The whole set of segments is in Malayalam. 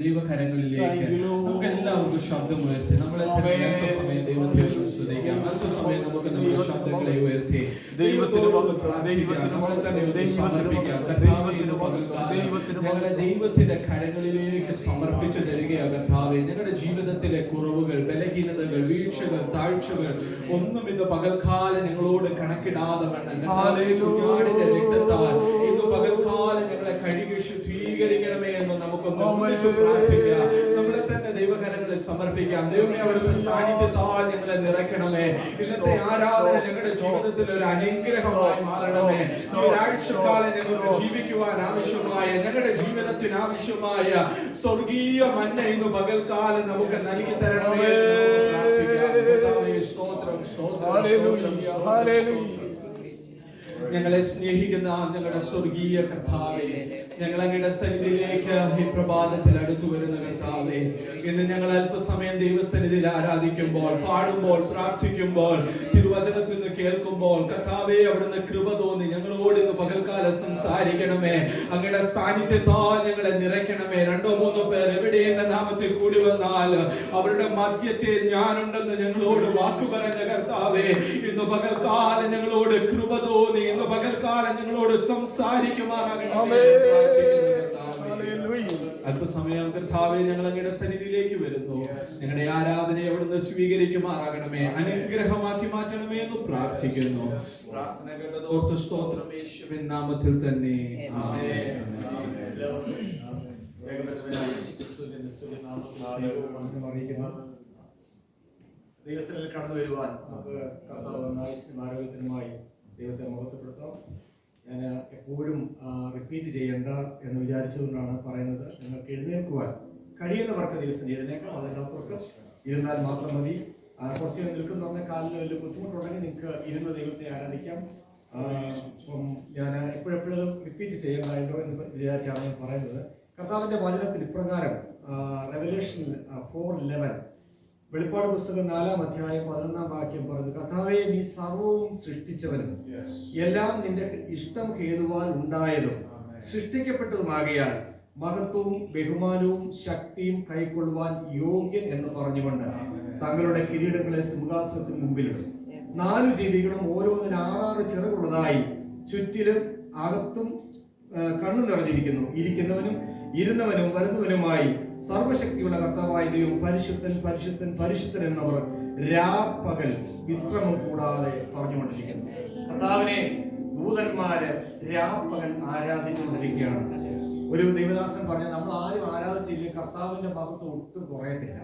ദൈവകരങ്ങളിലേക്ക് നമുക്ക് എല്ലാവർക്കും ശബ്ദമുയർത്തി നമ്മളെ തന്നെ അല്പസമയം ദൈവത്തെ സ്തുതിക്കാം. അല്പസമയം നമുക്ക് നമ്മുടെ ശബ്ദങ്ങളെ ഉയർത്തി ദൈവത്തിന് ഞങ്ങളെ ദൈവത്തിന്റെ കരങ്ങളിലേക്ക് സമർപ്പിച്ചു തരികയാണ് കർത്താവേ. ഞങ്ങളുടെ ജീവിതത്തിലെ കുറവുകൾ, ബലഹീനതകൾ, വീഴ്ചകൾ, താഴ്ചകൾ ഒന്നും ഇത് പകൽക്കാലം ഞങ്ങളോട് കണക്കിടാതെ വേണം രക്തത്താൽ ഇന്ന് പകൽക്കാലം ഞങ്ങളെ കഴുകി ശുദ്ധീകരിക്കണമേ എന്ന് നമുക്കൊന്ന് പ്രാർത്ഥിക്കാം. നമ്മളെ തന്നെ ദൈവകരങ്ങളിൽ സമർപ്പിക്കാം. ദൈവമേ, അവിടുത്തെ സാന്നിധ്യത്താൽ ഞങ്ങളെ നിറയ്ക്കണമേ. ഇന്നത്തെ ആരാധന ഞങ്ങളുടെ ജീവിതത്തിൽ ഒരു അനുഗ്രഹമായി മാറണമേ. ഈ ഒരാഴ്ചക്കാലം ഞങ്ങൾക്ക് ജീവിക്കുവാൻ ആവശ്യമായ, ഞങ്ങളുടെ ജീവിതത്തിന് ആവശ്യമായ സ്വർഗീയ മന്ന ഇന്ന് പകൽക്കാലം നമുക്ക് നൽകി തരണമേ. ഞങ്ങളെ സ്നേഹിക്കുന്ന ഞങ്ങളുടെ സ്വർഗീയ കർത്താവേ, ഞങ്ങൾ അങ്ങയുടെ സന്നിധിയിലേക്ക് ഈ പ്രഭാതത്തിൽ അടുത്തു വരുന്ന കർത്താവേ, ഇന്ന് ഞങ്ങൾ അല്പസമയം ദൈവസന്നിധിയിൽ ആരാധിക്കുമ്പോൾ, പാടുമ്പോൾ, പ്രാർത്ഥിക്കുമ്പോൾ, തിരുവചനത്തിൽ നിന്ന് കേൾക്കുമ്പോൾ കർത്താവേ, അവിടുന്ന് കൃപ തോന്നി ഞങ്ങളോട് ഇന്ന് പകൽക്കാലം സംസാരിക്കണമേ. അങ്ങയുടെ സാന്നിധ്യത്താൽ ഞങ്ങളെ നിറയ്ക്കണമേ. 2-3 പേർ എവിടെ എന്റെ നാമത്തിൽ കൂടി വന്നാൽ അവരുടെ മധ്യത്തിൽ ഞാനുണ്ടെന്ന് ഞങ്ങളോട് വാക്കു പറഞ്ഞ കർത്താവേ, ഇന്ന് പകൽക്കാലം ഞങ്ങളോട് കൃപ തോന്നി ഇന്ന് പകൽക്കാലം ഞങ്ങളോട് സംസാരിക്കുമാറാകണമേ. അല്പസമയം കർത്താവേ, ഞങ്ങൾ അങ്ങയുടെ സന്നിധിയിലേക്ക് വരുന്നു. ഞങ്ങളുടെ ആരാധനയെ അവിടുന്ന് സ്വീകരിക്കുമാറാകണമേ, അനുഗ്രഹമാക്കി മാറ്റണമേ എന്ന് പ്രാർത്ഥിക്കുന്നു. പ്രാർത്ഥന കേട്ടതോർത്ത് സ്തോത്രം, യേശുവിൻ നാമത്തിൽ തന്നെ ആമേൻ. ദൈവത്തിൽ കടന്നു വരുവാൻ നമുക്ക് ആരോഗ്യത്തിനുമായി ദൈവത്തെ മഹത്വപ്പെടുത്താം. ഞാൻ എപ്പോഴും റിപ്പീറ്റ് ചെയ്യേണ്ട എന്ന് വിചാരിച്ചുകൊണ്ടാണ് പറയുന്നത്. നിങ്ങൾക്ക് എഴുന്നേൽക്കുവാൻ കഴിയുന്നവർക്ക് ദിവസം എഴുന്നേക്കാം, അതല്ലാത്തവർക്ക് ഇരുന്നാൽ മാത്രം മതി. കുറച്ച് നിൽക്കുന്ന കാലിന് വലിയ ബുദ്ധിമുട്ടുണ്ടെങ്കിൽ നിങ്ങൾക്ക് ഇരുന്ന് ദൈവത്തെ ആരാധിക്കാം. അപ്പം ഞാൻ എപ്പോഴെപ്പോഴും റിപ്പീറ്റ് ചെയ്യേണ്ടല്ലോ എന്ന് വിചാരിച്ചാണ് ഞാൻ പറയുന്നത്. കർത്താവിൻ്റെ വചനത്തിൽ ഇപ്രകാരം റെവല്യൂഷൻ 4:11 വെളിപ്പാട് പുസ്തകം 4-ാം അധ്യായം 11-ാം വാക്യം പറഞ്ഞു, കർത്താവേ, നീ സർവവും സൃഷ്ടിച്ചവനും എല്ലാം നിന്റെ ഇഷ്ടം ഹേതുവാൽ ഉണ്ടായതും സൃഷ്ടിക്കപ്പെട്ടതുമാകയാൽ മഹത്വവും ബഹുമാനവും ശക്തിയും കൈക്കൊള്ളുവാൻ യോഗ്യൻ എന്ന് പറഞ്ഞുകൊണ്ട് തങ്ങളുടെ കിരീടങ്ങളെ സിംഹാസനത്തിന് മുമ്പിലിടും. 4 ജീവികളും ഓരോന്നിന് 6 ചിറകുള്ളതായി ചുറ്റിലും അകത്തും കണ്ണു നിറഞ്ഞിരിക്കുന്നു. ഇരിക്കുന്നവനും ഇരുന്നവനും വരുന്നവനുമായി സർവശക്തിയുള്ള കർത്താവായ ദൈവം പരിശുദ്ധൻ പരിശുദ്ധൻ പരിശുദ്ധൻ എന്നവർ രാപ്പകൽ വിശ്രമം കൂടാതെ പറഞ്ഞുകൊണ്ടിരിക്കുന്നു. കർത്താവിനെ ദൂതന്മാര് രാപ്പകൽ ആരാധിച്ചുകൊണ്ടിരിക്കുകയാണ്. ഒരു ദൈവദാസൻ പറഞ്ഞ, നമ്മൾ ആരും ആരാധിച്ചില്ലെങ്കിൽ കർത്താവിന്റെ മഹത്വം ഒട്ടും കുറയത്തില്ല.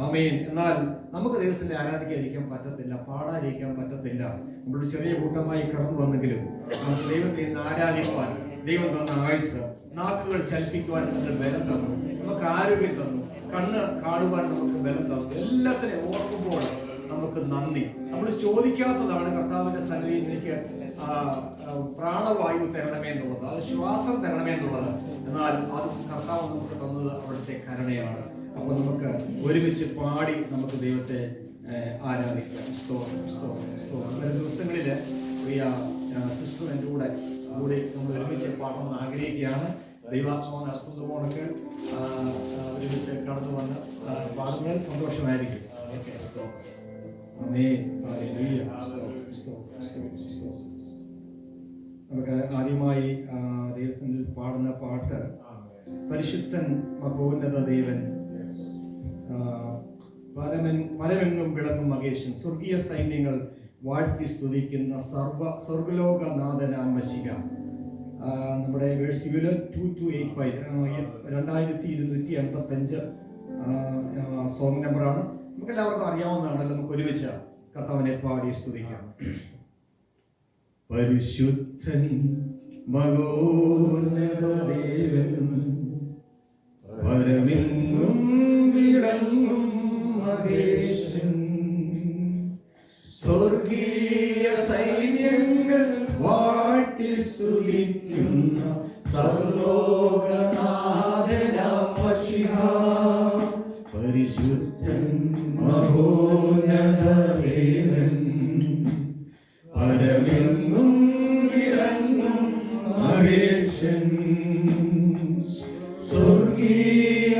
ആമേൻ. എന്നാൽ നമുക്ക് ദൈവത്തെ ആരാധിക്കാതിരിക്കാൻ പറ്റത്തില്ല, പാടാതിരിക്കാൻ പറ്റത്തില്ല. നമ്മളൊരു ചെറിയ കൂട്ടമായി കടന്നു വന്നെങ്കിലും നമുക്ക് ദൈവത്തെ ഇന്ന് ആരാധിക്കുവാൻ ദൈവം തന്ന ആയുസ്, നാക്കുകൾ ചലിപ്പിക്കുവാൻ നമുക്ക് ബലം തന്നു, നമുക്ക് ആരോഗ്യം തന്നു, കണ്ണ് കാണുവാൻ നമുക്ക് ബലം തന്നു. എല്ലാത്തിനെയും ഓർക്കുമ്പോൾ നമുക്ക് നന്ദി. നമ്മൾ ചോദിക്കാത്തതാണ് കർത്താവിന്റെ സന്നിധിയിൽ എനിക്ക് പ്രാണവായു തരണമേ എന്നുള്ളത്, അത് ശ്വാസം തരണമേ എന്നുള്ളത്. എന്നാൽ അത് കർത്താവ് നമുക്ക് തന്നത് അവിടുത്തെ കരുണയാണ്. അപ്പോൾ നമുക്ക് ഒരുമിച്ച് പാടി നമുക്ക് ദൈവത്തെ ആരാധിക്കാം. സ്തോത്രം സ്തോത്രം സ്തോത്രം. വരും ദിവസങ്ങളിൽ പ്രിയ സിസ്റ്റർ എൻ്റെ കൂടെ നമ്മൾ ഒരുമിച്ച് പാടണമെന്ന് ആഗ്രഹിക്കുകയാണ്. ദൈവാത്മാവ് നടത്തുന്നതുകൊണ്ടൊക്കെ ഒരുമിച്ച് കടന്നു വന്ന് പാടുന്നത് സന്തോഷമായിരിക്കും. നമുക്ക് ആദ്യമായി ദൈവത്തിൽ പാടുന്ന പാട്ട് പരിശുദ്ധൻ മഹോന്നത ദേവൻ പരമെങ്ങും വിളങ്ങും മഹേശൻ സ്വർഗീയ സൈന്യങ്ങൾ വാഴ്ത്തി സ്തുതിക്കുന്ന സ്വർഗലോകനാഥനാം മശിക. നമ്മുടെ വേഴ്സ് 2285 2285 സോങ് നമ്പറാണ്. നമുക്ക് എല്ലാവർക്കും അറിയാവുന്നതാണല്ലോ. നമുക്ക് ഒരുമിച്ച് കർത്താവിനെ പാടി സ്തുതിക്കാം. പരിശുദ്ധൻ മഹോന്നത ദേവൻ പരമെങ്ങും വിളങ്ങും മഹേശൻ സ്വർഗീയ സൈന്യങ്ങൾ വാഴ്ത്തി സ്തുതിക്കുന്ന സർവ്വലോകനാഥനാം മശിഹ. പരിശുദ്ധൻ മഹോന്നത ദേവൻ പരമെങ്ങും വിളങ്ങും മഹേശൻ സ്വർഗീയ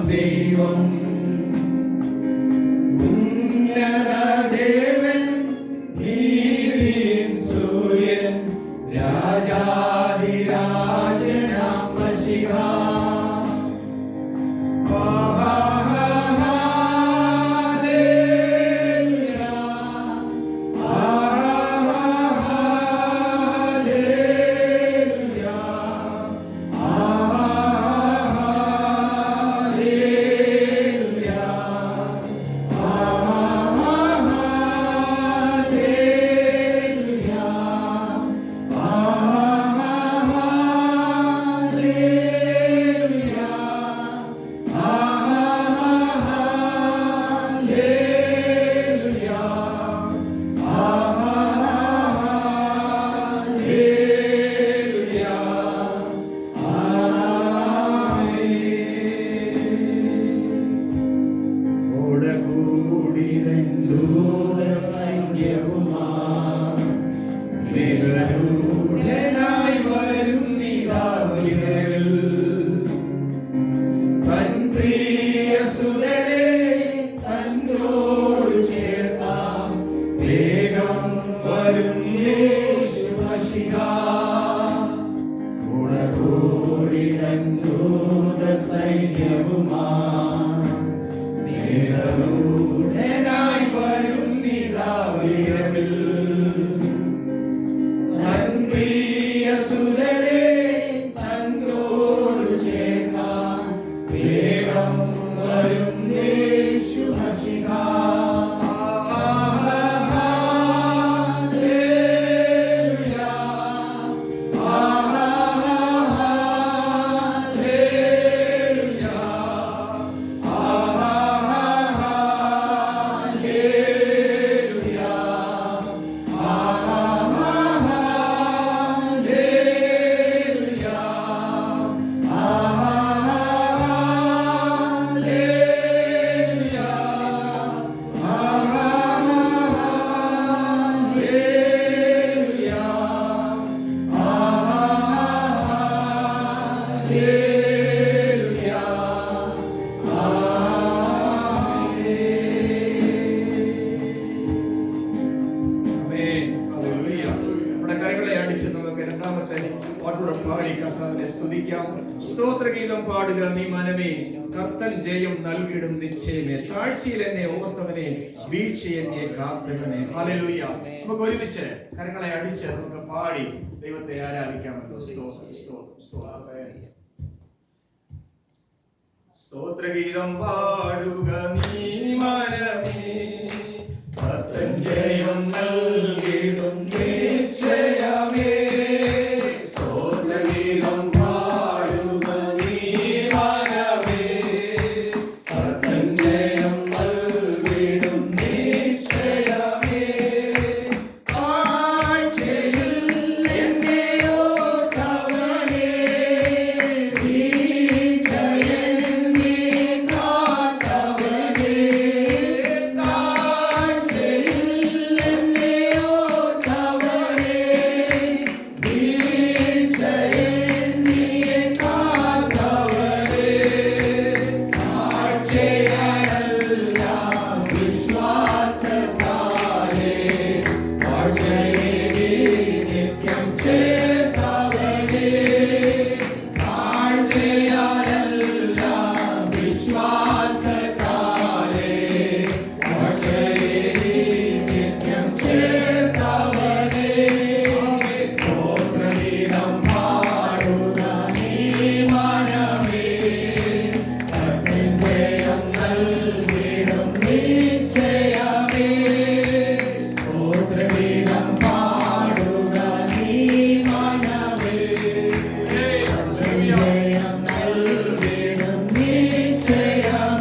ദൈവം ഉന്നത ദേവൻ നീതിൻ സൂര്യൻ രാജാധിരാജനാം മശിഹ സ്തോത്രഗീതം പാടുക നീ മനമേ, കർത്തൻ ജയം നൽകിടും നിശ്ചയമേ. താഴ്ചയിൽ എന്നെ ഓർത്തവനെ, വീഴ്ച എന്നെ കാത്തവനെ. ഹല്ലേലൂയ. നമുക്ക് ഒരുമിച്ച് കരങ്ങളെ അടിച്ച് നമുക്ക് പാടി ദൈവത്തെ ആരാധിക്കാമല്ലോ. സ്തോത്രഗീതം പാടുക നീ മനമേ, കർത്തൻ ജയം നൽകിടും നിശ്ചയമേ. സ്തോത്രഗീതം പാടുക നീ മനമേ, കർത്തൻ ജയം നൽകിടും നിശ്ചയമേ. ആഴ്ചയിൽ എന്നെ ഓർത്തവനേ, വീഴ്ച എന്നെ കാത്തവനേ. Yeah.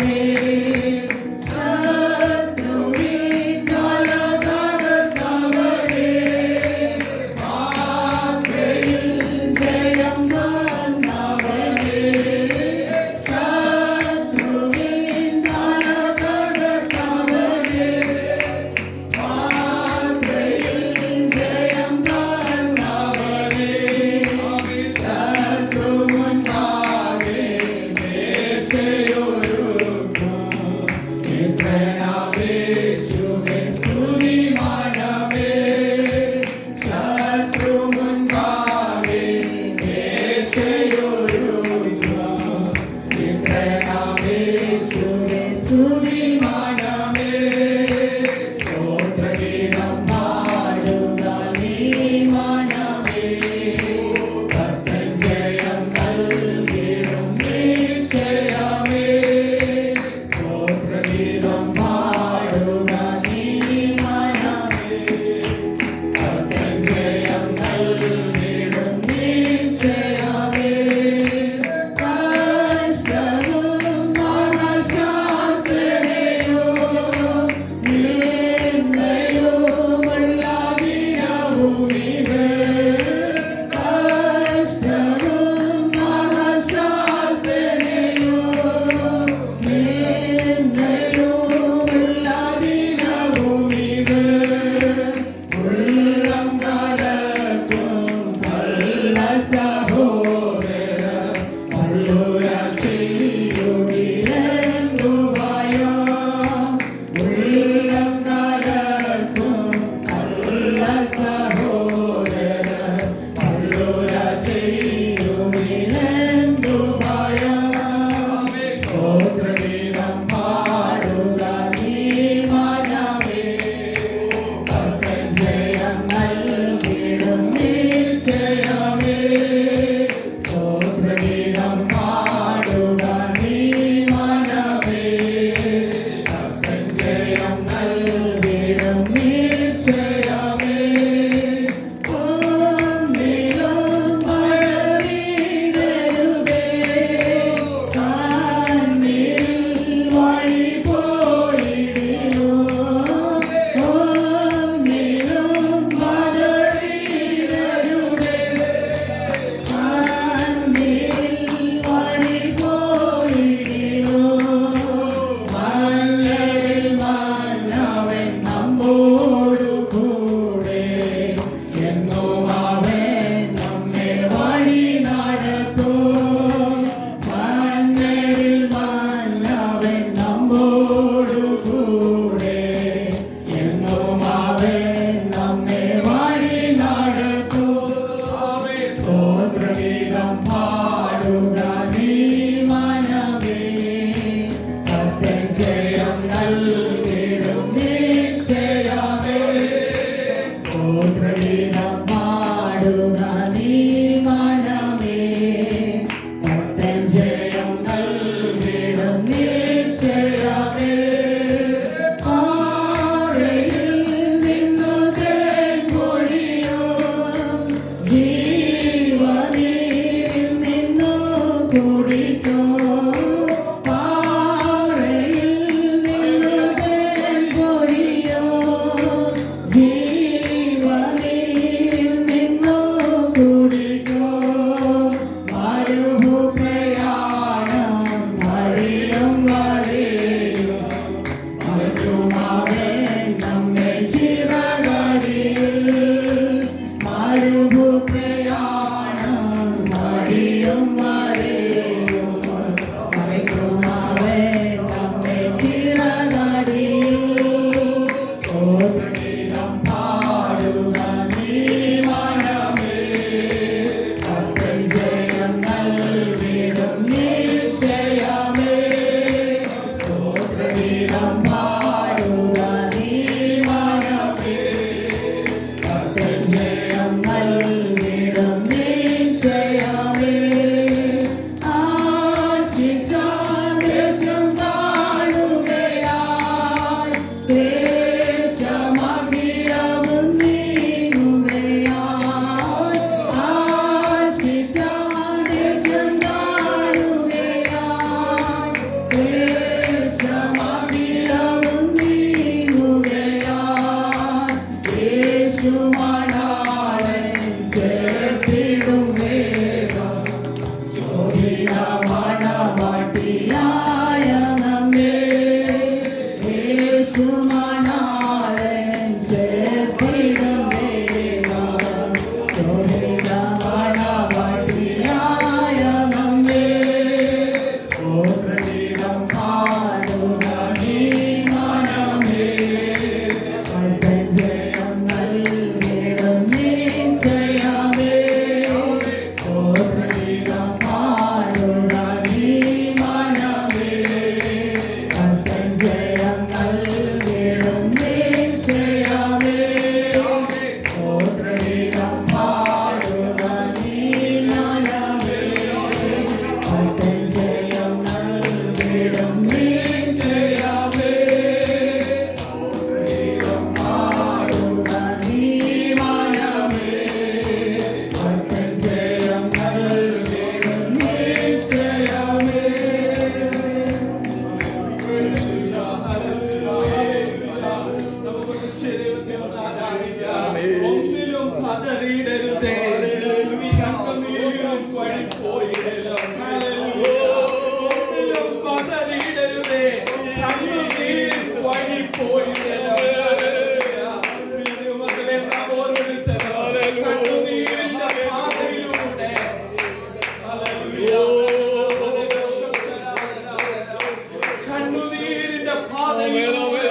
വഴിയായ നമ്മെ യേശുമണാളൻ ചേർത്തിടും വേഗം ശോഭിതമണ വഴിയായ നമ്മെ ഓർമ്മീതം പാടുക നീ മനമേ ജയം നൽകിടും നീ ചെയ്യാമേ ഓർമ്മീതം പാടുക നീ മനമേ ജയം നൽകിടും നീ ചെയ്യാമേ ഓർമ്മീതം പാടുക നീ മനമേ ജയം നൽകിടും നീ ചെയ്യാമേ പാടുക നീ മനമേ ജയം നൽകിടും നീ ചെയ്യാമേ ഒന്നിലും പതറിയിടരുതേ, കണ്ണുനീരും വഴിപോയിടലും. ഒന്നിലും പതറിയിടരുതേ, കണ്ണുനീരും വഴിപോയിടലും. മക്കളെ, നാം ഓരോരുത്തരും കണ്ണുനീരിന്റെ പാതയിലൂടെ കണ്ണുനീരിന്റെ പാതയിലൂടെ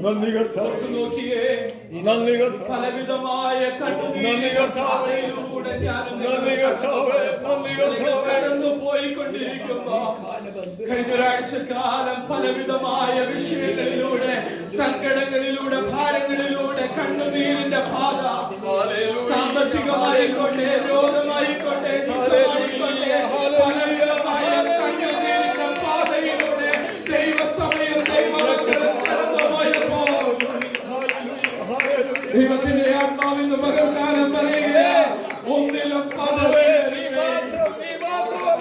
നന്ദി കർത്താവേ, നോക്കിയേ, നന്ദി കർത്താവേ, പലവിധമായ നന്ദി കർത്താവേ, കണ്ണുനീരിലൂടെ നന്ദി കർത്താവേ, നന്ദി കർത്താവേ. കടന്നു പോയിക്കൊണ്ടിരിക്കുമ്പോ കഴിഞ്ഞ ഒരാഴ്ചക്കാലം പലവിധമായ വിഷയങ്ങളിലൂടെ, സങ്കടങ്ങളിലൂടെ, ഭാരങ്ങളിലൂടെ കണ്ണുനീരിന്റെ പാത, സാമ്പത്തികമായിക്കോട്ടെ, രോഗമായിക്കോട്ടെ, ദുഃഖമായിക്കോട്ടെ, പലവിധമായ കണ്ണുനീരിന്റെ പാതയിലൂടെ ദൈവസമയം ദൈവമക്കളും കടന്നുപോയപ്പോ ദൈവത്തിന്റെ ആത്മാവിന്റെ പകൽക്കാലം പറയുക, ഒന്നിലും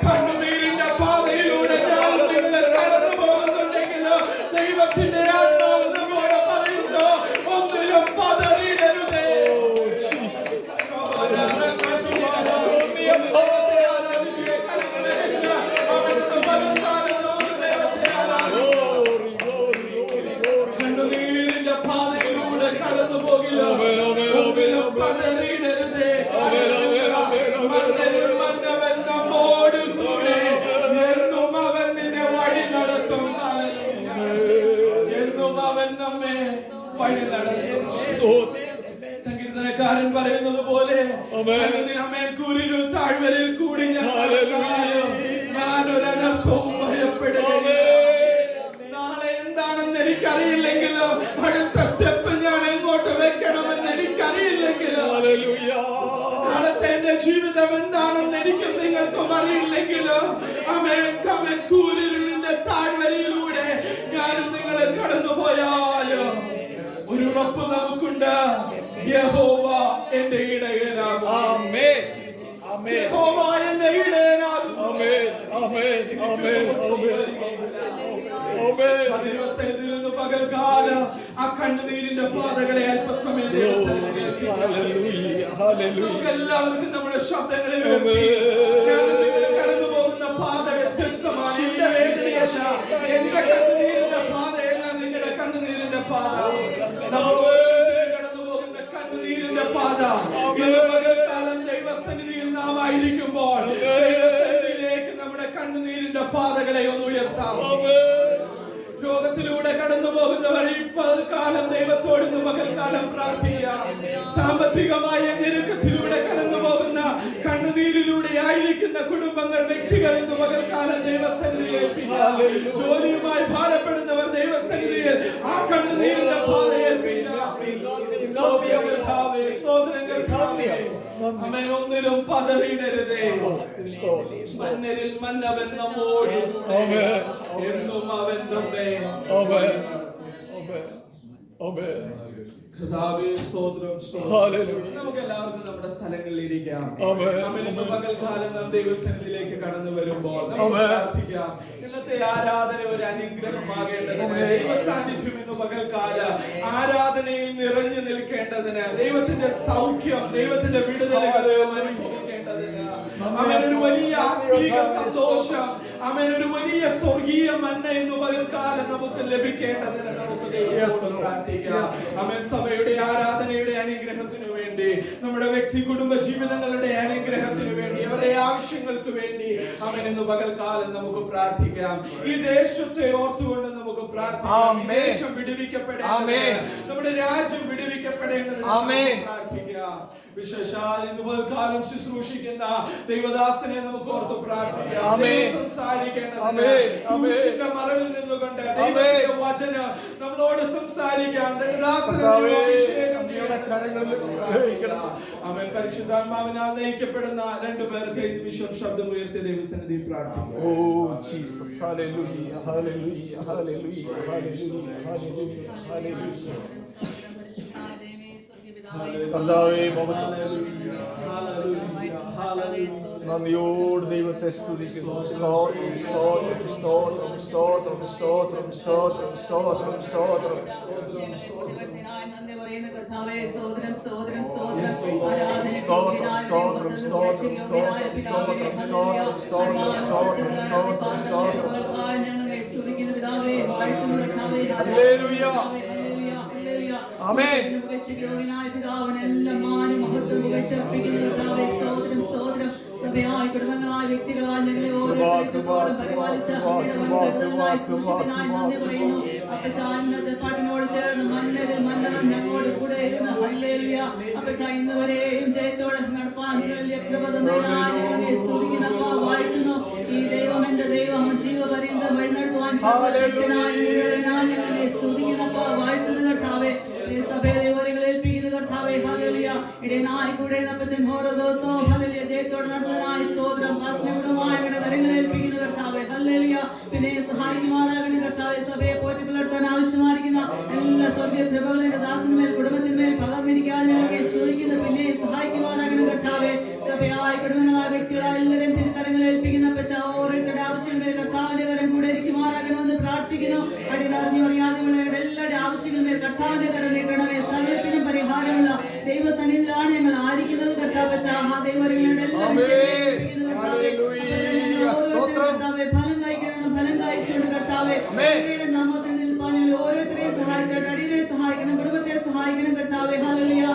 കണ്ണുനീരിന്റെ പാതയിലൂടെ ഞാൻ നിങ്ങൾ കടന്നു പോകുന്നുണ്ടെങ്കിൽ ദൈവത്തിന്റെ ആത്മാവ് നമ്മോട് പറയുന്നു, ഒന്നിലും പതറിയിടരുതേ. കണ്ണുനീരിന്റെ പാതയിലൂടെ കടന്നു പോകില്ല, ഒന്നിലും പതറിയിടരുതേ. മന്നരിൽ മന്നവൻ നമ്മോട് കൂടെ, എന്നും അവൻ നിന്നെ വഴി നടത്തും. എന്നും അവൻ നമ്മെ വഴി നടത്തും. സങ്കീർത്തനക്കാരൻ പറയുന്നത് പോലെ കുരിരുൾ താഴ്വരയിൽ കൂടി ഞാനൊരു അനർത്ഥവും ഭയപ്പെടുകയില്ല. നാളെ എന്താണെന്ന് എനിക്കറിയില്ലെങ്കിലോ, അടുത്ത സ്റ്റെപ്പ് ഞാൻ എങ്ങോട്ട് വെക്കണമെന്ന് എനിക്കറിയില്ലെങ്കിലോ, നാളത്തെ എന്റെ ജീവിതം എന്താണെന്ന് എനിക്കും നിങ്ങൾക്കും അറിയില്ലെങ്കിലോ, അവൻ കൂരിരുളിന്റെ താഴ്വരയിലൂടെ ഞാനും നിങ്ങൾ കടന്നുപോയാലോ ഒരു ഉറപ്പ് നമുക്കുണ്ട്, യഹോവ എന്റെ ഇടയനാകും. ആമേൻ, ആമേൻ, യഹോവ എന്റെ ഇടയനാകും. ആമേൻ, ആമേൻ, ആമേൻ, ആമേൻ. ദൈവസന്നിധിയിൽ നിന്ന് പകൽക്കാലം ആ കണ്ണുനീരിന്റെ പാതകളെ അല്പസമയം ദൈവസന്നിധിയിൽ ഹല്ലേലൂയ, ഹല്ലേലൂയ. നമുക്ക് എല്ലാവർക്കും നമ്മുടെ ശബ്ദങ്ങളെ ഉയർത്തി, ഞാനും നിങ്ങൾ കടന്നു പോകുന്ന പാത വ്യത്യസ്തമാണ്. എന്റെ വേദനയല്ല, എന്റെ കണ്ണുനീരിന്റെ പാതയല്ല നിങ്ങളുടെ കണ്ണുനീരിന്റെ പാത. നമ്മൾ കടന്നു പോകുന്ന കണ്ണുനീരിന്റെ പാത ഇന്ന് പകൽക്കാലം ദൈവസന്നിധിയിൽ നാം ആയിരിക്കുമ്പോൾ ദൈവസന്നിധിയിലേക്ക് നമ്മുടെ കണ്ണുനീരിന്റെ പാതകളെ ഒന്ന് ഉയർത്താം. രോഗത്തിലൂടെ കടന്നു പോകുന്നവർ ഈ പകൽക്കാലം ദൈവത്തോട് ഇന്ന് പകൽക്കാലം പ്രാർത്ഥിക്കാം. സാമ്പത്തികമായ ഞെരുക്കത്തിലൂടെ കടന്നു പോകുന്ന, കണ്ണുനീരിലൂടെ ആയിരിക്കുന്ന കുടുംബങ്ങൾ, വ്യക്തികൾ ഇന്ന് പകൽക്കാലം ദൈവസന്നിധിയിൽ ഏൽപ്പിക്കാം. ജോലിയുമായി ഭാരപ്പെടുന്നവർ ദൈവസന്നിധിയിൽ ആ കണ്ണുനീരിന്റെ പാത ഏൽപ്പിക്കാം. അവൻ ഒന്നിലും പതറിയിടരുതേ. മന്നരിൽ മന്നവൻ നമ്മോട് എന്നും അവൻ നമ്മെ കർത്താവേ, സ്തോത്രം, സ്തോത്രം. നമുക്ക് എല്ലാവർക്കും നമ്മുടെ സ്ഥലങ്ങളിൽ ഇരിക്കാം. ഇന്ന് പകൽക്കാലം നാം ദൈവസന്നിധിയിലേക്ക് കടന്നു വരുമ്പോൾ നമുക്ക് പ്രാർത്ഥിക്കാം. ഇന്നത്തെ ആരാധന ഒരു അനുഗ്രഹമാകേണ്ടതിന്, ദൈവസാന്നിധ്യം ഇന്ന് പകൽക്കാല ആരാധനയിൽ നിറഞ്ഞു നിൽക്കേണ്ടതിന്, ദൈവത്തിന്റെ സൗഖ്യം, ദൈവത്തിന്റെ വിടുതലുകൾ അനുഭവിക്കേണ്ടതിന് അവൻ ഒരു വലിയ ആത്മീക സന്തോഷം, അവൻ ഒരു വലിയ സ്വർഗീയ മന്ന എന്ന് പകൽക്കാലം നമുക്ക് ലഭിക്കേണ്ടതിന് നമുക്ക് ദൈവത്തോട് പ്രാർത്ഥിക്കാം. അവൻ സഭയുടെ ആരാധനയുടെ അനുഗ്രഹത്തിനു വേണ്ടി, നമ്മുടെ വ്യക്തി കുടുംബ ജീവിതങ്ങളുടെ അനുഗ്രഹത്തിനു വേണ്ടി, അവരുടെ ആവശ്യങ്ങൾക്ക് വേണ്ടി അവൻ ഇന്ന് പകൽക്കാലം നമുക്ക് പ്രാർത്ഥിക്കാം. ഈ ദേശത്തെ ഓർത്തുകൊണ്ട് നമുക്ക് പ്രാർത്ഥിക്കാം. ഈ ദേശം വിടുവിക്കപ്പെടേണ്ടത്, നമ്മുടെ രാജ്യം വിടുവിക്കപ്പെടേണ്ടത് പ്രാർത്ഥിക്കാം. വിശേഷാൽ ഇന്ന് പകൽക്കാലം ശുശ്രൂഷിക്കുന്ന ദൈവദാസനെ നമുക്ക് ഓർത്ത് പ്രാർത്ഥിക്കാം. സംസാരിക്കേണ്ടത് ക്രൂശിന്റെ മറവിൽ നിന്നുകൊണ്ട് ദൈവത്തിന്റെ വചനം നമ്മളോട് സംസാരിക്കാം. അഭിഷേകം അവൻ പരിശുദ്ധാത്മാവിനാൽ നയിക്കപ്പെടുന്ന രണ്ടുപേർക്ക് ഈ നിമിഷം ശബ്ദം ഉയർത്തി ദൈവസന്നിധി പ്രാർത്ഥിക്കാം. O Jesus, hallelujah, hallelujah, hallelujah, hallelujah, hallelujah, hallelujah. കർത്താവേ, നന്ദിയോട് ദൈവത്തെ സ്തുതിക്കുന്നു. സ്തോത്രം, സ്തോത്രം, സ്തോത്രം, സ്തോത്രം, സ്തോത്രം, സ്തോത്രം, സ്തോത്രം, സ്തോത്രം. സ്തോത്രം, സ്തോത്രം, സ്തോത്രം, സ്തോത്രം, സ്തോത്രം, സ്തോത്രം, സ്തോത്രം, സ്തോത്രം, സ്തോത്രം, സ്തോത്രം, സ്തോത്രം, സ്തോത്രം, സ്തോത്രം. ഹല്ലേലൂയ, ആമേൻ. സഭയായി കുടുംബങ്ങളായ വ്യക്തികളായ ഞങ്ങളെ ഓരോരുത്തരും പരിപാലിച്ച പറയുന്നു. അപ്പച്ചാന്നത്തെ പാട്ടിനോട് ചേർന്ന് മന്നരിൽ മന്നവൻ ഞങ്ങളോട് കൂടെ ഇരുന്ന് ഹല്ലേലൂയ. അപ്പച്ച ഇന്ന് വരെയും ജയത്തോടെ നടപ്പാൻ കൃപ തന്നതിനായി സ്തുതിക്കുന്നപ്പ വാഴ്ത്തുന്നു. ഈ ദൈവം എന്റെ ദൈവം ജീവപര്യന്തം വഴിനടത്തുവാൻ സർവശക്തനായി ഞങ്ങളെ സ്തുതിക്കുന്നപ്പ വാഴ്ത്തുന്ന കർത്താവേ. സഭയെ ഓരങ്ങളെ ഏൽപ്പിക്കുന്ന കർത്താവേ ഹല്ലേലൂയ. ഇടയനായി കൂടെ അപ്പച്ചൻ ഓരോ ദിവസവും ഹല്ലേലൂയ ജയത്തോടെ നടത്തുന്നതിനായി സ്തോത്രം. പാസ്നവിടമായി കരങ്ങളെ ഏൽപ്പിക്കുന്ന കർത്താവേ ഹല്ലേലൂയ. പിന്നെ സഹായിക്കുമാറാകുന്ന കർത്താവേ, സഭയെ പോറ്റി പുലർത്താൻ ആവശ്യമായിരിക്കുന്ന എല്ലാ സ്വർഗീയ കൃപകളും എന്റെ ദാസന്മേൽ കുടുംബത്തിന്മേൽ പകർന്നിരിക്കാൻ ഞങ്ങളെ സ്തുതിക്കുന്നു. പിന്നെ സഹായിക്കുമാറാകുന്ന കർത്താവേ, സഭയായി കുടുംബങ്ങളായ വ്യക്തികളായ എല്ലാവരും തിരുക്കരങ്ങളെ ഏൽപ്പിക്കുന്ന പശ ഓരോരുത്തരുടെ ആവശ്യങ്ങൾ കർത്താവിന്റെ കരം കൂടെ ഇരിക്കുമാറാകണമെന്ന് പ്രാർത്ഥിക്കുന്നു. അടിയറിഞ്ഞു അറിയാതെയുള്ള എല്ലാവരുടെ ആവശ്യങ്ങൾ കർത്താവിന്റെ കരം നീട്ടണമേ. സകലത്തിനും പരിഹാരമുള്ള ദൈവസന്നിധിയിലാണ് ഞങ്ങൾ ആയിരിക്കുന്നത് കർത്താവച്ച. ആ ദൈവങ്ങളുടെ എല്ലാ കർത്താവെ ഫലം കഴിക്കണം, ഫലം കഴിച്ചുകൊണ്ട് കർത്താവെ നാമത്തിൽ നിൽപ്പാൻ ഞങ്ങൾ ഓരോരുത്തരെയും സഹായിക്കണം. അടിയെ സഹായിക്കണം, കുടുംബത്തെ സഹായിക്കണം കർത്താവെ ഹല്ലേലൂയ.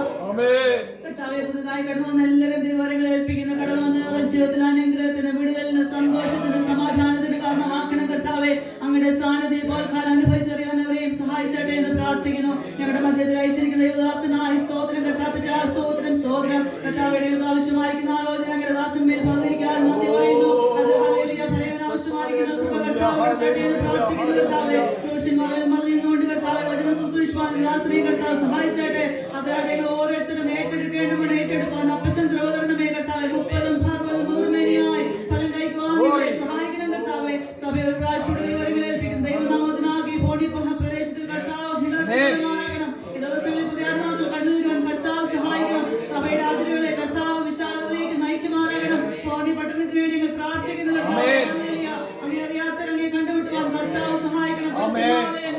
കർത്താവെ പുതുതായി കടന്നു വന്ന എല്ലാവരും തിരുവരങ്ങളെ ഏൽപ്പിക്കുന്ന കടന്നു വന്ന ജീവിതത്തിൽ അനുഗ്രഹത്തിന്, വിടുതലിന്, സന്തോഷത്തിന്, സമാധാനത്തിന് കാരണമാക്കണം കർത്താവെ. അങ്ങയുടെ സാന്നിധ്യം പോൽക്കാലം അനുഭവിച്ചറിയാവുന്നവരെയും സഹായിച്ചട്ടെ എന്ന് പ്രാർത്ഥിക്കുന്നു. ഞങ്ങളുടെ മധ്യത്തിൽ അയച്ചിരിക്കുന്ന ദൈവദാസനായ സ്തോത്രം കർത്താപ്പിച്ച സ്തോത്രം, സ്തോത്രം കർത്താവിടെ ആവശ്യമായിരിക്കുന്ന ആലോചന ഞങ്ങളുടെ ദാസന്മേൽ ബോധിരിക്കാൻ നന്ദി പറയുന്നു. അത് ഹല്ലേലൂയ പറയാൻ ആവശ്യമായിരിക്കുന്ന കൃപ കർത്താവ് എന്ന് പ്രാർത്ഥിക്കുന്നു കർത്താവെ. ക്രൂശിന്മാരെ മറിഞ്ഞുകൊണ്ട് കർത്താവെ വചന ശുശ്രൂഷിപ്പാൻ ദാസനെ കർത്താവ് സഹായിച്ചട്ടെ. അത് ഓരോരുത്തരും ഏറ്റെടുക്കേണ്ടവണ് ഏറ്റെടുപ്പാൻ അപ്പച്ചൻ ദ്രവതരണമേ കർത്താവെ. 30, 40, 100 ഫലം കഴിക്കുവാൻ സഹായിക്കണം കർത്താവെ. സഭ ഒരു പ്രാവശ്യം ഏൽപ്പിക്കും ദൈവനാമത്തിനാകെ ബോഡി പ്രദേശത്തിൽ കർത്താവ് നിലനിർത്തണം. ഈ ദിവസങ്ങളിൽ പുതിയാത്മാക്കൾ കണ്ണുവരുവാൻ കർത്താവ് സഹായിക്കണം. സഭയുടെ അതിരുകളെ കർത്താവ് വിശാലത്തിലേക്ക് നയിക്കുമാറാകണം. ബോഡി പട്ടണത്തിന് വേണ്ടി ഞങ്ങൾ പ്രാർത്ഥിക്കുന്നു കർത്താവ്. അങ്ങനെ അറിയാത്തവരെ കണ്ടുവിട്ടുവാൻ കർത്താവ് സഹായിക്കണം.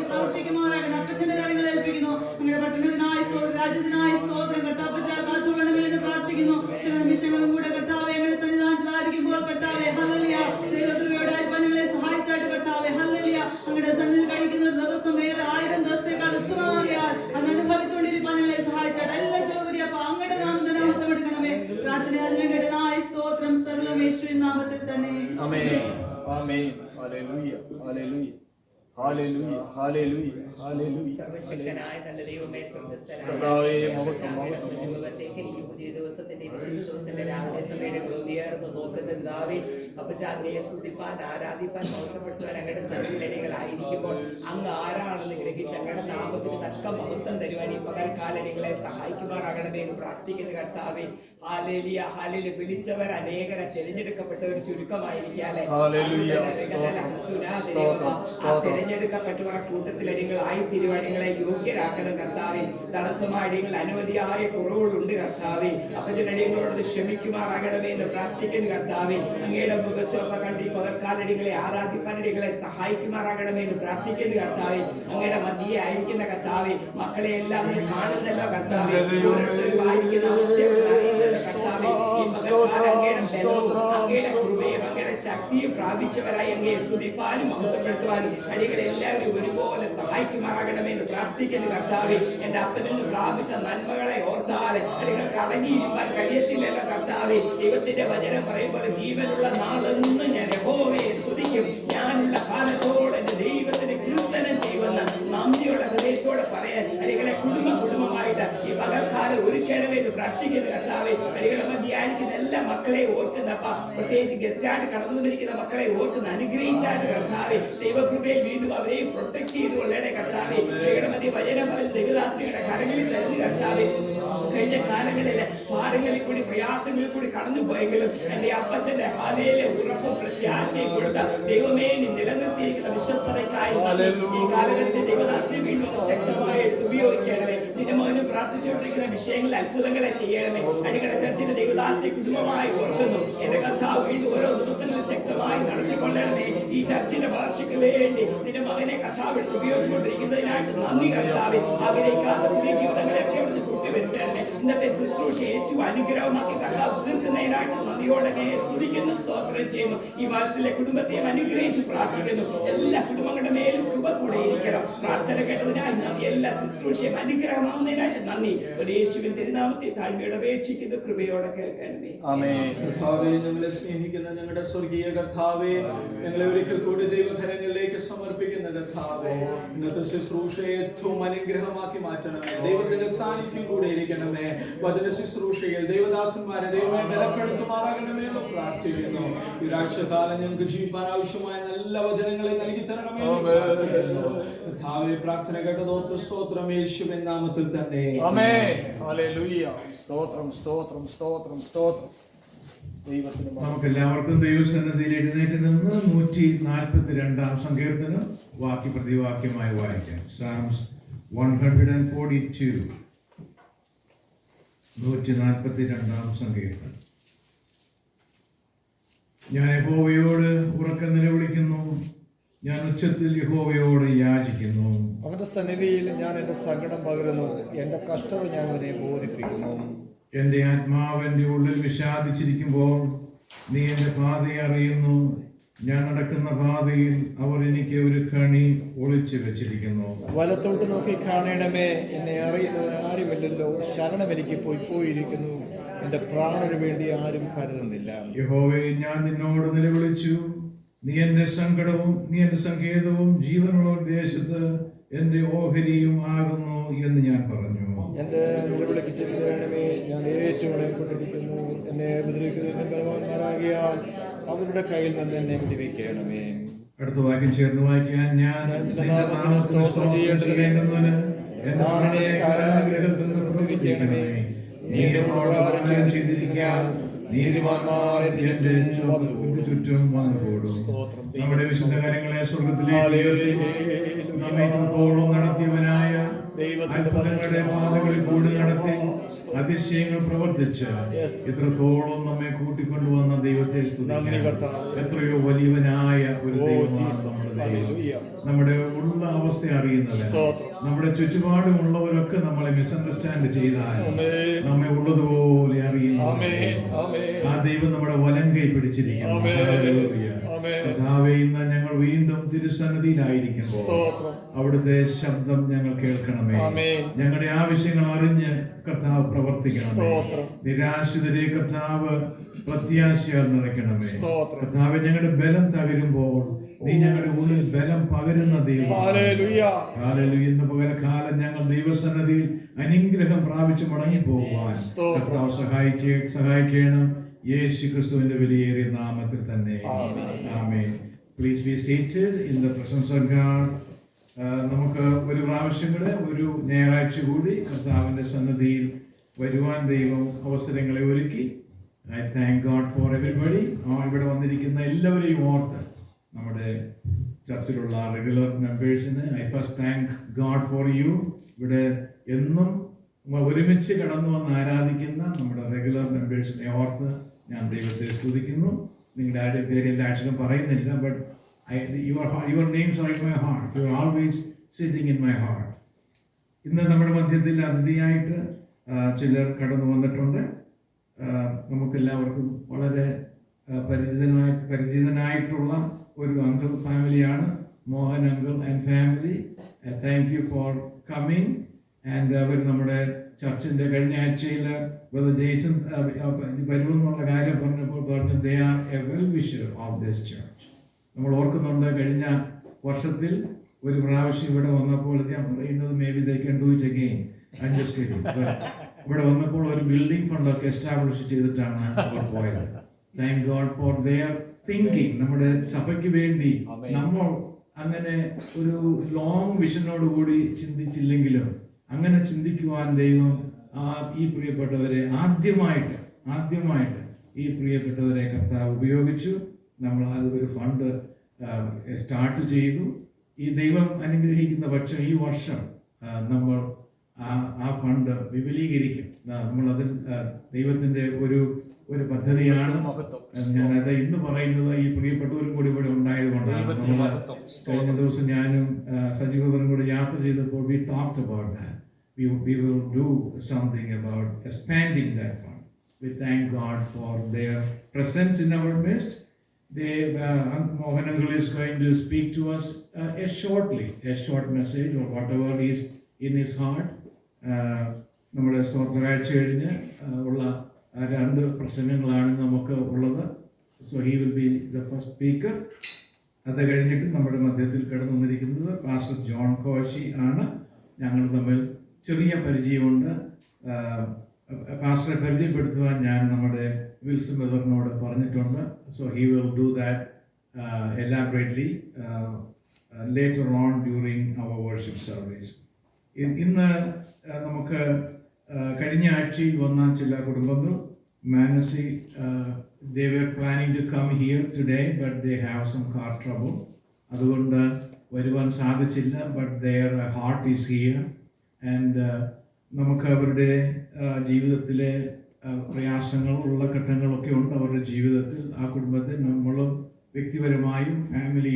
പ്രവർത്തിക്കുമാറാകണം. അപ്പച്ചന്റെ കാര്യങ്ങൾ ഏൽപ്പിക്കുന്നു. ഞങ്ങളുടെ പട്ടണത്തിനായി സ്തോത്രം, രാജ്യത്തിനായി സ്തോത്രം കർത്താവ് കാത്തുകൊള്ളണമേ എന്ന് പ്രാർത്ഥിക്കുന്നു. ചില നിമിഷങ്ങളും കൂടെ കർത്താവ് ഞങ്ങളുടെ സന്നിധാനത്തിലായിരിക്കുമ്പോൾ കർത്താവെ ഹല്ലേലൂയ ദൈവകൃപയോടെ ഞങ്ങളെ സഹായിച്ചായിട്ട് കർത്താവെ ഹല്ലേലൂയ. അങ്ങയുടെ സന്നിധിയിൽ കഴിക്കുന്ന ദിവസം വേറെ 1000 ദിവസത്തേക്കാൾ ഉത്തമമാകിയാൽ അത് അനുഭവിച്ചുകൊണ്ടിരിക്കാൻ ഞങ്ങളെ സഹായിച്ചായിട്ട് എല്ലാത്തിലും ഉപരി അപ്പൊ അങ്ങയുടെ നാമം തന്നെ മഹത്വപ്പെടുത്തണമേ. പ്രാർത്ഥന അതിനെ കേട്ടനായി സ്തോത്രം സകലം യേശുവിൻ നാമത്തിൽ തന്നെ amen, amen. Hallelujah, hallelujah, hallelujah, hallelujah, hallelujah. സർവശക്തനായ നല്ല ദൈവമേ, സ്വർഗ്ഗസ്ഥനായ കർത്താവേ, മഹത്വം, മഹത്വം. ദൈവത്തേക്ക് ഈ പുതിയ ദിവസത്തിന്റെ വിശുദ്ധ ദിവസത്തിന്റെ രാവിലെ സമയത്ത് ഉയർന്ന് നോക്കുന്ന ദാവീദ് അപ്പച്ച അങ്ങയെ സ്തുതിപ്പാൻ, ആരാധിപ്പാൻ, മഹത്വപ്പെടുത്തുവാൻ അങ്ങയുടെ സന്നിധികളായിരിക്കുമ്പോൾ അങ്ങ് ആരാണെന്ന് ഗ്രഹിച്ച് അങ്ങയുടെ നാമത്തിന് തക്ക മഹത്വം തരുവാൻ ഈ പകൽക്കാലങ്ങളെ സഹായിക്കുമാറാകണമേ എന്ന് പ്രാർത്ഥിക്കുന്ന കർത്താവേ. Hallelujah, hallelujah. വിളിച്ചവർ അനേകരെ, തിരഞ്ഞെടുക്കപ്പെട്ടവർ ചുരുക്കമായിരിക്കാതെ തിരഞ്ഞെടുക്കപ്പെട്ടവർ കൂട്ടത്തിലടികളായി തിരുവടികളെ യോഗ്യരാക്കണം കർത്താവേ. തടസ്സമാടികൾ അനവധിയായ കുറവുകളുണ്ട് കർത്താവേ. അപ്പച്ചനടികളോട് ക്ഷമിക്കുമാറാകണമേ എന്ന് പ്രാർത്ഥിക്കുന്ന കർത്താവേ. അങ്ങയുടെ മുഖശോഭ കണ്ടി പകർക്കാലടികളെ ആരാധിപ്പാനടികളെ സഹായിക്കുമാറാകണമേ എന്ന് പ്രാർത്ഥിക്കുന്ന കർത്താവേ. അങ്ങയുടെ മധ്യേ ആയിരിക്കുന്ന കർത്താവേ, മക്കളെ എല്ലാം കാണുന്നല്ലോ കർത്താവേ. ഓരോരുത്തരും ആയിരിക്കുന്ന അവസ്ഥ കർത്താവേ, ഈ പകൽക്കാലം അങ്ങയുടെ ബലവും അങ്ങയുടെ കൃപയും അങ്ങയുടെ ശക്തിയും പ്രാപിച്ചവരായി അങ്ങയെ സ്തുതിപ്പാനും മഹത്വപ്പെടുത്തുവാനും അടികളെ എല്ലാവരും ഒരുപോലെ സഹായിക്കുമാറാകണമെന്ന് പ്രാർത്ഥിക്കുന്നു കർത്താവേ. എന്റെ അപ്പനിൽ നിന്ന് പ്രാപിച്ച നന്മകളെ ഓർത്താതെ അടികൾക്ക് അടങ്ങിയിരിക്കാൻ കഴിയത്തില്ലല്ലോ കർത്താവേ. ദൈവത്തിന്റെ വചനം പറയുമ്പോൾ ജീവനുള്ള നാളെന്ന് ഞാൻ യഹോവയെ സ്തുതിക്കും, ഞാനുള്ള കാലത്തോടെ എന്റെ ദൈവത്തിന് കീർത്തനം ചെയ്യുമെന്ന് നന്ദിയുള്ള ഹൃദയത്തോടെ പറയാൻ അടികളെ കുടുംബമായിട്ട് ഈ പകൽക്കാലം ഒരുക്കണമെന്ന് പ്രാർത്ഥിക്കുന്നു കർത്താവേ. അടികളെ ധ്യാനിക്കുന്ന എല്ലാ മക്കളെ ഓർക്കുന്നപ്പ, പ്രത്യേകിച്ച് ഗസ്റ്റായിട്ട് കടന്നു വന്നിരിക്കുന്ന മക്കളെ ഓർക്കുന്ന അനുഗ്രഹിച്ചാണ് കർത്താവേ. ദൈവകൃപയിൽ വീണ്ടും അവരെയും പ്രൊട്ടക്ട് ചെയ്തുകൊള്ളേടെ കർത്താവേ. ദൈവമതി വചനം പറഞ്ഞ ദൈവദാസിയുടെ കരങ്ങളിൽ തരുന്നു കർത്താവേ. കഴിഞ്ഞ കാലങ്ങളിലെ ഭാരങ്ങളിൽ കൂടി പ്രയാസങ്ങളിൽ കൂടി കടന്നു പോയെങ്കിലും എന്റെ അപ്പച്ചന്റെ ഹാലയിലെ ഉറപ്പും പ്രത്യാശയും കൊടുത്ത ദൈവമേ നീ നിലനിർത്തിയിരിക്കുന്ന വിശ്വസ്തതയ്ക്കായി ഈ കാലഘട്ടത്തിൽ ദൈവദാസിനെ വീണ്ടും ശക്തമായി എടുത്ത് ഉപയോഗിക്കണമേ. നിന്റെ മകനും പ്രാർത്ഥിച്ചുകൊണ്ടിരിക്കുന്ന വിഷയങ്ങളിൽ അത്ഭുതങ്ങളെ ചെയ്യണമേ. അടിക്കട ചർച്ചിന്റെ ദൈവദാസിനെ കുടുംബമായി ഓർക്കുന്നു. എന്റെ കർത്താവ് വീണ്ടും ഓരോ ദിവസങ്ങളിൽ ശക്തമായി നടത്തിക്കൊള്ളണമേ. ഈ ചർച്ചിന്റെ വളർച്ചയ്ക്ക് വേണ്ടി നിന്റെ മകനെ കർത്താവ് ഉപയോഗിച്ചുകൊണ്ടിരിക്കുന്നതിനായിട്ട് നന്ദി കർത്താവേ. ആഗ്രഹിക്കാത്ത പുതിയ ജീവിതങ്ങളെയൊക്കെ വിളിച്ച് കൂട്ടിവരുത്തണമേ. ഇന്നത്തെ ശുശ്രൂഷ ഏറ്റവും അനുഗ്രഹമാക്കി കർത്താവ് തീർക്കുന്നതിനായിട്ട് നന്ദിയോടെ സ്തുതിക്കുന്നു, സ്തോത്രം ചെയ്യുന്നു. ഈ വാത്സല്യ കുടുംബത്തെയും അനുഗ്രഹിച്ച് പ്രാർത്ഥിക്കുന്നു. എല്ലാ കുടുംബങ്ങളുടെ മേലും കൃപ കൂടെ ഇരിക്കണം. പ്രാർത്ഥന കേട്ടതിനായി നന്ദി. എല്ലാ ശുശ്രൂഷയും അനുഗ്രഹമാകുന്നതിനായിട്ട് നന്ദി. ഒരു യേശുവിൻ തിരുനാമത്തെ താഴ്മയോടെ അപേക്ഷിക്കുന്നു, കൃപയോടെ കേൾക്കണമേ. കർത്താവേ, ഞങ്ങളെ സ്നേഹിക്കുന്ന ഞങ്ങളുടെ സ്വർഗീയ കർത്താവേ, ഞങ്ങളെ ഒരിക്കൽ കൂടി ദൈവകരങ്ങളിലേക്ക് സമർപ്പിക്കുന്ന കർത്താവേ, ഇന്നത്തെ ശുശ്രൂഷ ഏറ്റവും അനുഗ്രഹമാക്കി മാറ്റണമേ. ദൈവത്തിന്റെ സാന്നിധ്യം കൂടെ ഇരിക്കണമേ. വചന ശുശ്രൂഷയിൽ ദൈവദാസന്മാരെ ദൈവമേ ബലപ്പെടുത്തുമാറാകണമേ എന്ന് പ്രാർത്ഥിക്കുന്നു. ഈ രാഴ്ചകാലം ഞങ്ങൾക്ക് ജീവിക്കാൻ ആവശ്യമായ നല്ല വചനങ്ങളെ നൽകി തരണമേ. കർത്താവേ, പ്രാർത്ഥന കേട്ടതോർത്ത് സ്തോത്രം, യേശുവിൻ നാമത്തിൽ തന്നെ. ആമേൻ. ഹല്ലേലൂയ. സ്തോത്രം, സ്തോത്രം, സ്തോത്രം, സ്തോത്രം. നമുക്കെല്ലാവർക്കും ദൈവസന്നിധിയിൽ എഴുന്നേറ്റ് നിന്ന് 142 സങ്കീർത്തനം വാക്യ പ്രതിവാക്യമായി വായിക്കാം. സാംസ് 142, 142 സങ്കീർത്തനം. ഞാൻ യഹോവയോട് ഉറക്കെ നിലവിളിക്കുന്നു, ഞാൻ ഉച്ചത്തിൽ യഹോവയോട് യാചിക്കുന്നു. അവന്റെ സന്നിധിയിൽ ഞാൻ എന്റെ സങ്കടം പകരുന്നു, എന്റെ കഷ്ടത ഞാൻ അവനെ ബോധിപ്പിക്കുന്നു. എന്റെ ആത്മാവ് എന്റെ ഉള്ളിൽ വിഷാദിച്ചിരിക്കുമ്പോൾ നീ എന്റെ പാതയെ അറിയുന്നു. ഞാൻ നടക്കുന്ന പാതയിൽ അവർ എനിക്ക് ഒരു കണി ഒളിച്ചു വെച്ചിരിക്കുന്നു. വലത്തോട്ട് നോക്കി കാണണമേ, എന്നെ അറിയുന്നവൻ ആരുമില്ലല്ലോ. ശരണം എനിക്ക് പോയിരിക്കുന്നു, എന്റെ പ്രാണന് വേണ്ടി ആരും കരുതുന്നില്ല. യഹോവേ, ഞാൻ നിന്നോട് നിലവിളിച്ചു, നീ എന്റെ സങ്കടവും നീ എന്റെ സങ്കേതവും ജീവനുള്ള ദേശത്ത് എന്റെ ഓഹരിയും ആകുന്നു എന്ന് ഞാൻ പറഞ്ഞു. എന്റെ നിലവിളിക്ക് ചെവിതരണമേ, ഞാൻ ഏറ്റവും ഇടയപ്പെട്ടിരിക്കുന്നു. എന്നെ ഉപദ്രവിക്കുന്നതിന് ബലവാന്മാരാകിയാൽ അവരുടെ കയ്യിൽ നിന്ന് എന്നെ വിടുവിക്കണമേ. അടുത്ത വാക്യം ചേർന്ന് വായിക്കാൻ. ഞാൻ നിന്റെ നാമത്തിന് സ്തോത്രം ചെയ്യേണ്ടതിന് എന്റെ പ്രാണനെ കാരാഗൃഹത്തിൽ നിന്ന് പുറപ്പെടുവിക്കണമേ. നീ എന്നോട് വാഗ്ദാനം ചെയ്തിരിക്കാൻ നീതിമാന്മാർ എന്റെ ചുറ്റും വന്നുകൂടും. നമ്മുടെ വിശുദ്ധ കാര്യങ്ങളെ സ്വർഗത്തിലേക്ക് നമ്മെ ഇത്രത്തോളം നടത്തിയവനായ അത്ഭുതങ്ങളുടെ പാതകളിൽ കൂടി നടത്തി അതിശയങ്ങൾ പ്രവർത്തിച്ച് ഇത്രത്തോളം നമ്മെ കൂട്ടിക്കൊണ്ടുവന്ന ദൈവത്തെ സ്തുതിക്കാം. എത്രയോ വലിയവനായ ഒരു ദൈവം. നമ്മുടെ ഉള്ള അവസ്ഥ അറിയുന്നവൻ. നമ്മുടെ ചുറ്റുപാടുമുള്ളവരൊക്കെ നമ്മളെ മിസ്അണ്ടർസ്റ്റാൻഡ് ചെയ്താൽ നമ്മെ ഉള്ളതുപോലെ അറിയുന്നു. ആ ദൈവം നമ്മുടെ വലങ്കൈ പിടിച്ചിരിക്കുന്നു. കർത്താവേ, ഇന്ന് ഞങ്ങൾ വീണ്ടും തിരുസന്നിധിയിലായിരിക്കുമ്പോൾ അവിടുത്തെ ശബ്ദം ഞങ്ങൾ കേൾക്കണമേ. ഞങ്ങളുടെ ആവശ്യങ്ങൾ അറിഞ്ഞ് കർത്താവ് പ്രവർത്തിക്കണമേ. നിരാശിതരെ കർത്താവ് പ്രത്യാശയാൽ നിറയ്ക്കണമേ. കർത്താവ്, ഞങ്ങളുടെ ബലം തകരുമ്പോൾ നീ ഞങ്ങളുടെ ഉള്ളിൽ ബലം പകരുന്ന ദൈവം. ഇന്ന് പകൽക്കാലം ഞങ്ങൾ ദൈവസന്നിധിയിൽ അനുഗ്രഹം പ്രാപിച്ച് മടങ്ങി പോകുവാൻ കർത്താവ് സഹായിക്കണം. യേശു ക്രിസ്തുവിന്റെ വിലയേറിയ നാമത്തിൽ തന്നെ. ആമേൻ. Please be seated in the presence of God. നമുക്ക് ഒരു പ്രാവശ്യം കൂടെ ഒരു ഞായറാഴ്ച കൂടി കർത്താവിന്റെ സന്നിധിയിൽ വരുവാൻ ദൈവം അവസരങ്ങളെ ഒരുക്കി. I thank God for everybody. ഇവിടെ വന്നിരിക്കുന്ന എല്ലാവരെയും ഓർത്ത് നമ്മുടെ ചർച്ചിലുള്ള regular മെമ്പേഴ്സിന് I first thank God for you. ഇവിടെ എന്നും ഒരുമിച്ച് കടന്നു വന്ന് ആരാധിക്കുന്ന നമ്മുടെ റെഗുലർ മെമ്പേഴ്സിനെ ഓർത്ത് ഞാൻ ദൈവത്തെ സ്തുതിക്കുന്നു. നിങ്ങളുടെ ആരുടെ പേര് എൻ്റെ അക്ഷരം പറയുന്നില്ല, but your names are in my heart. You are always sitting in my heart. ഇന്ന് നമ്മുടെ മധ്യത്തിൽ അതിഥിയായിട്ട് ചിലർ കടന്നു വന്നിട്ടുണ്ട്. നമുക്കെല്ലാവർക്കും വളരെ പരിചിതനായിട്ടുള്ള ഒരു അങ്കിൾ ഫാമിലിയാണ്. Mohan uncle and family, thank you for coming. And അവർ നമ്മുടെ ചർച്ചിൻ്റെ കഴിഞ്ഞ ആഴ്ചയിൽ ജെയ്സൺ വരുമെന്നുള്ള കാര്യം പറഞ്ഞപ്പോൾ പറഞ്ഞു they are a well wisher of this church. നമ്മൾ ഓർക്കുന്നുണ്ട്, കഴിഞ്ഞ വർഷത്തിൽ ഒരു പ്രാവശ്യം ഇവിടെ വന്നപ്പോൾ ഞാൻ പറയുന്നത് may be they can do it again. ഇവിടെ വന്നപ്പോൾ ഒരു ബിൽഡിംഗ് ഫണ്ടൊക്കെ എസ്റ്റാബ്ലിഷ് ചെയ്തിട്ടാണ് അവർ പോയത്. Thank God for their thinking. നമ്മുടെ സഭയ്ക്ക് വേണ്ടി നമ്മൾ അങ്ങനെ ഒരു ലോങ് വിഷനോട് കൂടി ചിന്തിച്ചില്ലെങ്കിലും അങ്ങനെ ചിന്തിക്കുവാൻ ദൈവം ഈ പ്രിയപ്പെട്ടവരെ ആദ്യമായിട്ട് ഈ പ്രിയപ്പെട്ടവരെ കർത്താവ് ഉപയോഗിച്ചു. നമ്മൾ അത് ഒരു ഫണ്ട് സ്റ്റാർട്ട് ചെയ്തു. ഈ ദൈവം അനുഗ്രഹിക്കുന്ന പക്ഷം ഈ വർഷം നമ്മൾ ആ ഫണ്ട് വിപുലീകരിക്കും. നമ്മളതിൽ ദൈവത്തിന്റെ ഒരു പദ്ധതിയാണ്. ഞാനത് ഇന്ന് പറയുന്നത് ഈ പ്രിയപ്പെട്ടവരും കൂടി ഇവിടെ ഉണ്ടായത് കൊണ്ടാണ്. കഴിഞ്ഞ ദിവസം ഞാനും സജീവതനും കൂടി യാത്ര ചെയ്തപ്പോൾ we talked about that. We will do something about expanding that fund. We thank God for their presence in our midst. Mohan Uncle is going to speak to us a short message or whatever is in his heart. നമ്മുടെ സ്തോത്രകാഴ്ച കഴിഞ്ഞ് ഉള്ള 2 പ്രസംഗങ്ങളാണ് നമുക്ക് ഉള്ളത്. So he will be the first speaker. അത് കഴിഞ്ഞിട്ട് നമ്മുടെ മധ്യത്തിൽ കടന്നു വന്നിരിക്കുന്നത് പാസ്റ്റർ ജോൺ കോശി ആണ്. ഞങ്ങൾ തമ്മിൽ ചെറിയ പരിചയമുണ്ട്. പാസ്റ്ററെ പരിചയപ്പെടുത്തുവാൻ ഞാൻ നമ്മുടെ വിൽസൺ ബ്രദറിനോട് പറഞ്ഞിട്ടുണ്ട്. So he will do that elaborately later on during our worship service. ഇന്ന് നമുക്ക് കഴിഞ്ഞ ആഴ്ചയിൽ വന്ന ചില കുടുംബങ്ങൾ Manasi they were planning to come here today but they have some car trouble. അതുകൊണ്ട് വരുവാൻ സാധിച്ചില്ല. but their heart is here and നമുക്ക് അവരുടെ ജീവിതത്തിലെ പ്രയാസങ്ങൾ ഉള്ള ഘട്ടങ്ങളൊക്കെ ഉണ്ട് അവരുടെ ജീവിതത്തിൽ. ആ കുടുംബത്തെ നമ്മൾ വ്യക്തിപരമായും ഫാമിലി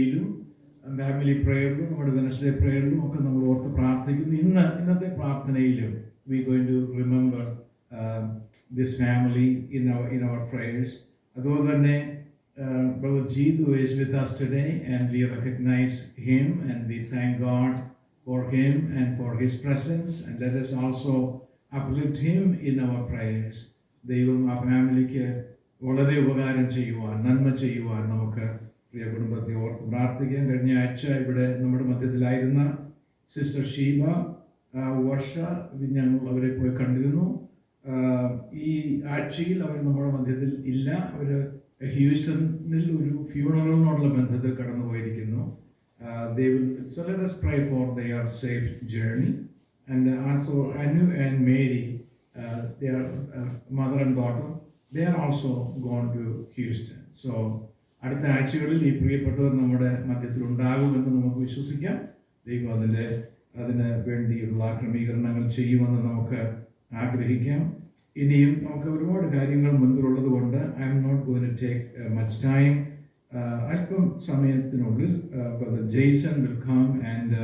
പ്രേയറിലും നമ്മുടെ വെനസ്ഡേ പ്രേയറിലും ഒക്കെ നമ്മൾ ഓർത്ത് പ്രാർത്ഥിക്കുന്നു. ഇന്നത്തെ പ്രാർത്ഥനയിലും we going to remember this family in our prayers. അതുപോലെ തന്നെ Brother Jeetu is with us today and we recognize him and we thank God for him and for his presence, and let us also uplift him in our prayers. ദൈവം ആ ഫാമിലിക്ക് വളരെ ഉപകാരം ചെയ്യുവാൻ, നന്മ ചെയ്യുവാൻ നമുക്ക് പ്രിയ കുടുംബത്തെ ഓർത്ത് പ്രാർത്ഥിക്കാം. കഴിഞ്ഞ ആഴ്ച ഇവിടെ നമ്മുടെ മധ്യത്തിലായിരുന്ന സിസ്റ്റർ ഷീബ, വർഷ, ഞങ്ങൾ അവരെ പോയി കണ്ടിരുന്നു. ഈ ആഴ്ചയിൽ അവർ നമ്മുടെ മധ്യത്തിൽ ഇല്ല. അവർ ഹ്യൂസ്റ്റണിൽ ഒരു ഫ്യൂണറലിനോടുള്ള ബന്ധത്തിൽ കടന്നു പോയിരിക്കുന്നു. So let us pray for their safe journey. And also Anu and Mary, their mother and daughter, they are also gone to Houston. So അടുത്ത ആഴ്ചകളിൽ ഈ പ്രിയപ്പെട്ടവർ നമ്മുടെ മധ്യത്തിൽ ഉണ്ടാകുമെന്ന് നമുക്ക് വിശ്വസിക്കാം. ദൈവം അതിന് വേണ്ടിയുള്ള ക്രമീകരണങ്ങൾ ചെയ്യുമെന്ന് നമുക്ക് ആഗ്രഹിക്കാം. ഇനിയും നമുക്ക് ഒരുപാട് കാര്യങ്ങൾ മുൻപിലുള്ളത് കൊണ്ട് I am not going to take much time. അല്പം സമയത്തിനുള്ളിൽ Jason will come and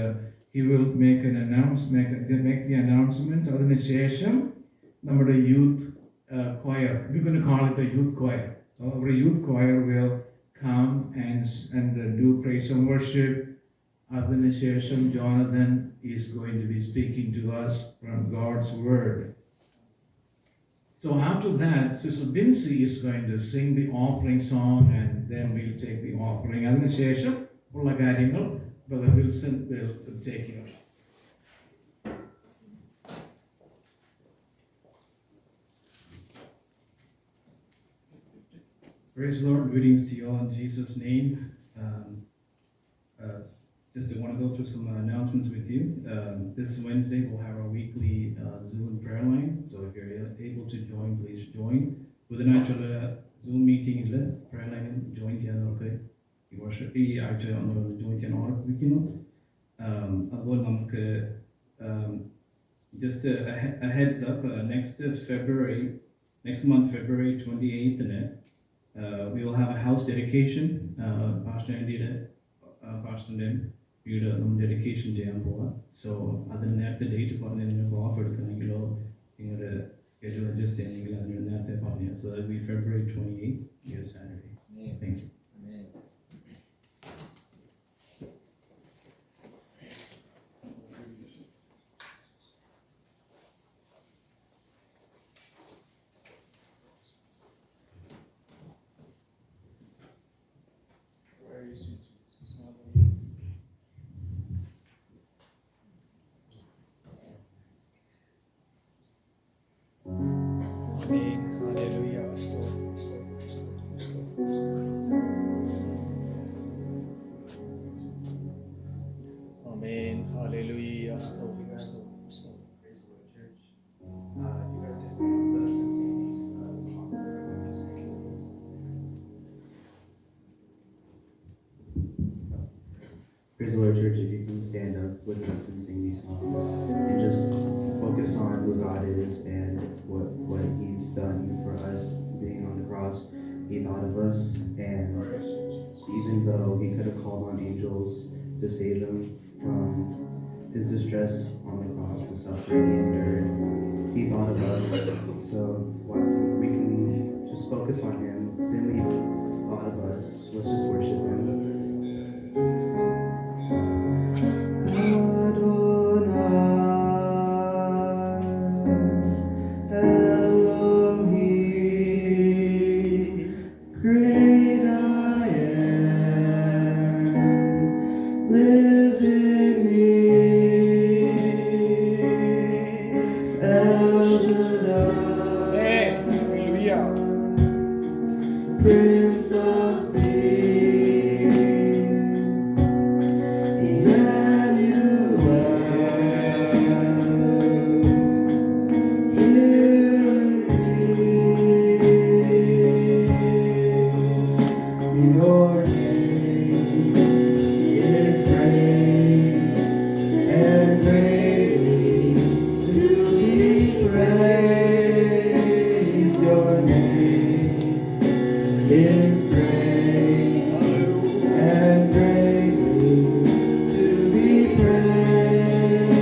he will make the announcement. അതിനുശേഷം നമ്മുടെ youth choir, we're going to call it a youth choir. Our youth choir will come and do praise and worship. അതിനുശേഷം Jonathan is going to be speaking to us from God's word. So after that, Sister Binsi is going to sing the offering song and then we'll take the offering. അതിനുശേഷം ഉള്ള കാര്യങ്ങൾ Brother Wilson will take care. Praise the Lord. Greetings to you all in Jesus' name. Just want to go through some announcements with you. This Wednesday we'll have our weekly Zoom prayer line. So if you're able to join, please join. ബുധനാഴ്ചയുള്ള Zoom meeting prayer line join ചെയ്യാൻ നമുക്ക് ഈ ആഴ്ച ജോയിൻ ചെയ്യാൻ ഓർമ്മിപ്പിക്കുന്നു. അതുപോലെ നമുക്ക് just a heads up, next month February 28th we will have a house dedication. Pastor Andyയുടെ പാസ്റ്ററിൻ്റെ വീട് നമ്മൾ ഡെഡിക്കേഷൻ ചെയ്യാൻ പോവാം. സോ അതിന് നേരത്തെ ഡേറ്റ് പറഞ്ഞ് നിങ്ങൾക്ക് ഓഫ് എടുക്കണമെങ്കിലോ നിങ്ങളുടെ schedule adjust ചെയ്യണമെങ്കിൽ അതിന് നേരത്തെ പറഞ്ഞു. So that will be February 28th, yes, Saturday. Thank you. Amen. Hallelujah. Stotram, stotram, stotram, stotram, stotram. Amen. Hallelujah. Stotram, stotram, stotram. Praise the Lord, church. You guys can stand with us and sing these songs that we're going to sing. Praise the Lord, church. If you can stand up with us and sing these songs and just focus on who God is and what He's done for us being on the cross. He thought of us, and even though He could have called on angels to save Him from His distress on the cross, the suffering He endured, He thought of us. So we can just focus on Him. Sin, He thought of us. Let's just worship Him. Great I am, lives in me. El Shaddai, Hallelujah. Prince of Peace, Emmanuel, your name is great and greatly to be praised. Your name is great and greatly to be praised.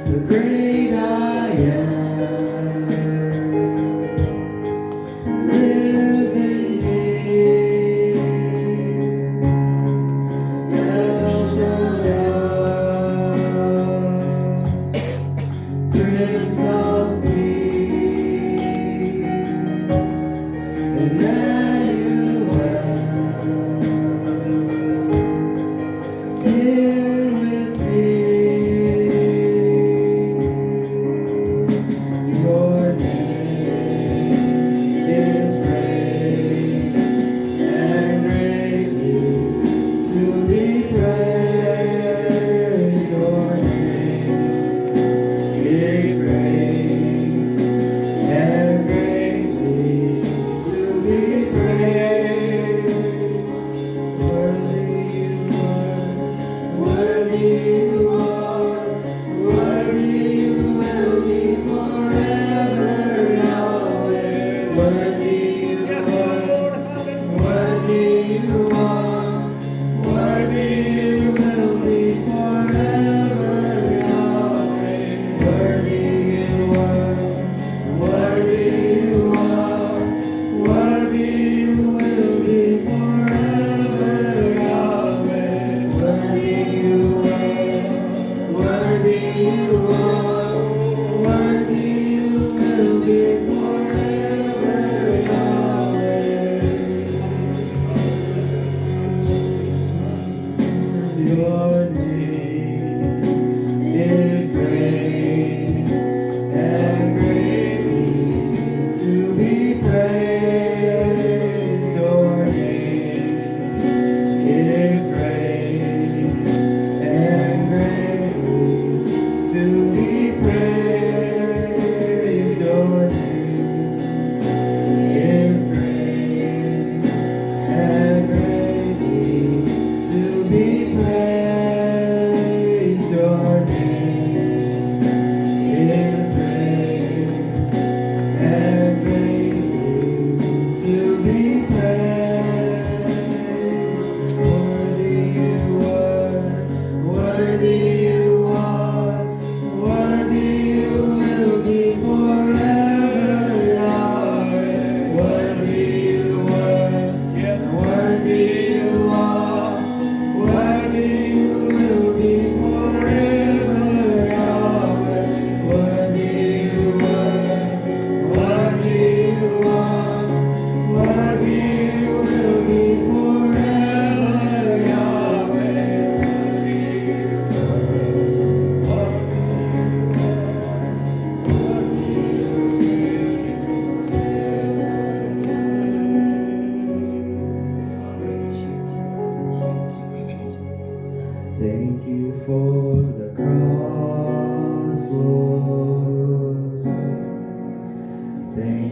The great I am lives in me. El Shaddai, Prince of Peace, Emmanuel, here with me. Your name is great and greatly to be praised. Your name is great and greatly to be praised. Worthy you are, worthy you are, worthy you will be forever, Yahweh. Worthy you are, worthy you are, worthy you will be forever, Yahweh. Worthy you are, worthy you are, worthy you will be forever, Yahweh. Worthy you are.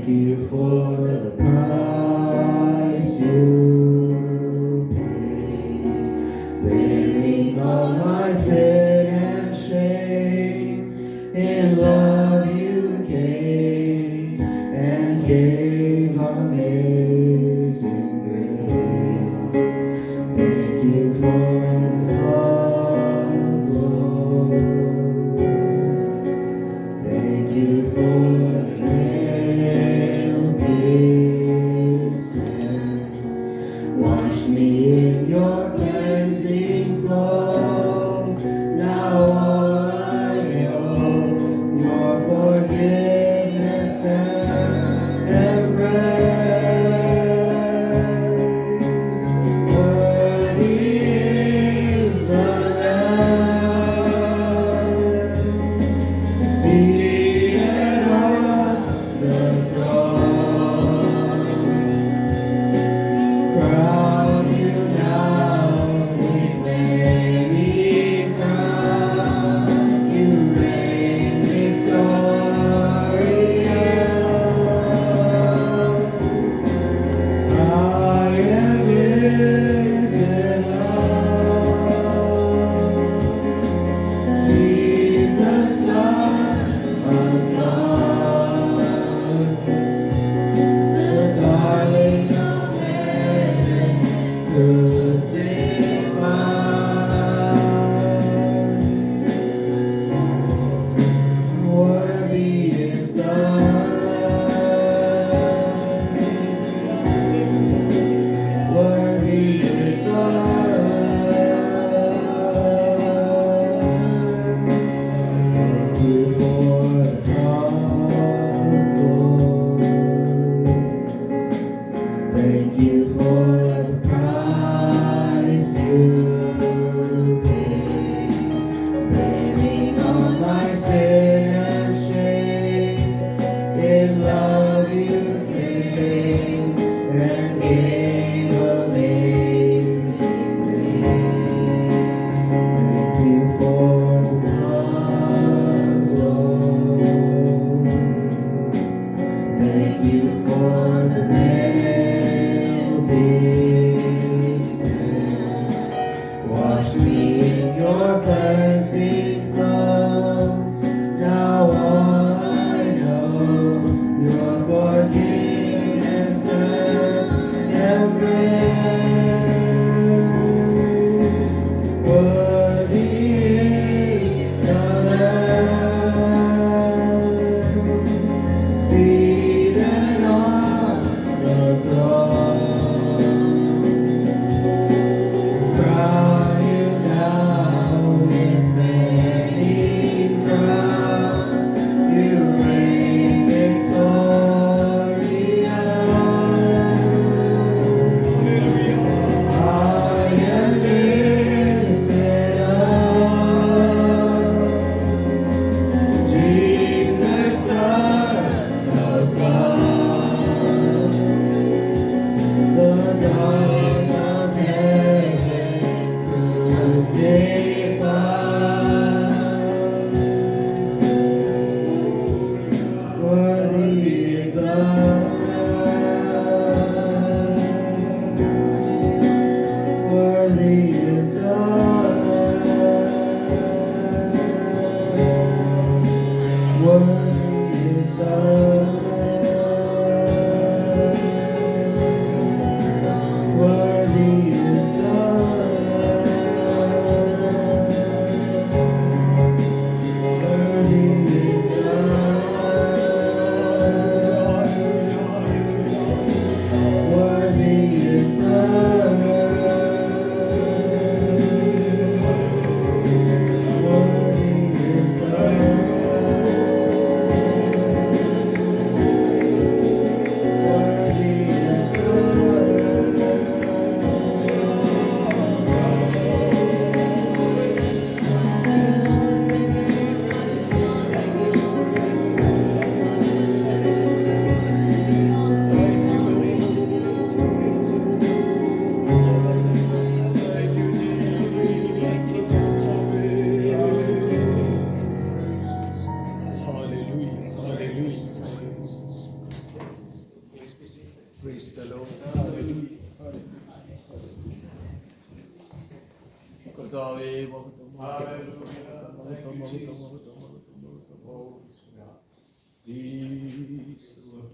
Thank you for the price you paid, bearing all my sin and shame. In love you came and gave amazing grace. Thank you for His love, Lord. Thank you for the nail pierced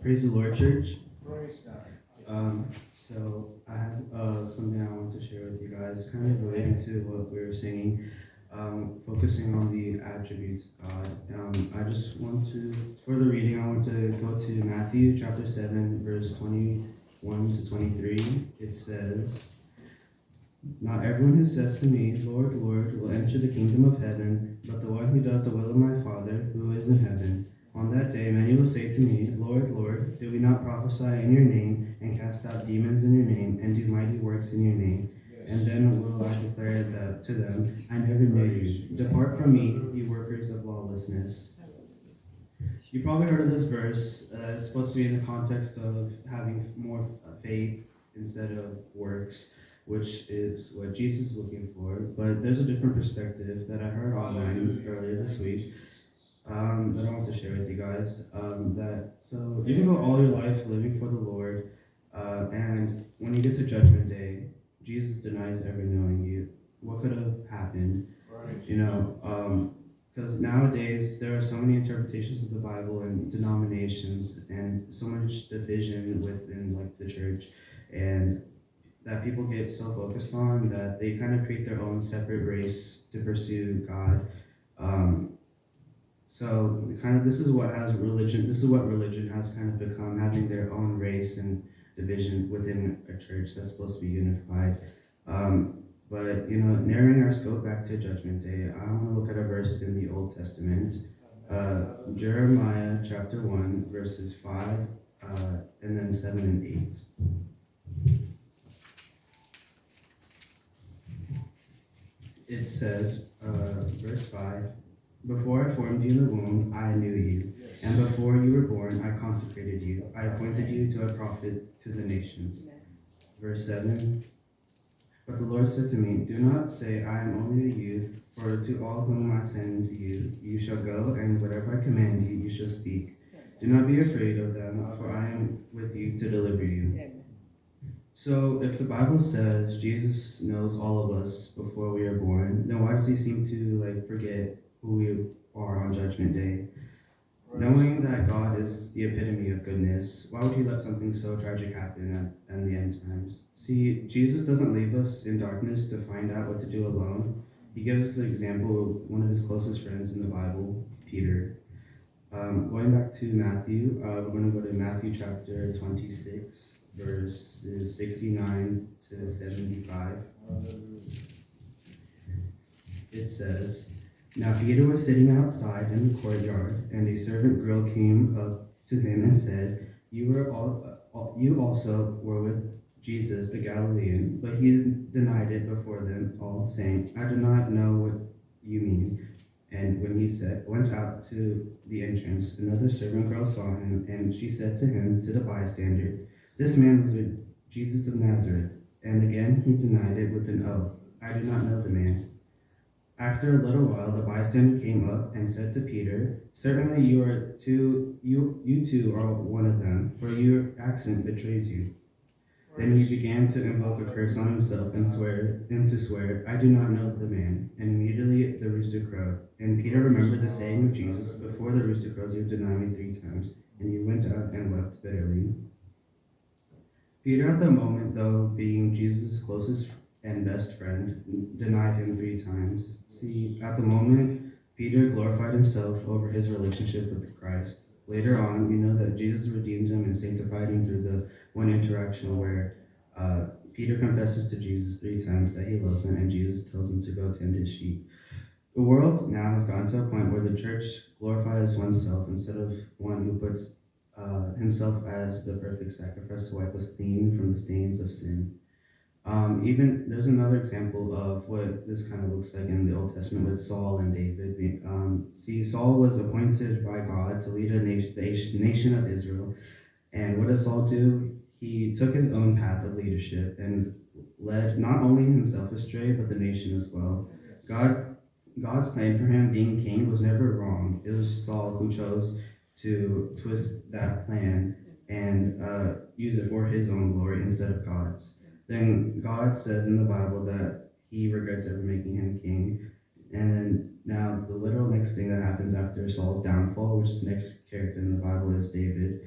Praise the Lord, church. So I have something I want to share with you guys, kind of relating to what we were singing, focusing on the attributes of God. I just want to, for the reading, I want to go to Matthew chapter 7, verse 21 to 23. It says, "Not everyone who says to me, 'Lord, Lord,' will enter the kingdom of heaven, but the one who does the will of my Father who is in heaven. On that day many will say to me, 'Lord, Lord, did we not prophesy in your name, and cast out demons in your name, and do mighty works in your name?' And then will I declare that to them, 'I never knew you. Depart from me, you workers of lawlessness.'" You probably heard of this verse. It's supposed to be in the context of having more faith instead of works, which is what Jesus is looking for. But there's a different perspective that I heard online earlier this week that I want to share with you guys. So you can go all your life living for the Lord, and when you get to Judgment Day, Jesus denies ever knowing you. What could have happened? You know, because nowadays there are so many interpretations of the Bible and denominations, and so much division within like the church, and that people get so focused on that they kind of create their own separate race to pursue God. So kind of this is what religion has kind of become, having their own race and division within a church that's supposed to be unified. But you know, narrowing our scope back to Judgment Day, I want to look at a verse in the Old Testament, Jeremiah chapter 1, verses 5, and then 7 and 8. It says, verse 5, "Before I formed you in the womb, I knew you, and before you were born, I consecrated you. I appointed you to a prophet to the nations." Verse 7, "But the Lord said to me, 'Do not say, I am only a youth, for to all whom I send you, you shall go, and whatever I command you, you shall speak. Do not be afraid of them, for I am with you to deliver you.'" So if the Bible says Jesus knows all of us before we are born, then why does he seem to forget who we are on Judgment Day? Knowing that God is the epitome of goodness, why would he let something so tragic happen at the end times? See, Jesus doesn't leave us in darkness to find out what to do alone. He gives us an example of one of his closest friends in the Bible, Peter. Going back to Matthew, we're going to go to Matthew chapter 26, verses 69 to 75. It says, "Now Peter was sitting outside in the courtyard, and a servant girl came up to him and said, 'You also were with Jesus, the Galilean.' But he denied it before them all, saying, 'I do not know what you mean.' And when he went out to the entrance, another servant girl saw him, and she said to him, to the bystander, 'This man was with Jesus of Nazareth.' And again he denied it with an oath, 'I do not know the man.' After a little while, the bystander came up and said to Peter, 'Certainly you too are one of them, for your accent betrays you.' Then he began to invoke a curse on himself and to swear, 'I do not know the man.' And immediately the rooster crowed. And Peter remembered the saying of Jesus, 'Before the rooster crows, you deny me 3 times.' And he went out and wept bitterly." Peter, at the moment, though, being Jesus' closest and best friend, denied him 3 times. See, at the moment, Peter glorified himself over his relationship with Christ. Later on, we know that Jesus redeemed him and sanctified him through the one interaction where Peter confesses to Jesus 3 times that he loves him, and Jesus tells him to go tend his sheep. The world now has gotten to a point where the church glorifies oneself instead of one who puts himself as the perfect sacrifice to wipe us clean from the stains of sin. Even there's another example of what this kind of looks like in the Old Testament with Saul and David. See, Saul was appointed by God to lead the nation of Israel. And what does Saul do? He took his own path of leadership and led not only himself astray, but the nation as well. God's plan for him being king was never wrong. It was Saul who chose to twist that plan and use it for his own glory instead of God's. Then God says in the Bible that he regrets ever making him king, thing that happens after Saul's downfall, which is the next character in the Bible is David.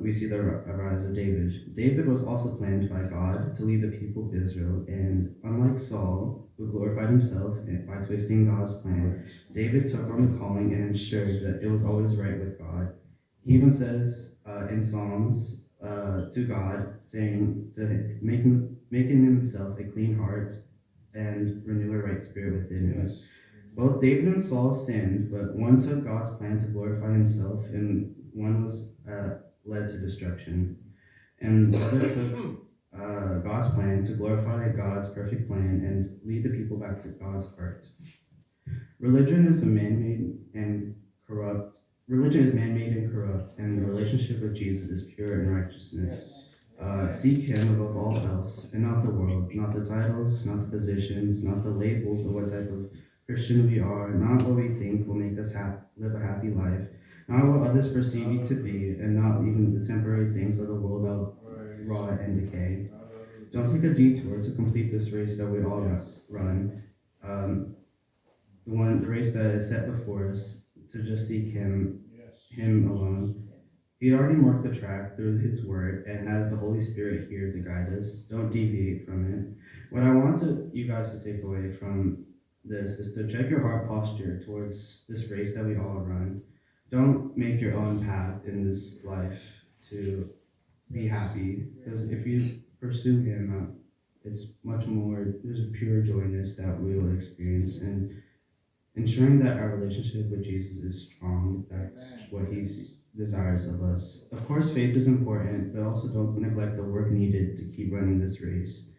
We see the rise of David. David was also planned by God to lead the people of Israel, and unlike Saul, who glorified himself by twisting God's plan, David took on the calling and ensured that it was always right with God. He even says in Psalms to God, saying to making himself a clean heart and renew a right spirit within him. Both David and Saul sinned, but one took God's plan to glorify himself, and one was led to destruction. And the other took God's plan to glorify God's perfect plan and lead the people back to God's heart. Religion is man-made and corrupt, and the relationship with Jesus is pure and righteousness. Seek him above all else, and not the world, not the titles, not the positions, not the labels of what type of Christian we are, not what we think will make us live a happy life, not what others perceive you to be, and not even the temporary things of the world that rot and decay. Don't take a detour to complete this race that we all run, the race that is set before us, to just seek him alone. He already marked the track through his word and has the Holy Spirit here to guide us. Don't deviate from it. What I want you guys to take away from this is to check your heart posture towards this race that we all run. Don't make your own path in this life to be happy, because if you pursue him, it's much more, there's a pure joyness that we will experience, and ensuring that our relationship with Jesus is strong. That's what he desires of us. Of course, faith is important, but also don't neglect the work needed to keep running this race.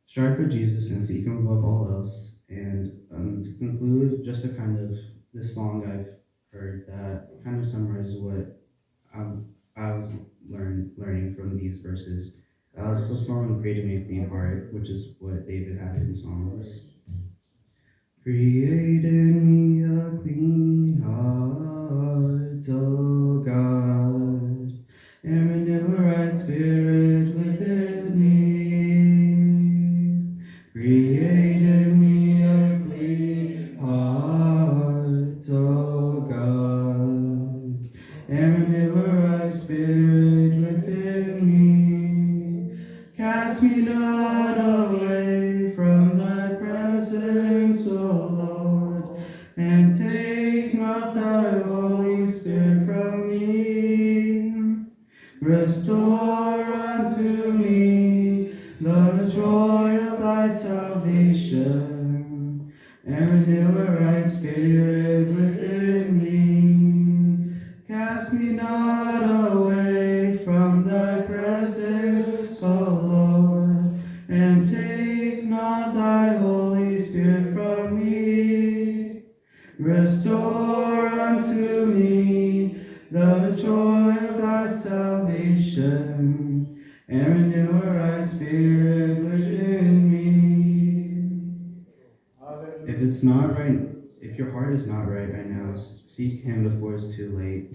Strive for Jesus and seek him above all else. And to conclude, just a kind of this song I've heard that kind of summarizes what I was learning from these verses. The song "Create in Me a Clean Heart," which is what David had in Psalms. Create in me a clean heart, O God, and renew a right spirit within me. Create in me a clean heart, O God, and renew a right spirit within me. Cast me not away from thy presence, O Lord, and take not thy Holy Spirit from me. Restore unto me the joy of thy salvation, and renew a right spirit within me. Cast me not away from thy presence, O Lord, and take not thy Holy Spirit from me. Restore unto me the joy of thy salvation, and renew a right spirit within me. If it's not right, if your heart is not right now, seek him before it's too late.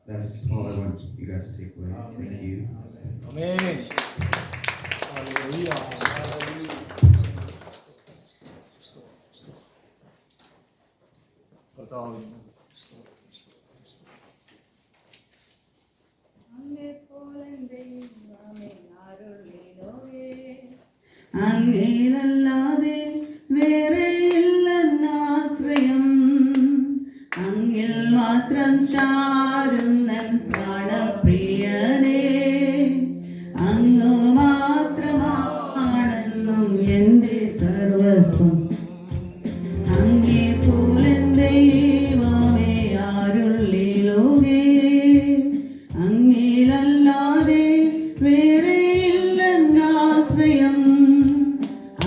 That's all I want you guys to take away. Thank you. Amen. Hallelujah. അങ്ങയിലല്ലാതെ വേറെ ഇല്ലെന്നാശ്രയം, അങ്ങിൽ മാത്രം ചാരുന്നൻ പ്രാണപ്രിയനേ, അങ്ങ് മാത്രമാണെന്നും എൻ്റെ സർവസ്വം. അങ്ങേ പോലൻ ദൈവമേ ആരുള്ളിലോകേ, അങ്ങിലല്ലാതെ വേറെ ഇല്ലെന്നാശ്രയം,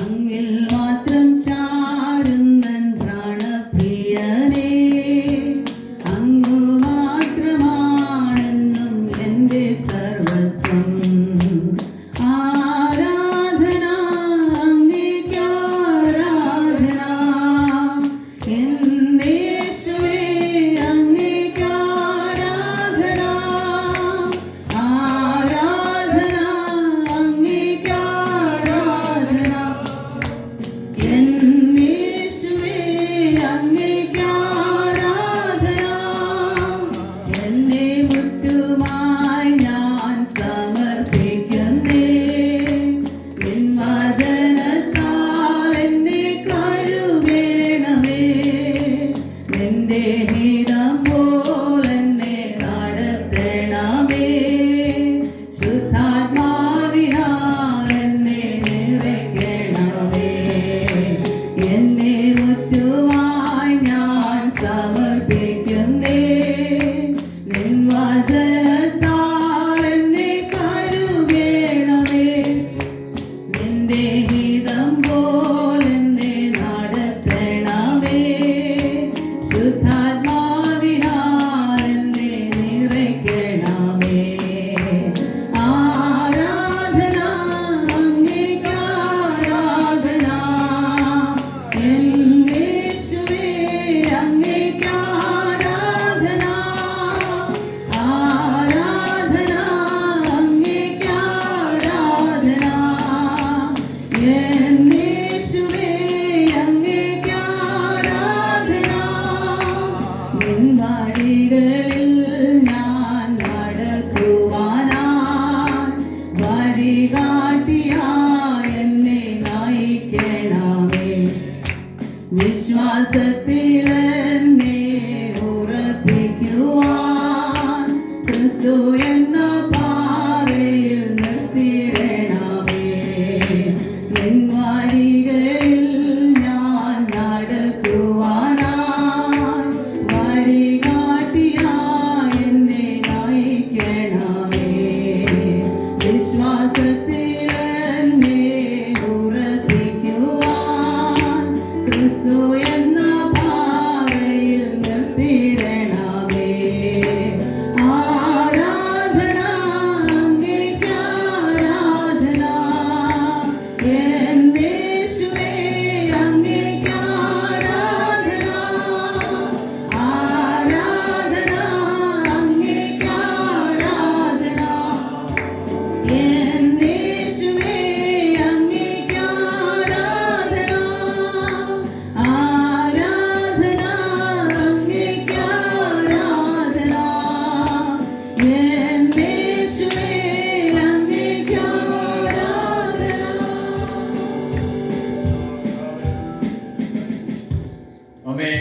അങ്ങിൽ മാത്രം ചാരുന്നൻ പ്രാണപ്രിയനേ, അങ്ങ്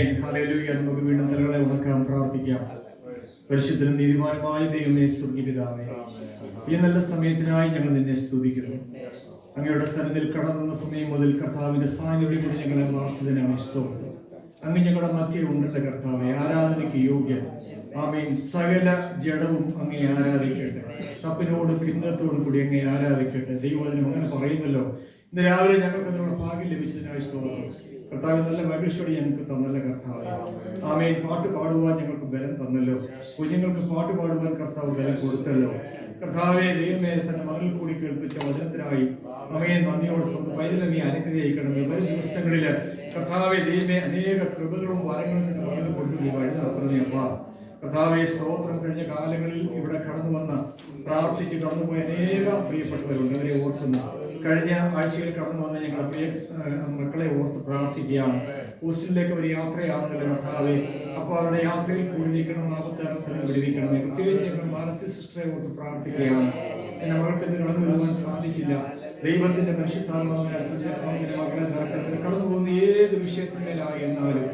ആമേൻ. ഹല്ലേലൂയ. നമുക്ക് വീണ്ടും തലകളെ ഉണക്കാം, പ്രാർത്ഥിക്കാം. പരിശുദ്ധനും നീതിമാനുമായ ദൈവമേ, സ്വർഗ്ഗീയ പിതാവേ, ഈ നല്ല സമയത്തിനായി ഞങ്ങൾ നിന്നെ സ്തുതിക്കുന്നു. അങ്ങയുടെ സന്നിധിയിൽ കടന്നുവന്ന സമയം മുതൽ കർത്താവിന്റെ സാന്നിധ്യം കൊണ്ട് ഞങ്ങളെ മാർച്ചതിനാണ് സ്തോത്രം. അങ്ങ് ഞങ്ങളുടെ മധ്യേ ഉണ്ടല്ലോ കർത്താവെ, ആരാധനയ്ക്ക് യോഗ്യൻ. ആമേൻ. സകല ജഡവും അങ്ങേ ആരാധിക്കട്ടെ, തപ്പിനോടും കിന്നത്തോടും കൂടി അങ്ങേ ആരാധിക്കട്ടെ. ദൈവവചനം അങ്ങനെ പറയുന്നല്ലോ. ഇന്ന് രാവിലെ ഞങ്ങൾക്ക് അതിനുള്ള ഭാഗ്യം ലഭിച്ചതിനായി സ്തോത്രം. കർത്താവ് നല്ല ബൈബിൾ സ്റ്റഡി ഞങ്ങൾക്ക് തന്നല്ലോ കർത്താവ്. ആമേൻ. പാട്ട് പാടുവാൻ ഞങ്ങൾക്ക് ബലം തന്നല്ലോ. കുഞ്ഞുങ്ങൾക്ക് പാട്ട് പാടുവാൻ കർത്താവ് ബലം കൊടുത്തല്ലോ. കർത്താവെ, ദൈവമേ, തന്റെ മകളിൽ കൂടി കേൾപ്പിച്ച വചനത്തിനായി ആമേൻ നന്ദിയോട് സ്വന്തം പൈതലെ നീ അനുഗ്രഹിക്കണമേ. വരും ദിവസങ്ങളില് കർത്താവെ, ദൈവമേ, അനേക കൃപകളും വരങ്ങളും നിന്റെ മകന് കൊടുത്ത് നീ വഴി നടത്തണമേ അപ്പാ. കർത്താവെ, സ്തോത്രം. കഴിഞ്ഞ കാലങ്ങളിൽ ഇവിടെ കടന്നു വന്ന് പ്രാർത്ഥിച്ച് കടന്നുപോയ അനേക പ്രിയപ്പെട്ടവരുണ്ട്, അവരെ ഓർക്കുന്നു. കഴിഞ്ഞ ആഴ്ചയിൽ കടന്നു വന്ന ഞങ്ങളുടെ പ്രിയ മക്കളെ ഓർത്ത് പ്രാർത്ഥിക്കുകയാണ്. ഹോസ്റ്റലിലേക്ക് ഒരു യാത്രയാവുന്നില്ല കർത്താവെ. അപ്പോൾ അവരുടെ യാത്രയിൽ കൂടി നീക്കണം, ആപത്താരത്തിന് വിടുവിക്കണമേ. പ്രത്യേകിച്ച് ഞങ്ങൾ മാനസിക സിസ്റ്ററെ ഓർത്ത് പ്രാർത്ഥിക്കുകയാണ്. എന്റെ മകൾക്ക് ഇത് കടന്നു വരുവാൻ സാധിച്ചില്ല. ദൈവത്തിന്റെ പരിശുദ്ധാത്മാവിനെ മകളെ കടന്നു പോകുന്ന ഏത് വിഷയത്തിന്മേലായി എന്നാലും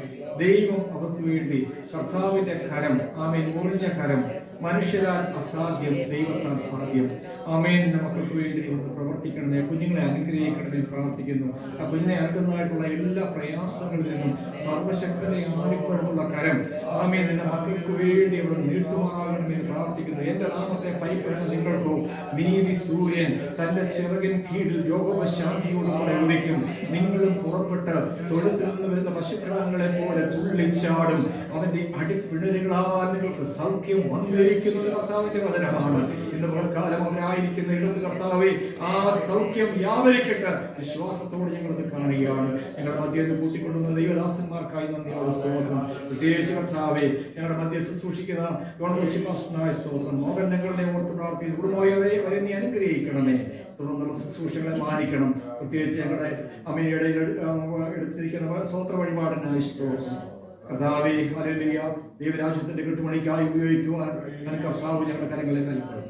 ദൈവം അവർക്ക് വേണ്ടി കർത്താവിന്റെ കരം, ആമേൻ, മുറിഞ്ഞ കരം, മനുഷ്യരാൽ അസാധ്യം, ദൈവത്താൽ സാധ്യം. ആമേൻ. മക്കൾക്ക് വേണ്ടി ഇവിടുന്ന് പ്രവർത്തിക്കണമേ. കുഞ്ഞുങ്ങളെ അനുഗ്രഹിക്കണമേ പ്രാർത്ഥിക്കുന്നു. ആ കുഞ്ഞിനെ അകന്നതായിട്ടുള്ള എല്ലാ പ്രയാസങ്ങളിൽ നിന്നും സർവശക്തനെ ആണിപ്പഴുള്ള കരം, ആമേൻ, നിന്റെ മക്കൾക്ക് വേണ്ടി അവിടെ നീട്ടുമാറാകണമെന്ന് പ്രാർത്ഥിക്കുന്നു. എന്റെ നാമത്തെ ഭയപ്പെടുന്ന നിങ്ങൾക്കോ നീതി സൂര്യൻ തന്റെ ചിറകിൻ കീഴിൽ യോഗശാന്തിയോടുകൂടെ ഉദിക്കും. നിങ്ങളും പുറപ്പെട്ട് തൊഴുത്തിൽ നിന്ന് വരുന്ന പശുക്കിടാങ്ങളെ പോലെ തുള്ളിച്ചാടും. അവന്റെ അടിപ്പിണരുകളാൽ നിങ്ങൾക്ക് സൗഖ്യം വന്നിരിക്കുന്നത് കർത്താവിന്റെ വചനമാണ്. ഇന്ന് മുൻകാലം അവരായിരിക്കുന്ന ഇടത്ത് കർത്താവെ, ആ സൗഖ്യം വ്യാപരിക്കട്ടെ. വിശ്വാസത്തോടെ ഞങ്ങളത് കാണുകയാണ്. ഞങ്ങളുടെ മധ്യത്തിൽ കൂട്ടിക്കൊണ്ടുവന്ന ദൈവദാസന്മാർക്കായി നന്ദിയോട് സ്തോത്രം. പ്രത്യേകിച്ച് കർത്താവെ, ഞങ്ങളുടെ മധ്യ ശുശ്രൂഷിക്കുന്ന യോൺസിനായ സ്തോത്രം. മോഹൻ ഞങ്ങളുടെ ഓർത്ത് പ്രാർത്ഥിക്കുന്നു. കുടുംബമായവരെ അവരെ നീ അനുഗ്രഹിക്കണമേ. തുടർന്നുള്ള ശുശ്രൂഷകളെ മാനിക്കണം. പ്രത്യേകിച്ച് ഞങ്ങളുടെ അമ്മയുടെ എടുത്തിരിക്കുന്ന സ്വോത്ര വഴിപാടിനായി സ്തോത്രം. കർത്താവേ, ഹല്ലേലൂയ. ദൈവരാജ്യത്തിന്റെ കെട്ടുമണിക്കായി ഉപയോഗിക്കുവാൻ കർത്താവ് ഞങ്ങളുടെ കരങ്ങളെ നൽകണം.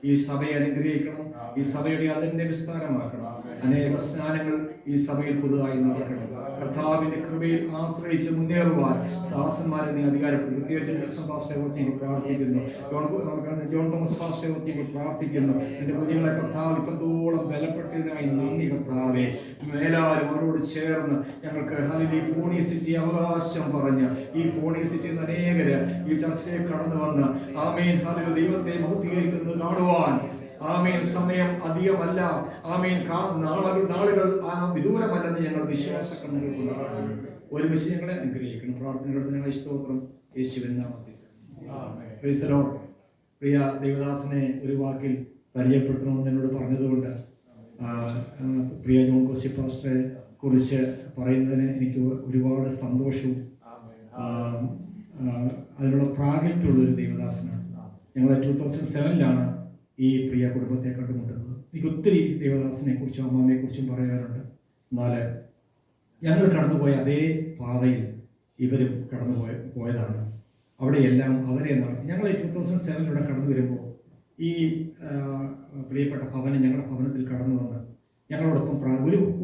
ഈ സഭയെ അനുഗ്രഹിക്കണം. ഈ സഭയുടെ അതിന്റെ വിസ്താരമാക്കണം. അനേക സ്നാനങ്ങൾ ഈ സഭയിൽ പുതുതായി നടക്കണം. കർത്താവിന്റെ കൃപയിൽ ആശ്രയിച്ച് മുന്നേറുവാൻ ദാസന്മാരെ നീ അധികാരപ്പെടും. പ്രത്യേകിച്ച് പ്രാർത്ഥിക്കുന്നു. ജോൺ തോമസ് പാസ്റ്ററെ പ്രാർത്ഥിക്കുന്നു. എന്റെ കുഞ്ഞുങ്ങളെ കർത്താവ് ഇത്രത്തോളം ബലപ്പെട്ടതിനായി നന്ദി കർത്താവെ. മേലാലും അവരോട് ചേർന്ന് ഞങ്ങൾക്ക് ഹല്ലേലൂയ ഫോണി സിറ്റി അവകാശം പറഞ്ഞ് ഈ ഫോണി സിറ്റിയിൽ അനേകര് ഈ ചർച്ചയിലേക്ക് കടന്നു വന്ന് ആമേൻ ഹല്ലേലൂയ ദൈവത്തെ മഹത്വീകരിക്കുന്നത് കാണുവാൻ ആമേൻ സമയം അധികമല്ല. ആമേൻ നാളുകൾ വിദൂരമല്ലെന്ന് ഞങ്ങൾ വിശ്വാസക്കണ്ണുകൾ ഒരുമിച്ച് ഞങ്ങളെ അനുഗ്രഹിക്കണം. പ്രാർത്ഥനയുടെ സ്തോത്രം യേശുവിൻ നാമത്തിൽ. Praise the lord. പ്രിയ ദേവദാസനെ ഒരു വാക്കിൽ പരിചയപ്പെടുത്തണമെന്ന് എന്നോട് പറഞ്ഞതുകൊണ്ട് പ്രിയ ജോൺ കോശി പാസ്റ്ററെ കുറിച്ച് പറയുന്നതിന് എനിക്ക് ഒരുപാട് സന്തോഷവും അതിനുള്ള പ്രാഗൽഭ്യമുള്ളൊരു ദേവദാസനാണ്. ഞങ്ങൾ 2007 ഈ പ്രിയ കുടുംബത്തെ കണ്ടുമുട്ടുന്നത്. എനിക്ക് ഒത്തിരി ദേവദാസനെ കുറിച്ചും അമ്മാമ്മയെ കുറിച്ചും പറയാറുണ്ട്. എന്നാൽ ഞങ്ങൾ കടന്നുപോയ അതേ പാതയിൽ ഇവരും പോയതാണ്. അവിടെയെല്ലാം അവരെ നടത്തി. ഞങ്ങൾ 2007 ഇവിടെ കടന്നു വരുമ്പോൾ ഈ പ്രിയപ്പെട്ട ഭവനം ഞങ്ങളുടെ ഭവനത്തിൽ കടന്നു വന്ന് ഞങ്ങളോടൊപ്പം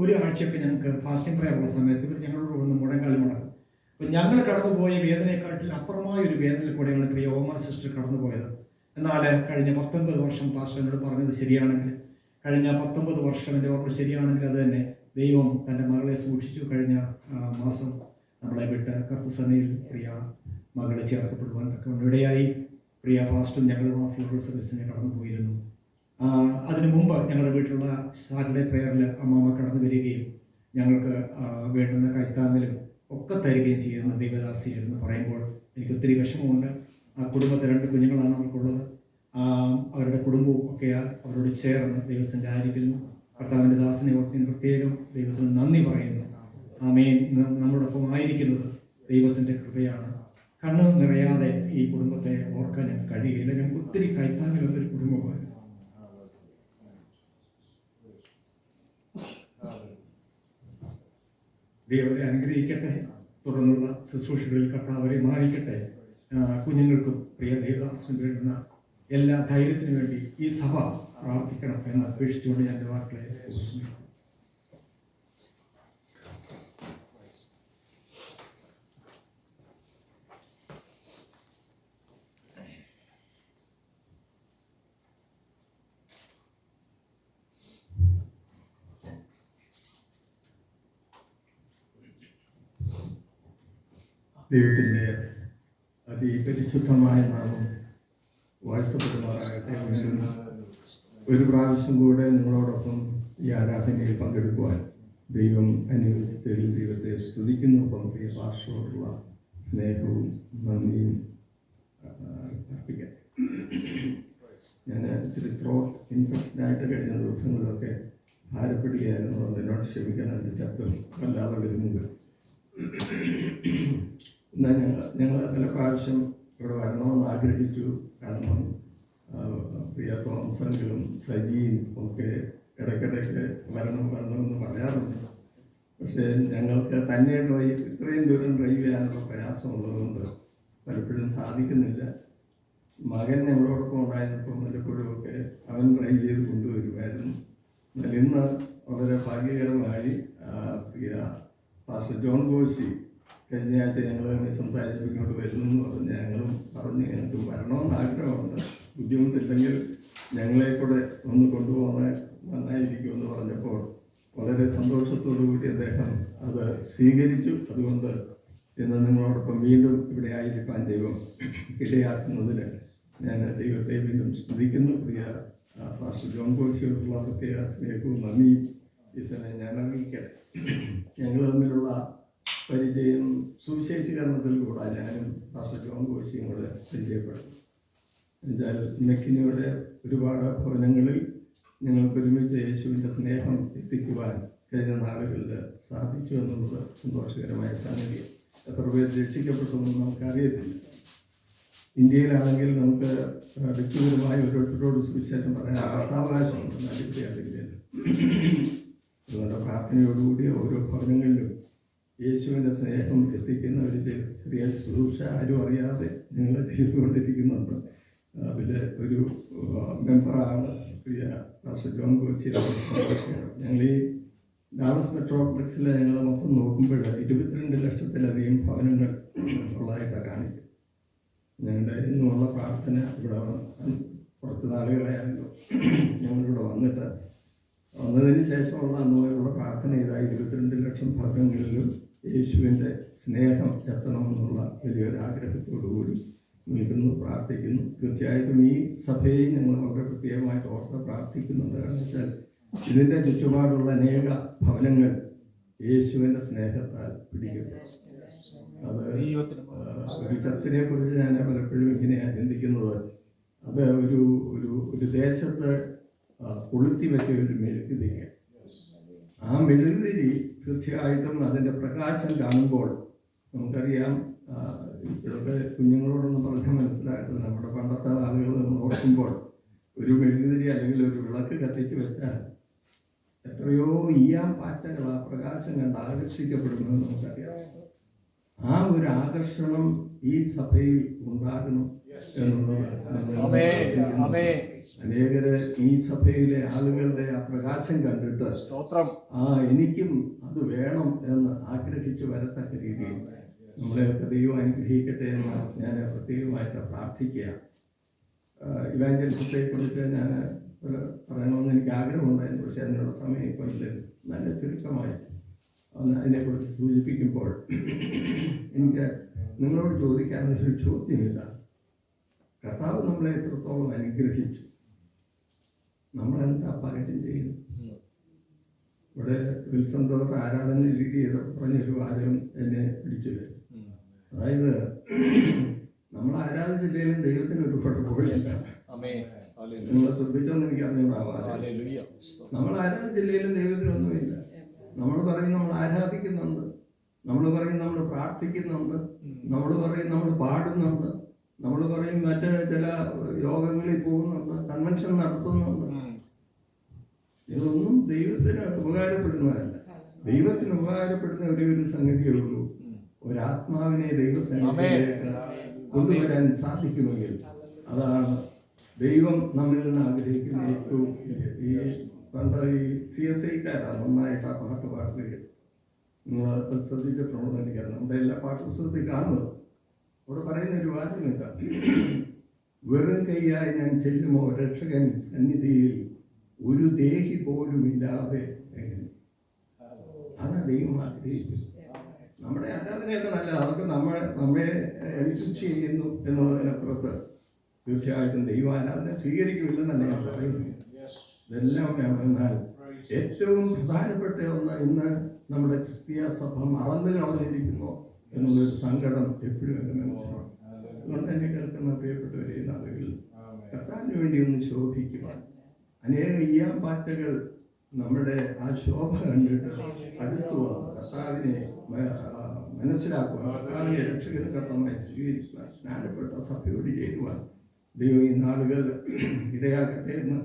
ഒരു ആഴ്ചയൊക്കെ ഞങ്ങൾക്ക് ഫാസ്റ്റിംഗ് പ്രയർ ഉള്ള സമയത്ത് ഇവർ ഞങ്ങളോട് വന്ന് മുഴങ്കാൽ മുടക്കും. അപ്പം ഞങ്ങൾ കടന്നുപോയ വേദനയെക്കാട്ടിൽ അപ്പുറമായ ഒരു വേദനയിൽ കൂടെയാണ് പ്രിയ ഓമന സിസ്റ്റർ കടന്നുപോയത്. എന്നാൽ കഴിഞ്ഞ 19 വർഷം പാസ്റ്റർ എന്നോട് പറഞ്ഞത് ശരിയാണെങ്കിൽ, കഴിഞ്ഞ 19 വർഷം എൻ്റെ ഓർമ്മ ശരിയാണെങ്കിൽ അത് തന്നെ ദൈവം തൻ്റെ മകളെ സൂക്ഷിച്ചു. കഴിഞ്ഞ മാസം നമ്മളെ വിട്ട് കർത്തസനയിൽ പ്രിയ മകളെ ചേർക്കപ്പെടുവാൻ തക്കവണ്ണം ഇടയായി. പ്രിയ പാസ്റ്ററും ഞങ്ങൾ ഫ്യൂണറൽ സർവീസിനെ കടന്നു പോയിരുന്നു. അതിനു മുമ്പ് ഞങ്ങളുടെ വീട്ടിലുള്ള സാറ്റർഡേ പ്രയറിൽ അമ്മാമ്മ കടന്നു വരികയും ഞങ്ങൾക്ക് വേണ്ടുന്ന കൈത്താങ്ങലും ഒക്കെ തരികയും ചെയ്യുന്ന ദൈവദാസി എന്ന് പറയുമ്പോൾ എനിക്ക് ഒത്തിരി വിഷമമുണ്ട്. ആ കുടുംബത്തെ 2 കുഞ്ഞുങ്ങളാണ് അവർക്കുള്ളത്. അവരുടെ കുടുംബവും ഒക്കെ അവരോട് ചേർന്ന് ദൈവത്തിൻ്റെ ആയിരിക്കുന്നു. കർത്താവിൻ്റെ ദാസനെ ഓർത്ത് പ്രത്യേകം ദൈവത്തിന് നന്ദി പറയുന്നു. ആമേൻ. നമ്മളോടൊപ്പം ആയിരിക്കുന്നത് ദൈവത്തിൻ്റെ കൃപയാണ്. കണ്ണ് നിറയാതെ ഈ കുടുംബത്തെ ഓർക്കാൻ ഞങ്ങൾക്ക് കഴിയില്ല. ഞങ്ങൾക്ക് ഒത്തിരി കൈത്താങ്ങലുള്ളൊരു കുടുംബമാണ്. ദൈവത്തെ അനുഗ്രഹിക്കട്ടെ. തുടർന്നുള്ള ശുശ്രൂഷകളിൽ കർത്താവരെ മാനിക്കട്ടെ. കുഞ്ഞുങ്ങൾക്കും പ്രിയ ദേവദാസനും വേണ്ടുന്ന എല്ലാ ധൈര്യത്തിനു വേണ്ടി ഈ സഭ പ്രാർത്ഥിക്കണം എന്ന് അപേക്ഷിച്ചുകൊണ്ട് ഞാൻ എൻ്റെ വാക്കുകളെ ഉപസംഹരിക്കുന്നു. ദൈവത്തിൻ്റെ അതിപരിശുദ്ധമായ നാമം വാഴ്ത്തപ്പെടുമാറാകട്ടെ. ഒരു പ്രാവശ്യം കൂടെ നിങ്ങളോടൊപ്പം ഈ ആരാധനയിൽ പങ്കെടുക്കുവാൻ ദൈവം അനുവദിച്ചതിൽ ദൈവത്തെ സ്തുതിക്കുന്നു. ഒപ്പം പ്രിയ പാസ്റ്ററോടുള്ള സ്നേഹവും നന്ദിയും അർപ്പിക്കട്ടെ. ഞാൻ ഇത്തിരി ത്രോട്ട് ഇൻഫെക്ഷനായിട്ട് കഴിഞ്ഞ ദിവസങ്ങളിലൊക്കെ ഭാരപ്പെടുകയായിരുന്നു. അതുകൊണ്ട് എന്നോട് ക്ഷമിക്കണം, എൻ്റെ ശബ്ദം വല്ലാതെ വരുന്നത്. എന്നാൽ ഞങ്ങൾ പല പ്രാവശ്യം ഇവിടെ വരണമെന്ന് ആഗ്രഹിച്ചു. കാരണം പ്രിയ തോമസെങ്കിലും സജിയും ഒക്കെ ഇടയ്ക്കിടയ്ക്ക് വരണമെന്ന് പറയാറുണ്ട്. പക്ഷേ ഞങ്ങൾക്ക് തന്നെ ഇത്രയും ദൂരം ഡ്രൈവ് ചെയ്യാനുള്ള പ്രയാസമുള്ളതുകൊണ്ട് പലപ്പോഴും സാധിക്കുന്നില്ല. മകൻ ഞങ്ങളോടൊപ്പം ഉണ്ടായിരുന്നപ്പോൾ പലപ്പോഴുമൊക്കെ അവൻ ഡ്രൈവ് ചെയ്ത് കൊണ്ടുവരുമായിരുന്നു. എന്നാൽ ഇന്ന് വളരെ ഭാഗ്യകരമായി പ്രിയ പാസ്റ്റർ ജോൺ ഗോശി കഴിഞ്ഞ ആഴ്ച ഞങ്ങൾ സംസാരിച്ച് ഇങ്ങോട്ട് വരുന്നു എന്ന് പറഞ്ഞ് ഞങ്ങളും പറഞ്ഞ് ഞങ്ങൾക്ക് വരണമെന്ന് ആഗ്രഹമുണ്ട്, ബുദ്ധിമുട്ടില്ലെങ്കിൽ ഞങ്ങളെ കൂടെ ഒന്ന് കൊണ്ടുപോകാൻ നന്നായിരിക്കുമെന്ന് പറഞ്ഞപ്പോൾ വളരെ സന്തോഷത്തോടു കൂടി അദ്ദേഹം അത് സ്വീകരിച്ചു. അതുകൊണ്ട് ഇന്ന് നിങ്ങളോടൊപ്പം വീണ്ടും ഇവിടെ ആയിരിക്കാൻ ദൈവം ഇടയാക്കുന്നതിന് ഞാൻ ദൈവത്തെ വീണ്ടും സ്തുതിക്കുന്നു. പ്രിയ പാസ്റ്റർ ജോൺ ഗോശിയോടുള്ള പ്രത്യേക സ്നേഹവും നന്ദിയും ഈ സമയം ഞാൻ അറിയിക്കട്ടെ. ഞങ്ങൾ തമ്മിലുള്ള പരിചയം സുവിശേഷീകരണത്തിൽ കൂടെ ഞാനും പാസ്റ്റർ ജോൺ ഗോശിയും കൂടെ പരിചയപ്പെടുന്നു. എന്നുവെച്ചാൽ മെക്കിനിയുടെ ഒരുപാട് ഭവനങ്ങളിൽ ഞങ്ങൾക്ക് ഒരുമിച്ച് യേശുവിൻ്റെ സ്നേഹം എത്തിക്കുവാൻ കഴിഞ്ഞ നാളുകളിൽ സാധിച്ചു എന്നുള്ളത് സന്തോഷകരമായ സംഗതി. എത്ര പേർ രക്ഷിക്കപ്പെട്ടതെന്ന് നമുക്കറിയത്തില്ല. ഇന്ത്യയിലാണെങ്കിൽ നമുക്ക് വ്യക്തിപരമായ ഓരോരുത്തരോട് സുവിശേഷം പറയാൻ അവകാശമുണ്ട്, ഇവിടെ അതില്ല. അതുകൊണ്ട് പ്രാർത്ഥനയോടുകൂടി ഓരോ ഭവനങ്ങളിലും യേശുവിൻ്റെ സ്നേഹം എത്തിക്കുന്ന ഒരു ചെറിയ ശുശ്രൂഷ ആരും അറിയാതെ ഞങ്ങൾ ചെയ്തുകൊണ്ടിരിക്കുന്നുണ്ട്. അതിൽ ഒരു മെമ്പറാണ് പ്രിയ പാസ്റ്റർ ജോൺ ഗോശി. ഞങ്ങൾ ഈ ഡാളസ് മെട്രോപ്ലക്സിൽ ഞങ്ങൾ മൊത്തം നോക്കുമ്പോൾ 22 ലക്ഷത്തിലധികം ഭവനങ്ങൾ ഉള്ളതായിട്ടാണ് കാണിക്കുന്നത്. ഞങ്ങളുടെ ഇന്നുമുള്ള പ്രാർത്ഥന ഇവിടെ കുറച്ച് നാളുകളായല്ലോ ഞങ്ങളിവിടെ വന്നതിന് ശേഷമുള്ള അന്നുമുള്ള പ്രാർത്ഥന ഇതായി 22 ലക്ഷം ഭവനങ്ങളിലും യേശുവിൻ്റെ സ്നേഹം എത്തണമെന്നുള്ള വലിയൊരു ആഗ്രഹത്തോടുകൂടി നിൽക്കുന്നു, പ്രാർത്ഥിക്കുന്നു. തീർച്ചയായിട്ടും ഈ സഭയെ ഞങ്ങൾ വളരെ പ്രത്യേകമായിട്ട് ഓർത്ത് പ്രാർത്ഥിക്കുന്നുണ്ട്. കാരണം വെച്ചാൽ ഇതിൻ്റെ ചുറ്റുപാടുള്ള അനേക ഭവനങ്ങൾ യേശുവിൻ്റെ സ്നേഹത്താൽ പിടിക്കപ്പെട്ടു. അത് ഒരു ചർച്ചിനെ കുറിച്ച് ഞാൻ പലപ്പോഴും ഇങ്ങനെയാണ് ചിന്തിക്കുന്നത്. അത് ഒരു ദേശത്ത് കൊളുത്തി വെച്ച ഒരു മെഴുകുതിരി. ആ മെഴുകുതിരി തീർച്ചയായിട്ടും അതിൻ്റെ പ്രകാശം കാണുമ്പോൾ നമുക്കറിയാം. ഇപ്പോഴത്തെ കുഞ്ഞുങ്ങളോടൊന്നും പറഞ്ഞാൽ മനസ്സിലാകത്തില്ല. നമ്മുടെ പണ്ടത്തെ ആളുകൾ നമ്മൾ ഓർക്കുമ്പോൾ ഒരു മെഴുകുതിരി അല്ലെങ്കിൽ ഒരു വിളക്ക് കത്തിച്ച് വെച്ചാൽ എത്രയോ ഈയാം പാറ്റകൾ ആ പ്രകാശം കണ്ട് ആകർഷിക്കപ്പെടുന്നത് നമുക്കറിയാം. ആ ഒരു ആകർഷണം ഈ സഭയിൽ ഉണ്ടാകണം എന്നുള്ളത് അനേകര് ഈ സഭയിലെ ആളുകളുടെ ആ പ്രകാശം കണ്ടിട്ട് എനിക്കും അത് വേണം എന്ന് ആഗ്രഹിച്ചു വരത്തക്ക രീതിയിൽ നമ്മളെയൊക്കെ ദൈവം അനുഗ്രഹിക്കട്ടെ എന്ന് ഞാൻ പ്രത്യേകമായിട്ട് പ്രാർത്ഥിക്കുക. ഇവാഞ്ചലിസത്തെ കുറിച്ച് ഞാൻ പറയണമെന്ന് എനിക്ക് ആഗ്രഹമുണ്ടായിരുന്നു. പക്ഷേ അതിനുള്ള സമയം ഇപ്പോൾ ഇല്ല. നല്ല ചുരുക്കമായി അതിനെക്കുറിച്ച് സൂചിപ്പിക്കുമ്പോൾ എനിക്ക് നിങ്ങളോട് ചോദിക്കാനൊരു ചോദ്യമില്ല. കർത്താവ് നമ്മളെ എത്രത്തോളം അനുഗ്രഹിച്ചു, നമ്മളെന്താ പകരം ചെയ്യുന്നു? ഇവിടെ വിൽസൺ ബ്രദർ ആരാധന ലീഡ് ചെയ്ത പറഞ്ഞൊരു വാചകം എന്നെ പിടിച്ചു. അതായത് നമ്മൾ ആരാധിച്ചില്ലെങ്കിലും ദൈവത്തിന് ഒരു കുഴപ്പമില്ല. നിങ്ങൾ ശ്രദ്ധിച്ചോന്ന് എനിക്ക് അറിഞ്ഞൂടാവാം. നമ്മൾ ആരാധിച്ചില്ലെങ്കിലും ദൈവത്തിനൊന്നുമില്ല. നമ്മൾ പറയും നമ്മൾ ആരാധിക്കുന്നുണ്ട്, നമ്മൾ പറയും നമ്മൾ പ്രാർത്ഥിക്കുന്നുണ്ട്, നമ്മൾ പറയും നമ്മൾ പാടുന്നുണ്ട്, നമ്മൾ പറയും മറ്റ് ചില യോഗങ്ങളിൽ പോകുന്നുണ്ട്, കൺവെൻഷൻ നടത്തുന്നുണ്ട്. ഇതൊന്നും ദൈവത്തിന് ഉപകാരപ്പെടുന്നതല്ല. ദൈവത്തിന് ഉപകാരപ്പെടുന്ന ഒരു സംഗതിയേ ഉള്ളൂ. ഒരാത്മാവിനെ ദൈവസന്നിധിയിലേക്ക് കൊണ്ടുവരാൻ സാധിക്കുമെങ്കിൽ അതാണ് ദൈവം നമ്മിൽ നിന്ന് ആഗ്രഹിക്കുന്ന ഏറ്റവും ഈ CSIക്കാരാണ് നന്നായിട്ട് ആ പാട്ട് പാടുകയും നിങ്ങൾ ശ്രദ്ധിച്ചിട്ടുണ്ടോ എനിക്കറിയാം. നമ്മുടെ എല്ലാ പാഠപുസ്തകത്തിൽ കാണുന്നത് അവിടെ പറയുന്ന ഒരു വാചകമില്ല. വെറും കൈയായി ഞാൻ ചെല്ലുമോ രക്ഷകൻ സന്നിധിയിൽ, ഒരു ദേഹി പോലും ഇല്ലാതെ എങ്ങനെ. അതാണ് ദൈവം ആഗ്രഹിക്കുന്നത്. നമ്മുടെ ആരാധനയൊക്കെ നല്ലത്, അതൊക്കെ നമ്മെ എൻറിച്ച് ചെയ്യുന്നു എന്നുള്ളതിനപ്പുറത്ത് തീർച്ചയായിട്ടും ദൈവാരാധന സ്വീകരിക്കുമില്ലെന്നല്ല ഞാൻ പറയുന്നു. ഇതെല്ലാം എന്നാൽ ഏറ്റവും പ്രധാനപ്പെട്ട ഒന്ന് ഇന്ന് നമ്മുടെ ക്രിസ്തീയ സഭ മറന്നു കളഞ്ഞിരിക്കുന്നു എന്നുള്ളൊരു സങ്കടം എപ്പോഴും എൻ്റെ മനസ്സിലാണ്. അതുകൊണ്ട് തന്നെ കേൾക്കുന്ന പ്രിയപ്പെട്ടവരെ, ഈ നാളുകളിൽ കർത്താവിന് വേണ്ടി ഒന്ന് ശോഭിക്കുവാൻ അനേക ഈയാമ്പാറ്റകൾ നമ്മുടെ ആ ശോഭ കണ്ടിട്ട് അടുത്തു കർത്താവിനെ മനസ്സിലാക്കുവാൻ, കർത്താവിനെ രക്ഷകനും കർത്താവായി സ്വീകരിക്കുവാൻ, സ്നാനപ്പെട്ട സഭയോട് ചേരുവാൻ ദൈവം ഈ നാളുകൾ ഇടയാക്കട്ടെ എന്ന്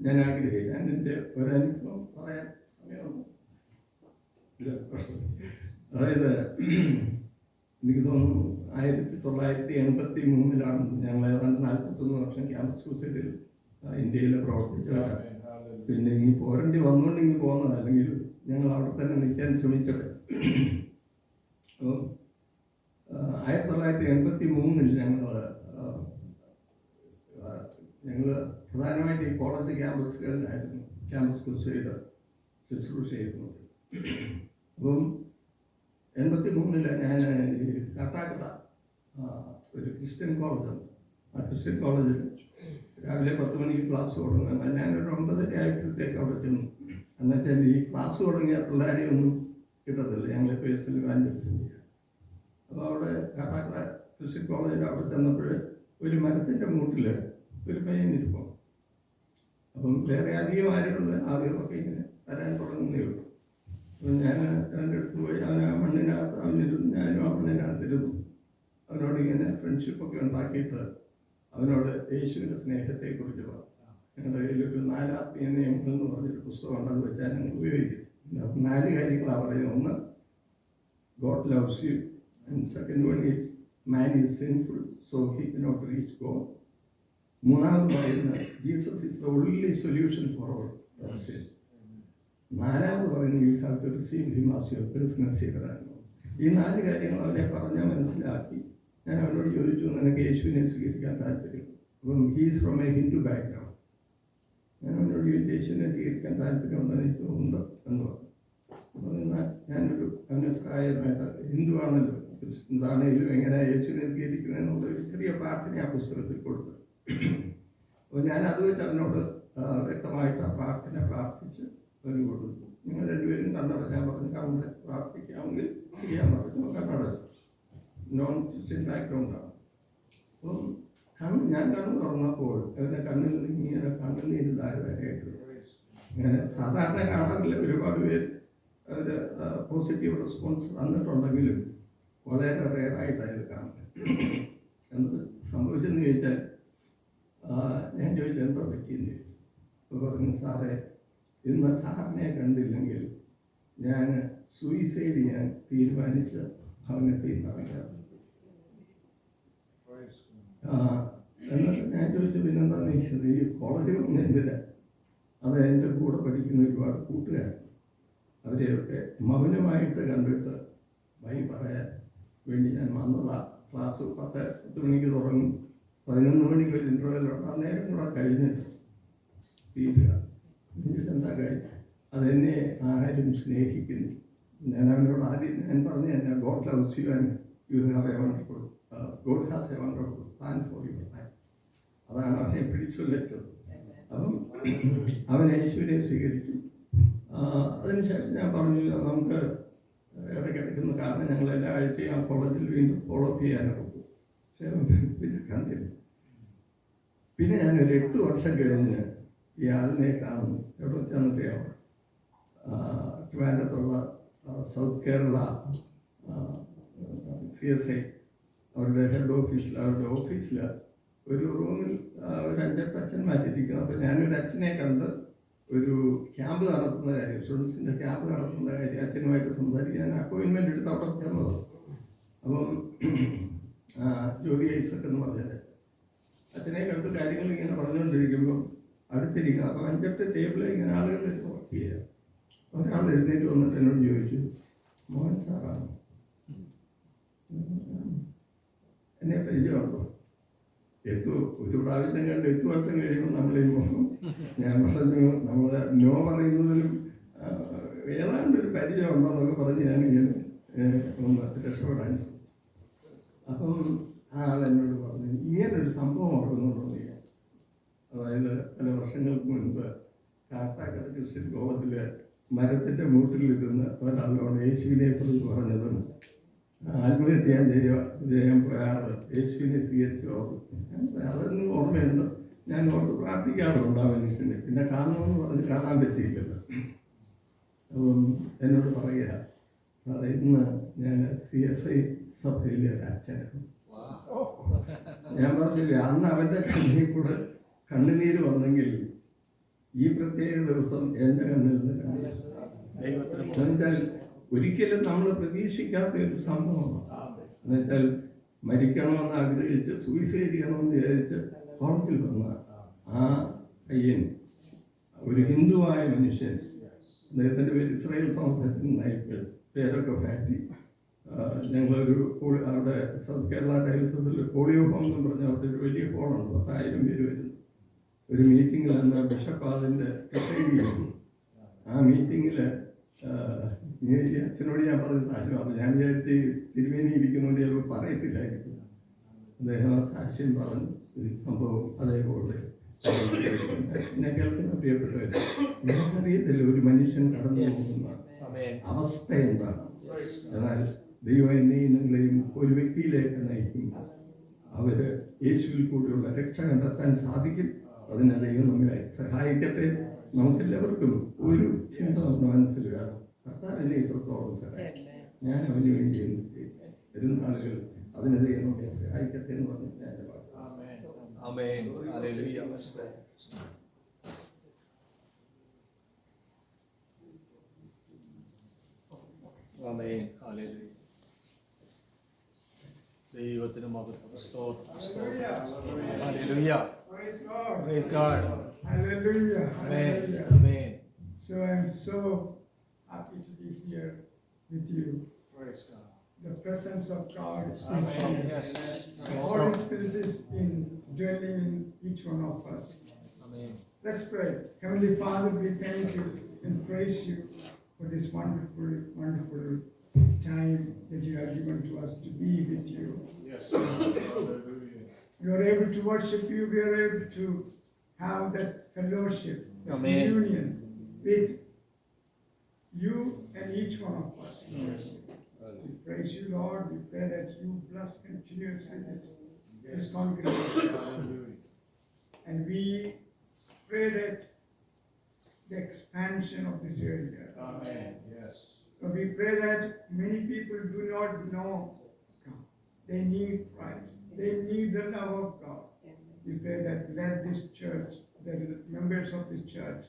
ഞാൻ ആഗ്രഹിക്കുന്നു. ഞാൻ എൻ്റെ ഒരനുഭവം പറയാൻ സമയമൊന്നും അതായത് എനിക്ക് തോന്നുന്നു 1983 ഞങ്ങൾ ഏതാണ്ട് 41 വർഷം ക്യാമ്പസ് സൂസൈഡിൽ ഇന്ത്യയിൽ പ്രവർത്തിച്ചവരാണ്. പിന്നെ ഇനി പോരേണ്ടി വന്നുകൊണ്ട് ഇനി പോകുന്നത്, അല്ലെങ്കിൽ ഞങ്ങൾ അവിടെ തന്നെ നിൽക്കാൻ ശ്രമിച്ചത്. അപ്പം 1983 ഞങ്ങൾ പ്രധാനമായിട്ട് ഈ കോളേജ് ക്യാമ്പസുകളിലായിരുന്നു ക്യാമ്പസ് ക്രൂസൈഡ് ശുശ്രൂഷ ചെയ്യുന്നത്. അപ്പം 83 ഞാൻ ഈ കാട്ടാക്കട ഒരു ക്രിസ്ത്യൻ കോളേജുണ്ട്. ആ ക്രിസ്ത്യൻ കോളേജിൽ രാവിലെ 10 മണിക്ക് ക്ലാസ് തുടങ്ങുന്നത്. ഞാനൊരു 9:30 ആയപ്പോഴത്തേക്ക് അവിടെ ചെന്നു. എന്നുവെച്ചാൽ ഈ ക്ലാസ് തുടങ്ങിയ പിള്ളേരെ ഒന്നും കിട്ടത്തില്ല, ഞങ്ങളെ പേഴ്സണൽ ഇവാഞ്ചലിസം ചെയ്യാൻ. അപ്പോൾ അവിടെ കാട്ടാക്കട ക്രിസ്ത്യൻ കോളേജിൽ അവിടെ ചെന്നപ്പോൾ ഒരു മരത്തിൻ്റെ മൂട്ടിൽ ഒരു പയ്യൻ ഇരിപ്പം. അപ്പം വേറെ അധികം ആളുകളൊക്കെ ഇങ്ങനെ വരാൻ തുടങ്ങുന്നേ ഉള്ളൂ. അപ്പം ഞാൻ അവൻ്റെ അടുത്ത് പോയി, അവൻ ആ മണ്ണിനകത്ത് അവനിരുന്നു, ഞാനും ആ മണ്ണിനകത്തിരുന്നു. അവനോട് ഇങ്ങനെ ഫ്രണ്ട്ഷിപ്പൊക്കെ ഉണ്ടാക്കിയിട്ട് അവനോട് യേശുവിൻ്റെ സ്നേഹത്തെക്കുറിച്ച് പറഞ്ഞു. ഞങ്ങളുടെ കയ്യിലൊരു 4 ആത്മീയ നിയമങ്ങൾ എന്ന് പറഞ്ഞൊരു പുസ്തകം ഉണ്ടെന്ന് വെച്ചാൽ ഞങ്ങൾ ഉപയോഗിക്കും. അത് 4 കാര്യങ്ങളാണ് പറയുന്നത്. ഒന്ന്, God loves you. And second one is, man is sinful, so he cannot reach God. മൂന്നാമത് പറയുന്നത്, Jesus is the only solution for all our sin. നാലാമത് പറയുന്നത്, you have to receive him as your personal savior. ഈ 4 കാര്യങ്ങൾ അവനെ പറഞ്ഞാൽ മനസ്സിലാക്കി. ഞാൻ അവനോട് ചോദിച്ചു, നിനക്ക് യേശുവിനെ സ്വീകരിക്കാൻ താല്പര്യം? അപ്പം he's from A Hindu background. ഞാൻ അവനോട് ചോദിച്ചു, യേശുവിനെ സ്വീകരിക്കാൻ താല്പര്യമുണ്ടെന്ന് എനിക്ക് ഉണ്ട് എന്ന് പറഞ്ഞു. അപ്പോൾ ഞാനൊരു അവനെ സഹായമായിട്ട്, ഹിന്ദു ആണല്ലോ, ക്രിസ്ത്യൻസ് ആണെങ്കിലും എങ്ങനെ യേശുവിനെ സ്വീകരിക്കുന്നതെന്നുള്ളൊരു ചെറിയ പ്രാർത്ഥന ആ പുസ്തകത്തിൽ കൊടുത്തു. അപ്പോൾ ഞാൻ അത് വെച്ച് അവനോട് വ്യക്തമായിട്ട് ആ പ്രാർത്ഥന പ്രാർത്ഥിച്ച് അവന് കൊടുത്തു. നിങ്ങൾ രണ്ടുപേരും കണ്ണട, ഞാൻ പറഞ്ഞു കണ്ണ് പ്രാർത്ഥിക്കാമെങ്കിൽ ചെയ്യാൻ പറഞ്ഞു. കണ്ണടച്ചു. നോൺ ക്രിസ്ത്യൻ ബാക്ക്ഗ്രൗണ്ടാണ്. അപ്പം ഞാൻ കണ്ണ് തുറന്നപ്പോൾ അവൻ്റെ കണ്ണിൽ നിന്ന് ഇങ്ങനെ കണ്ണുനീര് ധാരാളമായിട്ട് ഇങ്ങനെ സാധാരണ കാണാറില്ല. ഒരുപാട് പേര് അവർ പോസിറ്റീവ് റെസ്പോൺസ് തന്നിട്ടുണ്ടെങ്കിലും വളരെ റെയറായിട്ടാണ് കാണുന്നത്. എന്ത് സംഭവിച്ചെന്ന് ചോദിച്ചാൽ, ഞാൻ ചോദിച്ചത് എന്തോ പറ്റിയെന്ന് ചോദിച്ചു. അപ്പോൾ പറഞ്ഞു, സാറേ ഇന്ന് സാറിനെ കണ്ടില്ലെങ്കിൽ ഞാൻ സൂയിസൈഡ് ചെയ്യാൻ തീരുമാനിച്ച് ഭവനത്തിൽ നടക്കാറ്. എന്നിട്ട് ഞാൻ ചോദിച്ചു, പിന്നെന്താന്ന് ചോദിച്ചത്, ഈ കോളേജിൽ ഒന്നും എന്തിനാ? അത് എൻ്റെ കൂടെ പഠിക്കുന്ന ഒരുപാട് കൂട്ടുകാർ, അവരെയൊക്കെ മൗനമായിട്ട് കണ്ടിട്ട് ഭയം പറയാൻ വേണ്ടി ഞാൻ വന്നതാണ്. ക്ലാസ് 10 മണിക്ക് തുടങ്ങും, 11 മണിക്ക് ഒരു ഇൻ്റർവെല്ലുണ്ട്. അന്നേരം കൂടെ കഴിഞ്ഞിട്ട് തീരുക. എന്താ കാര്യം? അതെന്നെ ആരും സ്നേഹിക്കുന്നു. ഞാൻ അവനോട് ആദ്യം ഞാൻ പറഞ്ഞു തന്നെ, God loves you and you have a wonderful, God has a wonderful plan for your life. അതാണ് അവനെ പിടിച്ചു വെച്ചത്. അപ്പം അവൻ യേശുവിനെ സ്വീകരിച്ചു. അതിനുശേഷം ഞാൻ പറഞ്ഞു, നമുക്ക് ഇടയ്ക്കിടയ്ക്കുന്ന കാരണം ഞങ്ങൾ എല്ലാ ആഴ്ചയും ആ കോളേജിൽ വീണ്ടും ഫോളോ അപ്പ് ചെയ്യാനൊക്കെ പോകും. പക്ഷേ പിന്നെ കണ്ടില്ല. പിന്നെ ഞാനൊരു 8 വർഷം കഴിഞ്ഞ് ഈ ആളിനെ കാണുന്നു. എവിടെ വെച്ചാന്നറിയാമോ? ട്രിവാൻഡ്രത്തുള്ള സൗത്ത് കേരള CSI അവരുടെ ഹെഡ് ഓഫീസിൽ, അവരുടെ ഓഫീസിൽ ഒരു റൂമിൽ ഒരു 5-8 അച്ഛന്മാരിയിരിക്കുന്നു. അപ്പോൾ ഞാനൊരു അച്ഛനെ കണ്ട് ഒരു ക്യാമ്പ് നടത്തുന്ന കാര്യം, സ്റ്റുഡൻസിൻ്റെ ക്യാമ്പ് നടത്തുന്ന കാര്യം അച്ഛനുമായിട്ട് സംസാരിക്കാൻ അപ്പോയിൻമെൻ്റ് എടുത്ത് അവിടെ ചെന്നത്. അപ്പം ജോലി ഐസക് എന്ന് പറഞ്ഞത് അച്ഛനെ കണ്ട് കാര്യങ്ങൾ ഇങ്ങനെ പറഞ്ഞുകൊണ്ടിരിക്കുമ്പം അടുത്തിരിക്കണം. അപ്പോൾ 5-8 ടേബിളിൽ ഇങ്ങനെ ആളുകൾ വർക്ക് ചെയ്യുക. ഒരാൾ എഴുന്നേറ്റ് വന്നിട്ട് എന്നോട് ചോദിച്ചു, മോഹൻ സാറാണ്, എന്നെ പരിചയമുണ്ടോ? ഒരു പ്രാവശ്യം കണ്ട് 8 വർഷം കഴിയുമ്പോൾ നമ്മളീ മോഹം. ഞാൻ പറഞ്ഞു, നമ്മൾ നോ പറയുന്നതിലും ഏതാണ്ട് ഒരു പരിചയം ഉണ്ടോ എന്നൊക്കെ പറഞ്ഞ് ഞാനിങ്ങനെ ഒന്ന് രക്ഷപ്പെടാൻ ശ്രമിച്ചു. അപ്പം ആൾ എന്നോട് പറഞ്ഞു, ഇങ്ങനൊരു സംഭവം ഓർക്കുന്നുണ്ടോ നീ? അതായത് പല വർഷങ്ങൾക്ക് മുൻപ് കാട്ടാക്കട ക്രിസ്ത്യൻ കോളത്തിൽ മരത്തിൻ്റെ മൂട്ടിലിരുന്ന് ഒരാളോട് യേശുവിനെ കുറിച്ച് പറഞ്ഞതും ആത്മഹത്യ ചെയ്യാൻ പോയ ആൾ യേശുവിനെ സ്വീകരിച്ചു. അതൊന്നും ഓർമ്മയുണ്ട്. ഞാൻ ഓർത്ത് പ്രാർത്ഥിക്കാറുണ്ട് ആ മനുഷ്യനെ. പിന്നെ കാണണമെന്ന് പറഞ്ഞ് കാണാൻ പറ്റിയില്ലല്ലോ. അപ്പം എന്നോട് പറയുക, സാറേ ഇന്ന് ഞാൻ CSI സഭയിലെ ഒരു അച്ഛനാണ്. ഞാൻ പറഞ്ഞില്ലേ, അന്ന് അവൻ്റെ കണ്ണിൽ കൂടെ കണ്ണുനീര് വന്നെങ്കിൽ ഈ പ്രത്യേക ദിവസം എൻ്റെ കണ്ണിൽ നിന്ന് എന്നുവെച്ചാൽ ഒരിക്കലും നമ്മൾ പ്രതീക്ഷിക്കാത്ത ഒരു സംഭവമാണ്. എന്നുവെച്ചാൽ മരിക്കണമെന്ന് ആഗ്രഹിച്ച് സൂയിസൈഡ് ചെയ്യണമെന്ന് വിചാരിച്ച് കോളത്തിൽ വന്ന ആ പയ്യൻ ഒരു ഹിന്ദുവായ മനുഷ്യൻ, അദ്ദേഹത്തിൻ്റെ പേര് ഇസ്രായേൽ തോമസ് നായിക്കൽ, പേരൊക്കെ മാറ്റി. ഞങ്ങളൊരു അവിടെ സൗത്ത് കേരള ഡയസിൽ പോളിയോ ഹോം എന്ന് പറഞ്ഞ അവിടെ ഒരു വലിയ ഹോളുണ്ട്, 10,000 പേര് വരുന്നു. ഒരു മീറ്റിങ്ങിൽ അന്ന് ബിഷപ്പ് അതിൻ്റെ പ്രിസൈഡ് ചെയ്യുന്നു. ആ മീറ്റിങ്ങിൽ അച്ഛനോട് ഞാൻ പറഞ്ഞ സാക്ഷ്യമാണ്. ഞാൻ വിചാരിച്ച് തിരുമേനി ഇരിക്കുന്നതുകൊണ്ട് ചിലപ്പോൾ പറയത്തില്ലായിരിക്കും. അദ്ദേഹം ആ സാക്ഷ്യം പറഞ്ഞു ഈ സംഭവം അതേപോലെ. എന്നെ കേൾക്കുന്ന പ്രിയപ്പെട്ടവർ, എനിക്കറിയത്തില്ല ഒരു മനുഷ്യൻ കടന്നു പോകുന്ന അവസ്ഥ എന്താണ്. എന്നാൽ ദൈവം എന്നെയും നിങ്ങളെയും ഒരു വ്യക്തിയിലേക്ക് നയിക്കും. അവർ യേശുവിൽ കൂടിയുള്ള രക്ഷ കണ്ടെത്താൻ സാധിക്കും. അതിനെ ദൈവം നമ്മളെ സഹായിക്കട്ടെ. നമുക്കെല്ലാവർക്കും ഒരു ചിന്ത നമ്മുടെ മനസ്സിൽ വേണം, കർത്താവ് എന്നെ ഇത്രത്തോളം സഹായിക്കും, ഞാൻ അവന് വേണ്ടി വരുന്ന ആളുകൾ അതിനെ ദൈവം നമ്മളെ സഹായിക്കട്ടെ എന്ന് പറഞ്ഞ് ഞാൻ Amen. Hallelujah. Amen. Hallelujah. ദൈവത്തിന് മഹത്വം. സ്തോത്രം. Hallelujah. Praise God. Hallelujah. Amen. Amen. So I'm so happy to be here with you. Praise God. The presence of God is Amen. Yes. the Holy Spirit is dwelling in each one of us. Amen. Let's pray. Heavenly Father, we thank you and praise you for this wonderful, wonderful time that you have given to us to be with you. Yes. We are able to worship you. We are able to have that fellowship, that Amen. union with you and each one of us. We praise you, Lord. We pray that you bless continuously this congregation. And we pray that the expansion of this area. Amen. Yes. So we pray that many people do not know God. They need Christ. They need the love of God. We pray that let this church, the members of this church,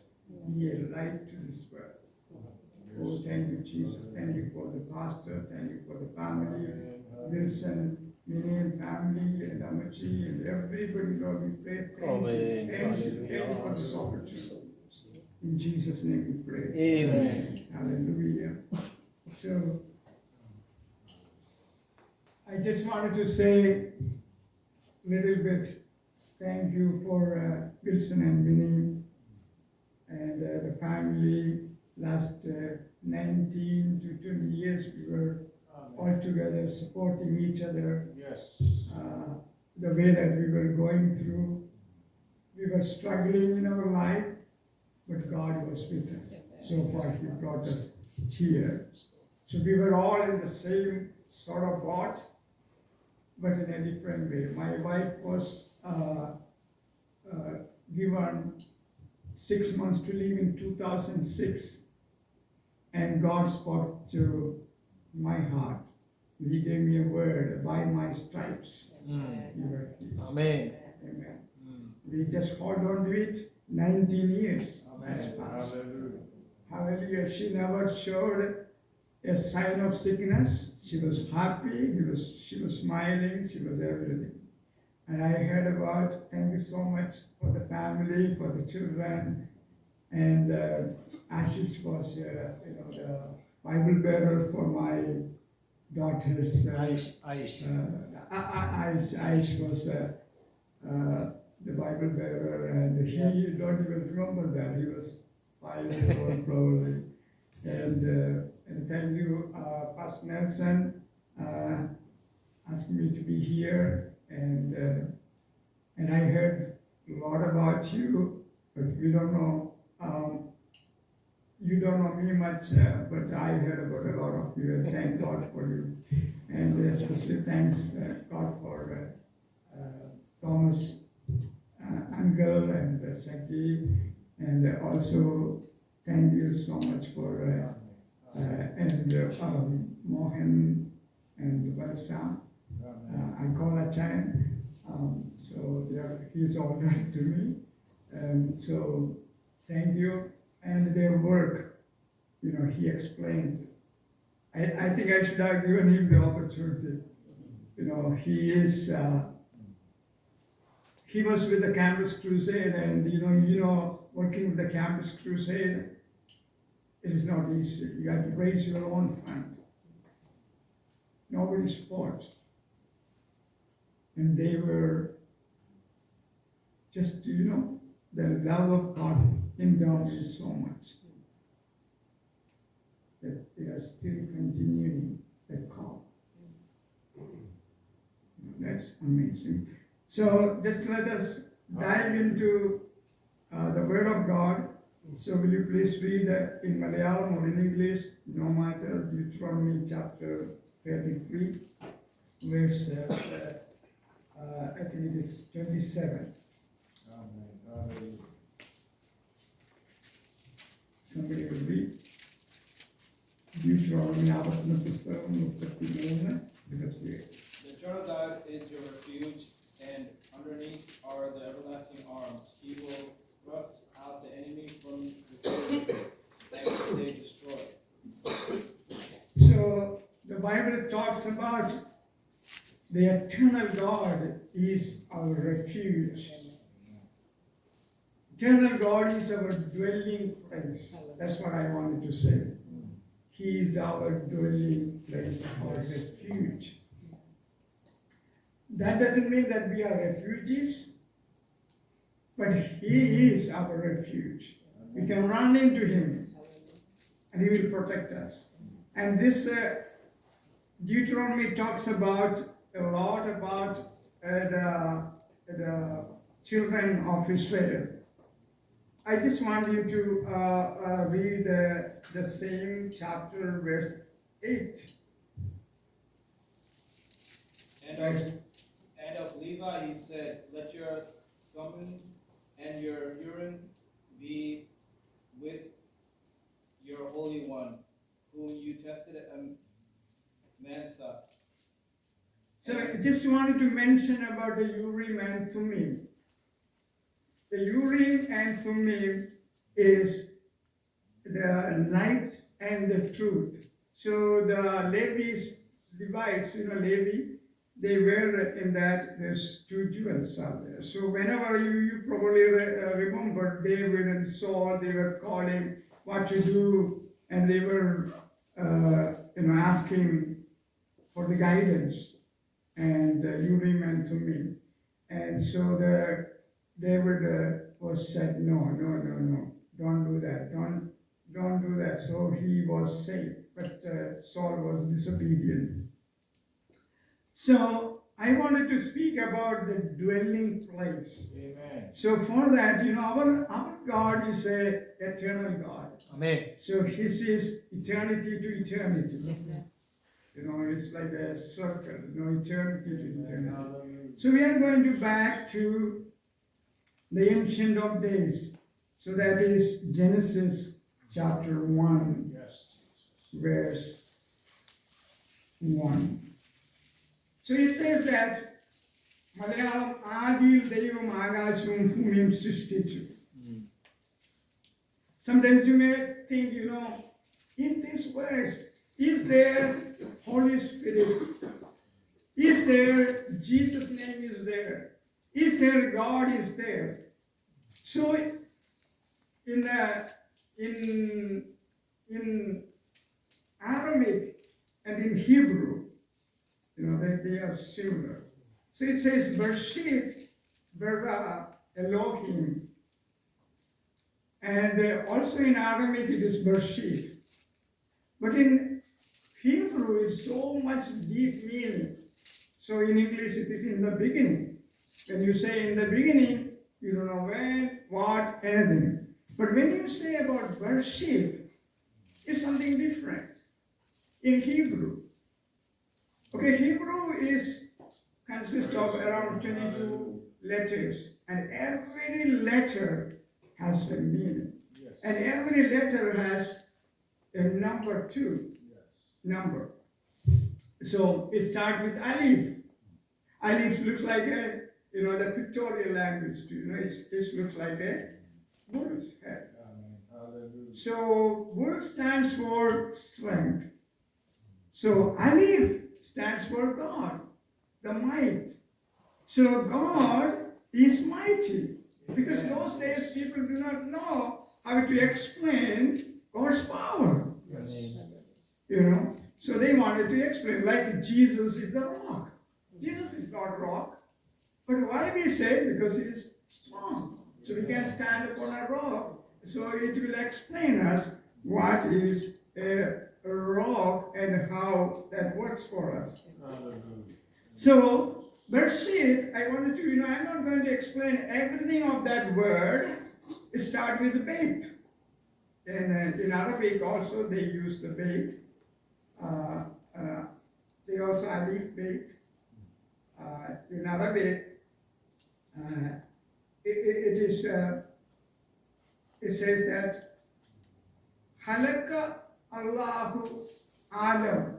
be a light to this world. Oh, thank you, Jesus. Thank you for the pastor. Thank you for the family, Wilson, Minian family, and Amachi, and everybody, Lord. We pray. Thank you for this opportunity. In Jesus' name we pray. Amen. Hallelujah. So, I just wanted to say a little bit thank you for Wilson and Vinny and the family. Last 19 to 20 years we were all together supporting each other. Yes. The way that we were going through, we were struggling in our life, but God was with us. So far He brought us here. So we were all in the same sort of boat, but in a different way. My wife was given 6 months to live in 2006, and God spoke to my heart. He gave me a word, by my stripes you were healed. Amen. Amen. We just hold on to it. 19 years has passed. Hallelujah. She never showed a sign of sickness. She was happy. She was smiling. She was everything. And I heard about, thank you so much for the family, for the children. And Ashish was, the Bible bearer for my daughter's. Aish. Aish was the Bible bearer, and he don't even remember that. He was 5 years old probably. And thank you, Pastor Nelson, asking me to be here. And I heard a lot about you, but you don't know me much, but I heard about a lot of you, and thank God for you. And especially thanks God for Thomas, Uncle, and Saji, and also thank you so much for Mohan and Varsa. I call Achan, so he's honored to me. So thank you. And their work, he explained. I think I should have given him the opportunity. He was with the Campus Crusade, and working with the Campus Crusade, it is not easy. You have to raise your own fund. Nobody supports. And they were just, the love of God in them is so much that they are still continuing that call. That's amazing. So just let us dive into the Word of God. So will you please read in Malayalam or in English, no matter, Deuteronomy chapter 33, verse, I think it is 27. Somebody will read. Deuteronomy ആവർത്തന പുസ്തകം 33. The Jordan is your refuge, and underneath are the everlasting arms. He will thrust out the enemy from before you, and they destroy. So the Bible talks about the eternal God is our refuge. Eternal God is our dwelling place. That's what I wanted to say. He is our dwelling place, our refuge. That doesn't mean that we are refugees, but He is our refuge. We can run into Him, and He will protect us. And this Deuteronomy talks about a lot about the children of Israel. I just want you to read the same chapter, verse 8. And of Levi he said, let your Thummim and your Urim be with your Holy One, whom you tested at Mansah. So I just wanted to mention about the Urim and Thummim. The Urim and Thummim is the light and the truth. So the Levites, Levi, they were in that, there's two jewels out there. So whenever you probably remember, David and Saul, they were calling what to do, and they were asking for the guidance, and Urim and Thummim. And so David was said, no, don't do that, don't do that. So he was safe, but Saul was disobedient. So I wanted to speak about the dwelling place. Amen. So for that, our God is an eternal God. Amen. So His is eternity to eternity. It's like a circle, eternity to eternity. So we are going to back to the Ancient of Days. So that is Genesis chapter 1, verse 1. So it says that Malayalam Adil Devam Agashum Fumim Sishtichu. Sometimes you may think, in this verse, is there Holy Spirit? Is there Jesus' name is there? Is there God is there? So in Aramaic and in Hebrew, they are similar. So it says Bereshit bara Elohim, and also in Aramaic it is Bereshit. But in Hebrew, it's so much deep meaning. So in English, it is in the beginning. When you say in the beginning, you don't know when, what, anything. But when you say about Bereshit, it's something different in Hebrew. Okay, Hebrew consists of around 22 letters, and every letter has a meaning. And every letter has a number too. Number. So it starts with Alif. Alif looks like the pictorial language too. It looks like a bull's head. So bull stands for strength. So Alif stands for God, the might. So God is mighty. Because those days people do not know how to explain God's power. So they wanted to explain, like Jesus is the rock. Jesus is not rock. But why we say? Because he is strong. So we can stand upon a rock. So it will explain us what is a rock and how that works for us. So, Bereshit, I wanted to, I'm not going to explain everything of that word. It starts with the bait. And in Arabic also they use the bait. They also alif bait. In Arabic, it says that Halaka Allahu Alam.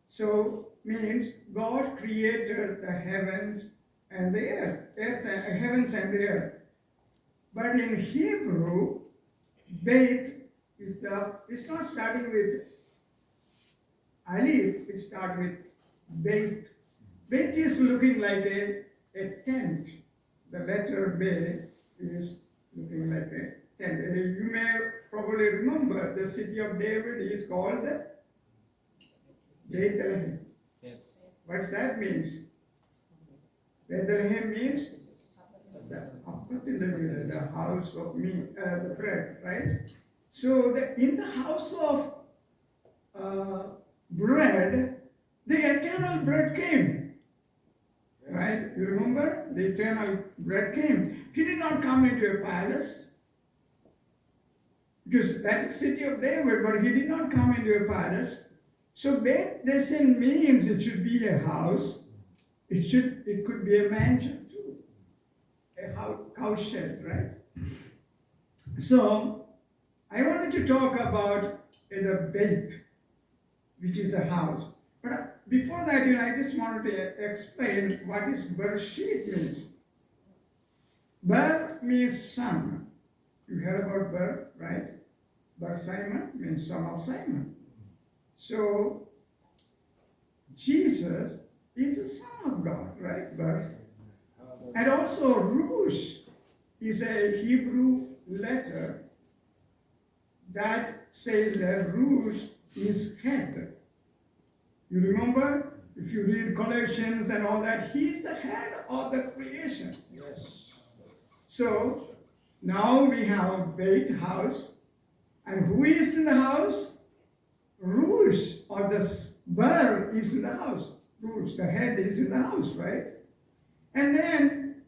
So means God created the heavens and the earth, heavens and the earth. But in Hebrew, Beit it's not starting with Alif, it starts with Beit. Beit is looking like a tent. The letter Beit is looking like a tent. You may probably remember the city of David is called Bethlehem. Yes. What's that means? Bethlehem means the house of meat, the bread, right? So in the house of bread, the eternal bread came. Right? You remember? The eternal bread came. He did not come into a palace. Because that's the city of David, but he did not come into a palace. So Beit Lesin means it should be a house. It could be a mansion too. A cow shed, right? So I wanted to talk about the Beit, which is a house. But before that, I just wanted to explain what is Bereshit means. Ber means son. You heard about Ber, right? Ber Simon means son of Simon. So Jesus is the Son of God, right? Ber. And also Rush is a Hebrew letter that says that Rush is head. You remember? If you read Colossians and all that, he's the head of the creation. Yes. So now we have Beit house. And who is in the house? Rush, or the Ber is in the house. Rush, the head is in the house, right? And then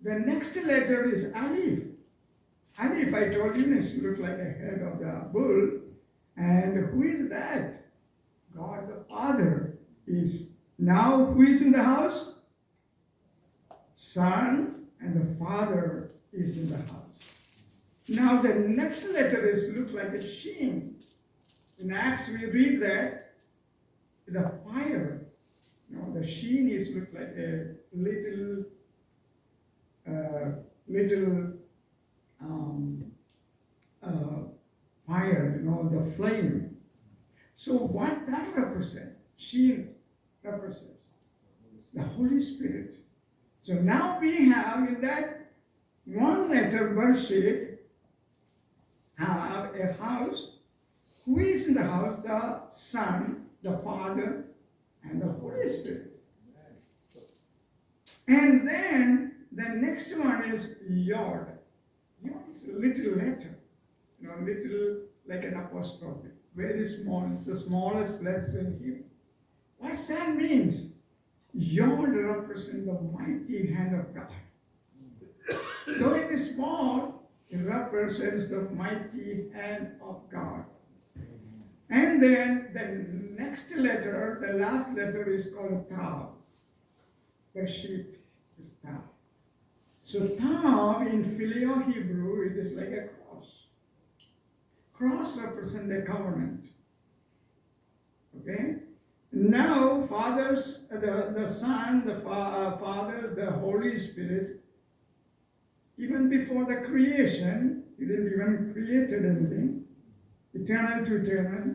the next letter is Alif. Alif, I told you, it looks like a head of the bull. And who is that? God the Father is. Now who is in the house? Son and the Father is in the house. Now the next letter looks like a sheen. In Acts we read that the fire, the sheen looks like a little fire, the flame. So what that represents? Sheen represents the Holy Spirit. So now we have in that one letter, Bereshit, have a house. Who is in the house? The Son, the Father, and the Holy Spirit. And then the next one is Yod. Yod is a little letter, little like an apostrophe. Very small. It's the smallest letter in Hebrew. What that means? Yod represents the mighty hand of God. Though it is small, it represents the mighty hand of God. And then the next letter, the last letter is called Tav. Bereshit is Tav. So Tav in Phileo Hebrew, it is like a cross. Cross represents the covenant. Okay? Now, fathers, the Son, the Father, the Holy Spirit, even before the creation, He didn't even create anything, eternal to eternal,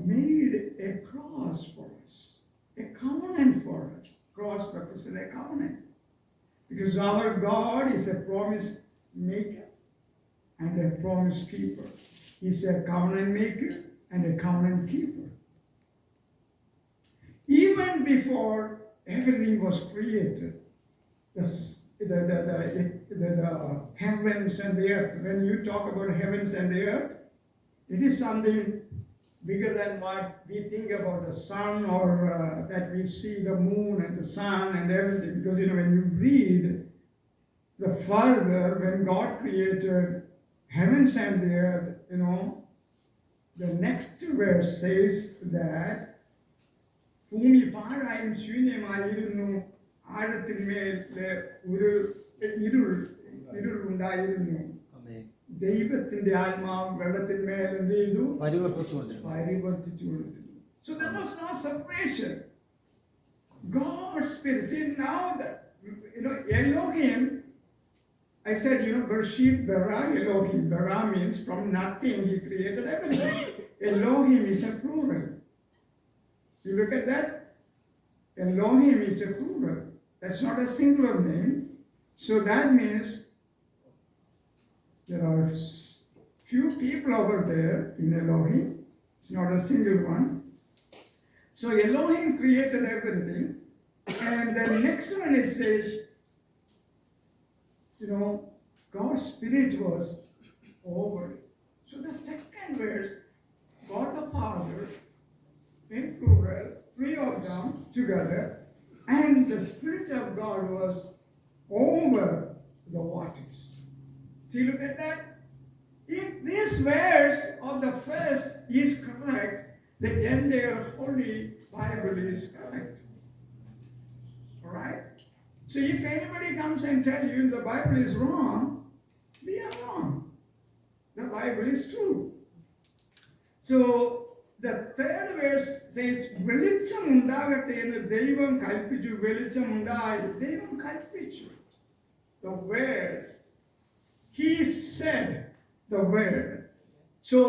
made a cross for us, a covenant for us. Cross represents a covenant. Because our God is a promise maker and a promise keeper. He's a covenant maker and a covenant keeper. Even before everything was created, the heavens and the earth, when you talk about heavens and the earth, it is something bigger than what we think about the sun or that we see the moon and the sun and everything. Because when you read the further, when God created heavens and the earth, the next verse says that ഭൂമി പാഴായും ശൂന്യമായിരുന്നു, ആഴത്തിന്മേൽ ഒരു ഇരുളുണ്ടായിരുന്നു. ദൈവത്തിന്റെ ആത്മാവ് വെള്ളത്തിന്മേൽ എന്ത് ചെയ്തു? പരിവർത്തിച്ചുകൊണ്ടിരുന്നു. So there was no separation. God's Spirit. See now that Elohim, I said Bereshit bara Elohim. Bara means from nothing He created everything. Elohim is a plural. You look at that. Elohim is a plural. That's not a singular name. So that means there are few people over there in Elohim. It's not a single one. So Elohim created everything. And the next one it says, God's Spirit was over it. So the second verse, God the Father, in plural, three of them together, and the Spirit of God was over the waters. See, look at that. If this verse of the first is correct, the entire Holy Bible is correct. Alright? So if anybody comes and tells you the Bible is wrong, they are wrong. The Bible is true. So the third verse says, വെളിച്ചം ഉണ്ടാകട്ടെ എന്ന് ദൈവം കൽപ്പിച്ചു. വെളിച്ചം ഉണ്ടായി. ദൈവം കൽപ്പിച്ചു. The word. He said the word. So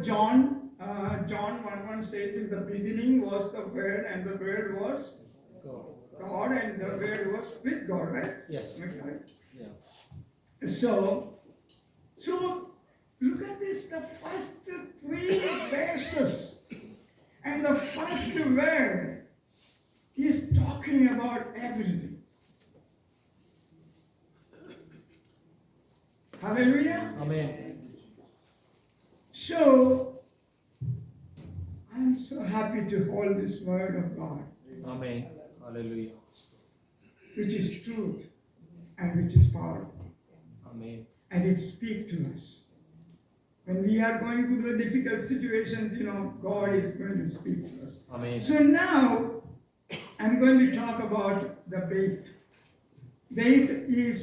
John 1:1 says, in the beginning was the word, and the word was God, and the word was with God, right? Yes. Okay. Yeah. So look at this, the first three verses. And the first word is talking about everything. Hallelujah. Amen. So, I'm so happy to hold this word of God. Amen. Hallelujah. Which is truth and which is powerful. Amen. And it speaks to us. When we are going through the difficult situations, God is going to speak to us. Amen. So now, I'm going to talk about the Beit. Beit is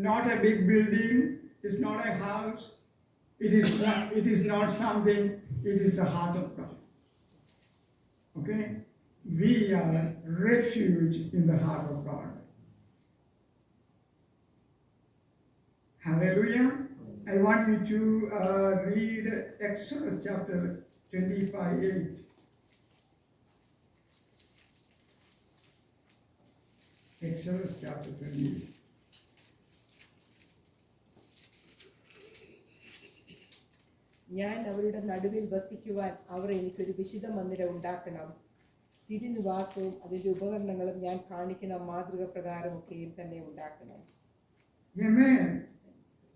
not a big building. It's not a house. It is not something. It is the heart of God. Okay? We are refuge in the heart of God. Hallelujah. I want you to read Exodus chapter 25:8. Exodus chapter 28. ഞാൻ അവരുടെ നടുവിൽ വസിക്കുവാൻ അവർ എനിക്കൊരു വിശുദ്ധ മന്ദിരം ഉണ്ടാക്കണം. തിരുനിവാസവും അതിന്റെ ഉപകരണങ്ങളും ഞാൻ കാണിക്കുന്ന മാതൃക പ്രകാരമൊക്കെയും തന്നെ ഉണ്ടാക്കണം. Amen.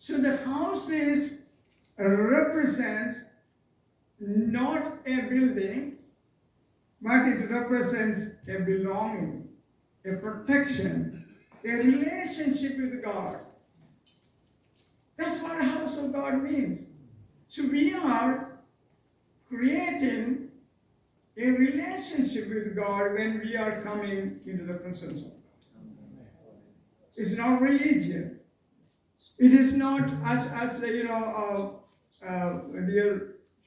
So the house is represents not a building, but it represents a belonging, a protection, a relationship with God. That's what a house of God means. So we are creating a relationship with God when we are coming into the presence of God. It's not religion. It is not as dear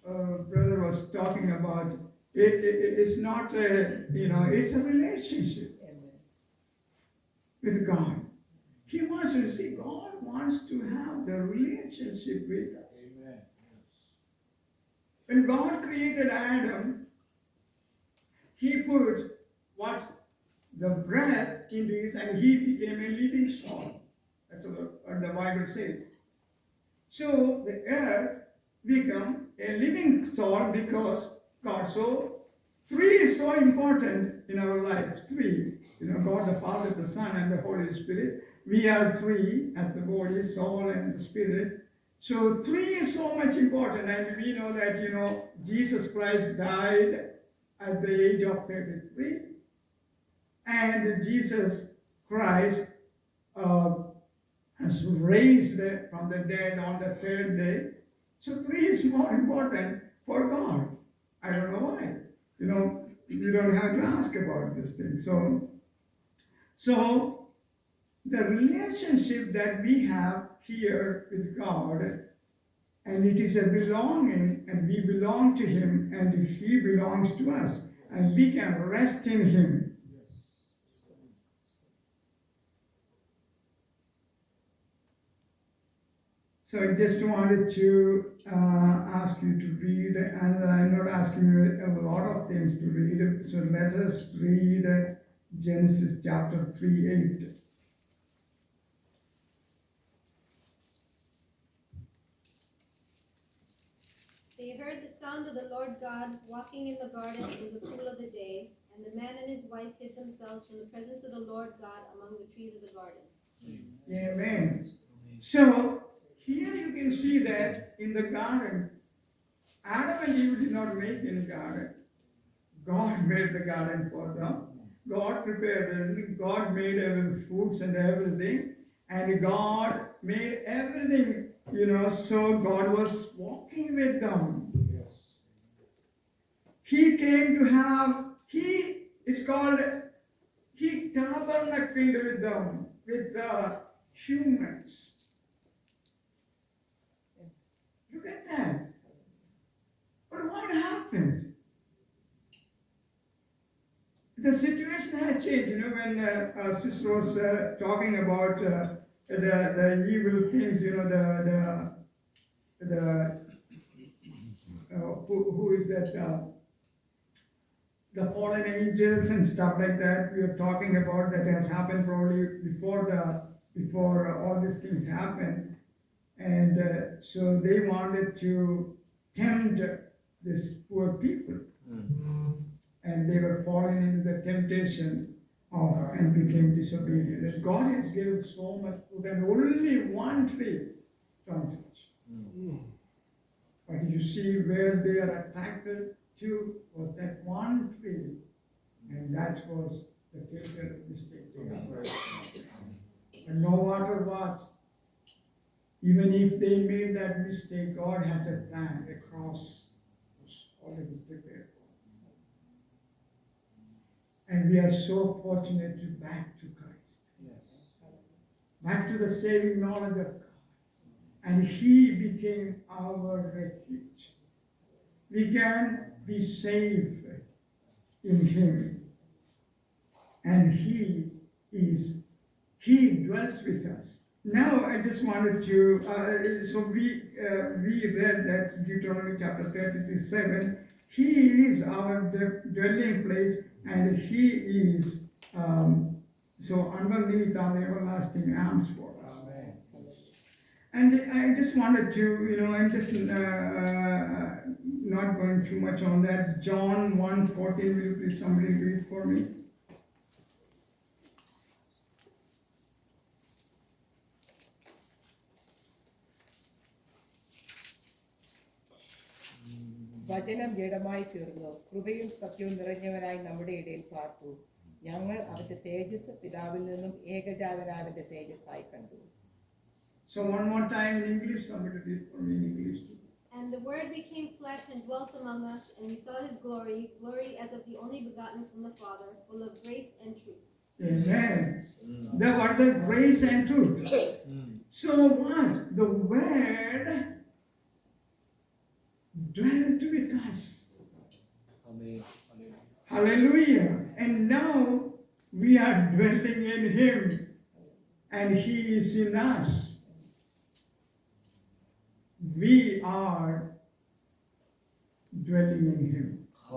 brother was talking about. It's not it's a relationship with God. He wants to see, God wants to have the relationship with us. Amen. When God created Adam, he put the breath into his, and he became a living soul. That's what the Bible says. So the earth became a living soul because God. So three is so important in our life. Three, God the Father, the Son, and the Holy Spirit. We are three as the body, soul, and the spirit. So three is so much important, and we know that Jesus Christ died at the age of 33, and Jesus Christ has raised from the dead on the third day. So three is more important for God. I don't know why. You don't have to ask about this thing. So the relationship that we have here with God, and it is a belonging, and we belong to Him, and He belongs to us, and we can rest in Him. So I just wanted to ask you to read, and I'm not asking you a lot of things to read, so let us read Genesis chapter 3:8. They heard the sound of the Lord God walking in the garden in the cool of the day, and the man and his wife hid themselves from the presence of the Lord God among the trees of the garden. Amen. So here you can see that in the garden, Adam and Eve did not make any garden. God made the garden for them. God prepared everything. God made every fruits and everything. And God made everything, so God was walking with them. Yes. He came to have, he tabernacled with them, with the humans. Look at that. But what happened? The situation has changed. When Sister was talking about the evil things, who is that? The fallen angels and stuff like that. We are talking about that has happened probably before all these things happened, and so they wanted to tempt these poor people. And they were falling into the temptation and became disobedient. And God has given so much food, and only one tree don't touch. But you see where they are attracted to was that one tree, and that was the fatal mistake. And no matter what, even if they made that mistake, God has a plan, a cross was already prepared. And we are so fortunate to back to Christ. Yes. Back to the saving knowledge of God. And He became our refuge. We can be safe in Him. And He dwells with us. Now I just wanted to, so we read that Deuteronomy chapter 33:7. He is our dwelling place, and He is so underneath are the everlasting arms for us. Amen. And I just wanted to, I'm just not going too much on that. John 1:14, will you please somebody read for me? വചനം ജഡമായി തീർന്നു, കൃപയും സത്യവും നിറഞ്ഞവനായി നമ്മുടെ ഇടയിൽ പാർത്തു. ഞങ്ങൾ അവന്റെ തേജസ് പിതാവിൽ നിന്നും ഏകജാതനാവിന്റെ തേജസ്സായി കണ്ടു. So one more time in English, somebody read for me in English too. And the Word became flesh and dwelt among us, and we saw his glory, glory as of the only begotten from the Father, full of grace and truth. Amen. There was a grace and truth. So what? The Word dwelt with us. Amen. Hallelujah. And now we are dwelling in him and he is in us. We are dwelling in him.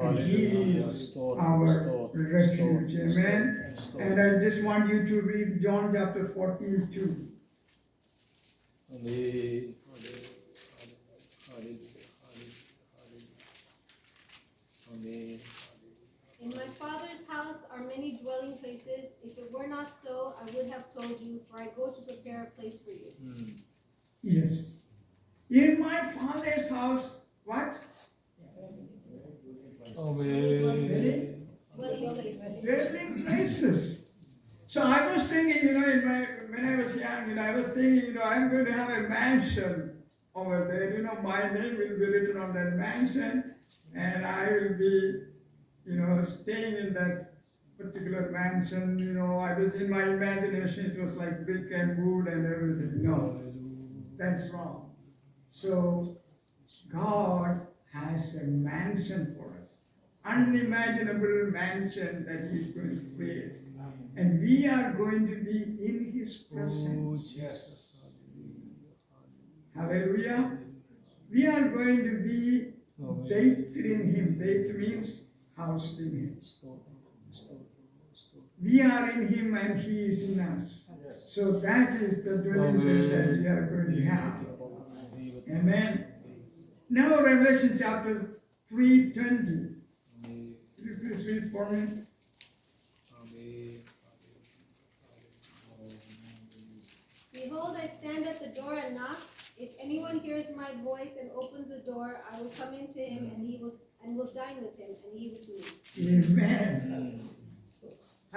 And he is our refuge. Amen. And I just want you to read John chapter 14 too. Amen. Amen. In my Father's house are many dwelling places. If it were not so, I would have told you, for I go to prepare a place for you. Yes. In my Father's house, what? Amen. Dwelling places. Dwelling places. So I was thinking, when I was young, I was thinking, I'm going to have a mansion over there. My name will be written on that mansion, and I will be, staying in that particular mansion. I was in my imagination, it was like brick and wood and everything. No, that's wrong. So God has a mansion for us, unimaginable mansion that He's going to create. And we are going to be in His presence. Jesus. Hallelujah. We are going to be bathed in Him. Bathed means housed in Him. We are in Him and He is in us. So that is the dwelling place that we are going to have. Amen. Now Revelation chapter 3:20. Will you please read for me? Behold, I stand at the door and knock. If anyone hears my voice and opens the door, I will come into him, and will dine with him, and he with me. Amen.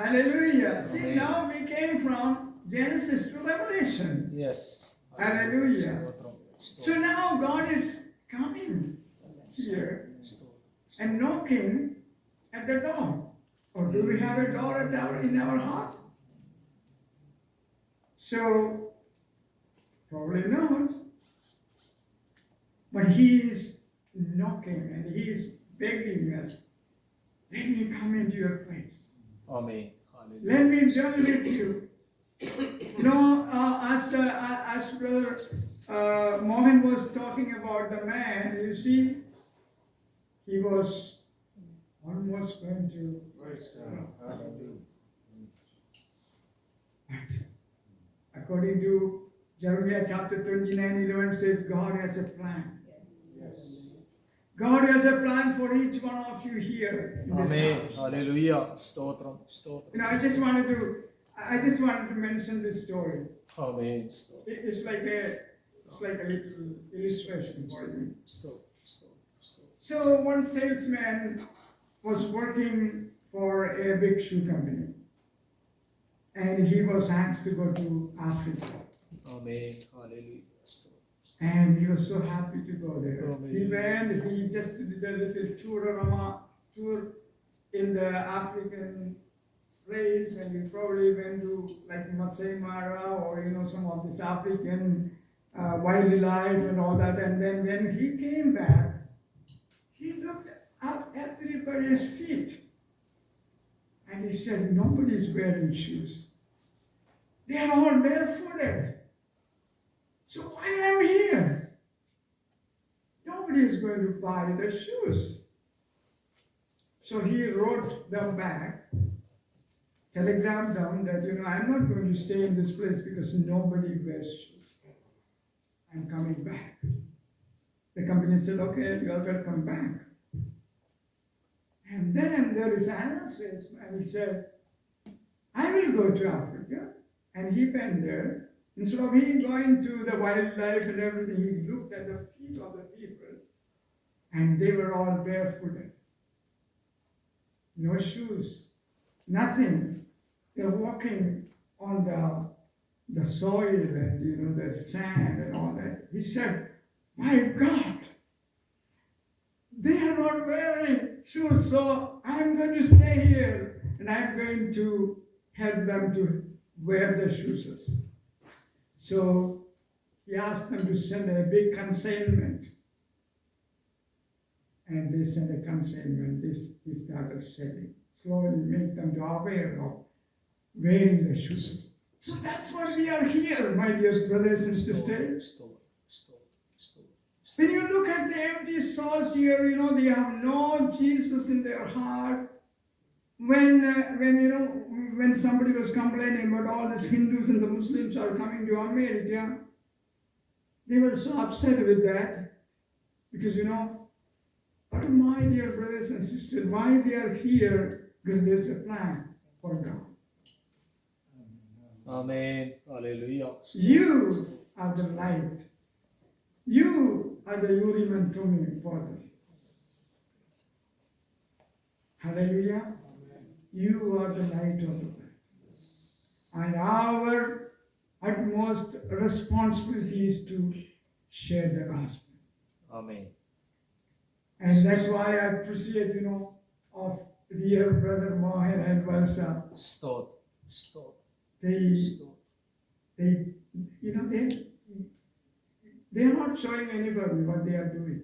Hallelujah. See, now we came from Genesis to Revelation. Yes. Hallelujah. So now God is coming here and knocking at the door. Or do we have a door in our heart? So, probably not. But He is knocking and He is begging us, let me come into your place. Amen. Let me dwell with you. As Brother Mohan was talking about the man, you see, he was almost going to. But according to Jeremiah chapter 29:11 says, God has a plan. God has a plan for each one of you here in this Amen. house. Hallelujah. Stotram. Stotram. I just wanted to mention this story. Amen. It's like a little illustration for you. So one salesman was working for a big shoe company, and he was asked to go to Africa. Amen. Hallelujah. And he was so happy to go there. He went, he just did a little tour in the African place, and he probably went to like Masai Mara or some of this African wildlife and all that. And then when he came back, he looked at everybody's feet. And he said, nobody's wearing shoes. They're all barefooted. So why am I here? Nobody is going to buy the shoes. So he wrote them back, telegrammed them that, I'm not going to stay in this place because nobody wears shoes. I'm coming back. The company said, okay, you are welcome back. And then there is another salesman. He said, I will go to Africa. And he went there. Instead of him going to the wildlife and everything, he looked at the feet of the people and they were all barefooted. No shoes, nothing. They're walking on the soil and the sand and all that. He said, my God, they are not wearing shoes, so I'm going to stay here and I'm going to help them to wear the shoes. So he asked them to send a big consignment. And they sent a consignment. He started selling. Slowly make them aware of wearing the shoes. So that's what we are here, my dear brothers and sisters. When you look at the empty souls here, they have no Jesus in their heart. When somebody was complaining about all these Hindus and the Muslims are coming to America, they were so upset with that because but my dear brothers and sisters, why they are here? Because there's a plan for God. Amen. Hallelujah. You are the light. You are the Urim and Thummim for them. Hallelujah. You are the light of the world. And our utmost responsibility is to share the gospel. Amen. And that's why I appreciate, of dear brother Mohan and Valsa. Stop. Stop. They are not showing anybody what they are doing.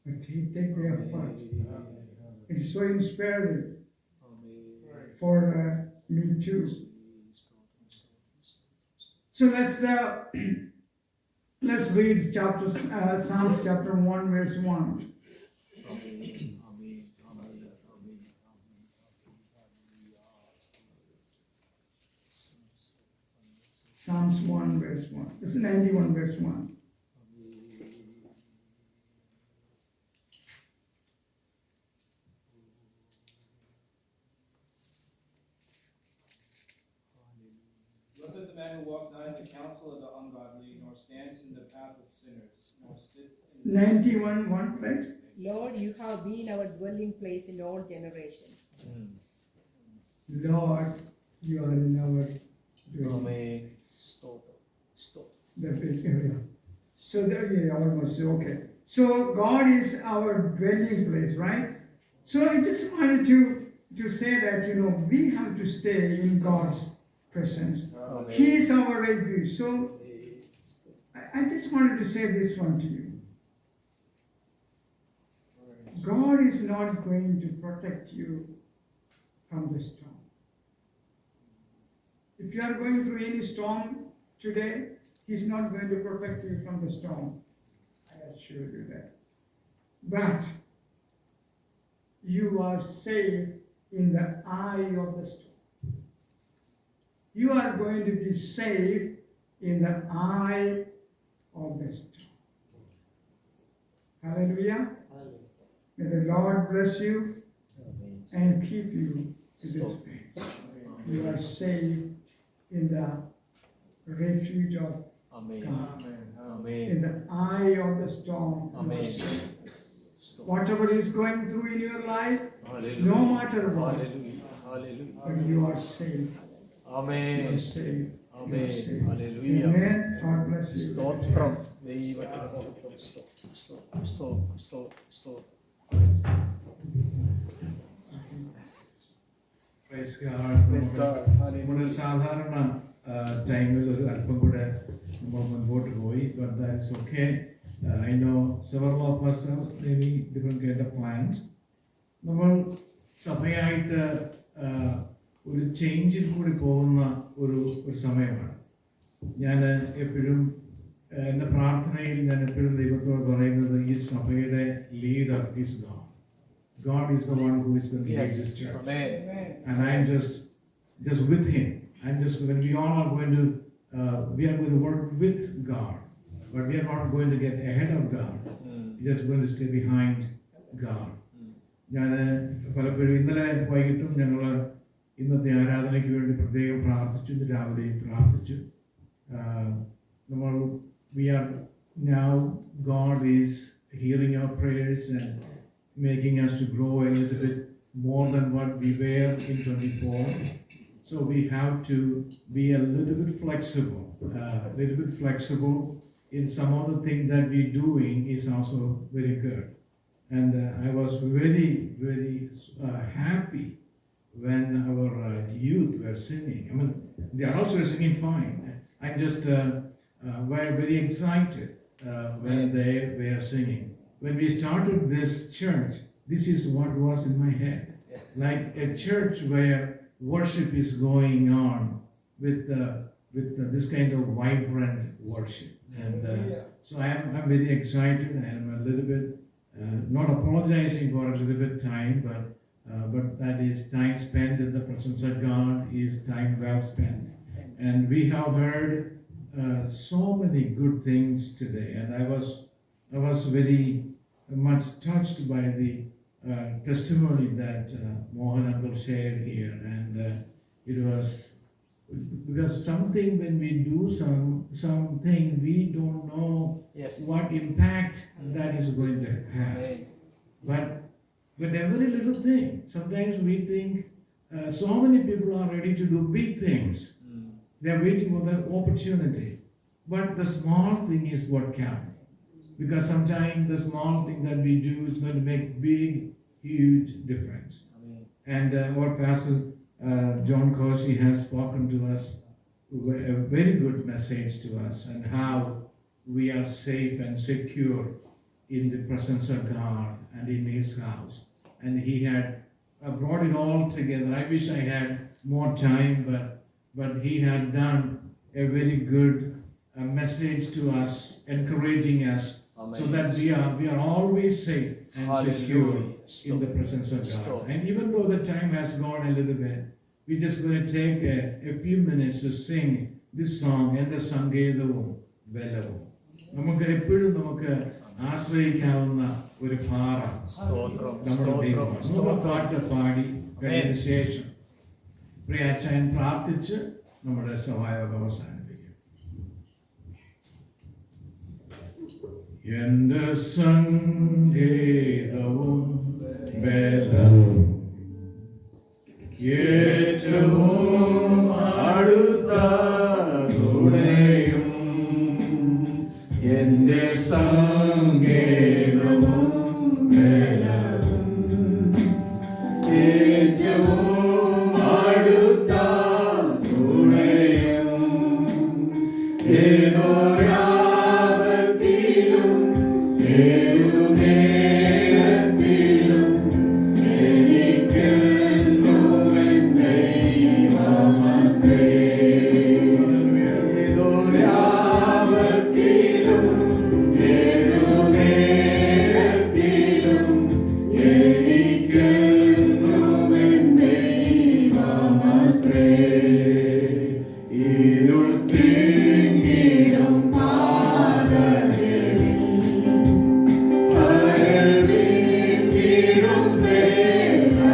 But they take their part. It's so inspiring for me too. So let's read Psalms chapter 1, verse 1. Psalms 1, verse 1. This is 91, verse 1. Blessed is the man who walks not in the counsel of the ungodly, nor stands in the path of sinners, nor sits in the 91, 1, right? Lord, you have been our dwelling place in all generations. Lord, you are in our dwelling. Amen. Stop. Stop. The big area. So there you almost say, okay. So God is our dwelling place, right? So I just wanted to say that, we have to stay in God's presence. Amen. He is our refuge. So I just wanted to say this one to you. God is not going to protect you from the storm. If you are going through any storm today, He's not going to protect you from the storm. I assure you that. But you are safe in the eye of the storm. You are going to be safe in the eye of the storm. Hallelujah. May the Lord bless you and keep you in this place. You are safe in the refuge of God. In the eye of the storm. You are safe. Whatever is going through in your life, no matter what, but you are safe. Amen. You are safe. Amen. You are safe. Hallelujah. Amen. God bless you. സ്തോത്രം ദൈവത്തിന് മഹത്വം സ്തോത്രം Praise God. Praise God. നമ്മുടെ സാധാരണ ടൈമിൽ ഒരു അല്പം കൂടെ നമ്മൾ മുൻപോട്ട് പോയി, but that is okay. I know several of us have maybe different kind of plans. നമ്മൾ സഭയായിട്ട് ഒരു ചേഞ്ചിൽ കൂടി പോകുന്ന ഒരു സമയമാണ്. ഞാൻ എപ്പോഴും എൻ്റെ പ്രാർത്ഥനയിൽ ഞാൻ എപ്പോഴും ദൈവത്തോട് പറയുന്നത് ഈ സഭയുടെ leader is God. God is the one who is going to lead this church. Amen. And I'm just with Him. When we all are going to, we are going to work with God, but we are not going to get ahead of God. We're just going to stay behind God. ഞാൻ പലപ്പോഴും ഇന്നലെ വൈകിട്ടും ഞങ്ങൾ ഇന്നത്തെ ആരാധനയ്ക്ക് വേണ്ടി പ്രത്യേകം പ്രാർത്ഥിച്ചു, ഇന്ന് രാവിലെയും പ്രാർത്ഥിച്ചു. We are now, God is hearing our prayers and making us to grow a little bit more than what we were in 24. So we have to be a little bit flexible, in some of the things that we're doing is also very good. And I was very, very happy when our youth were singing. I mean, they are also singing fine. I'm just very excited when they were singing. When we started this church, this is what was in my head. Like a church where worship is going on with this kind of vibrant worship. And so I'm very excited. I am a little bit not apologizing for a little bit time, but that is time spent in the presence of God is time well spent. And we have heard so many good things today, and I was very much touched by the testimony that Mohan uncle shared here, and it was because something when we do something we don't know what impact that is going to have. But every little thing, sometimes we think so many people are ready to do big things. They are waiting for the opportunity. But the small thing is what counts. Because sometimes the small thing that we do is going to make big, huge difference. And our Pastor John Koshi has spoken to us a very good message to us, and how we are safe and secure in the presence of God and in His house. And he had brought it all together. I wish I had more time, but he had done a very good message to us, encouraging us. Amen. So that we are always safe and secure in the presence of God. And even though the time has gone a little bit, we're just going to take a few minutes to sing this song, Ende Sangeethavum Velavum. നമുക്ക് എപ്പോഴും നമുക്ക് ആശ്രയിക്കാവുന്ന ഒരു പാറ നമ്മുടെ ദൈവമാണ്. നമുക്ക് പാട്ട് പാടി കഴിഞ്ഞതിന് ശേഷം പ്രിയ അച്ചായൻ പ്രാർത്ഥിച്ച് നമ്മുടെ സഹായം അവസാനിപ്പിക്കും. എന്റെ സംഗീതവും ബലവും ഏറ്റവും അടുത്ത തുണയും എന്റെ സംഗീതവും ബലവും ഏറ്റവും അടുത്ത തുണയും ഏതൊരാപത്തിലും ഏതു നേരത്തിലും എനിക്കെന്നും എൻ ദൈവമത്രേ. ഏതൊരാപത്തിലും ഏതു നേരത്തിലും എനിക്കെന്നും എൻ ദൈവമത്രേ. ഇരുൾ തിങ്ങിടും പാതകളിൽ അരൾ വീഴ്ത്തിടും വേളകളിൽ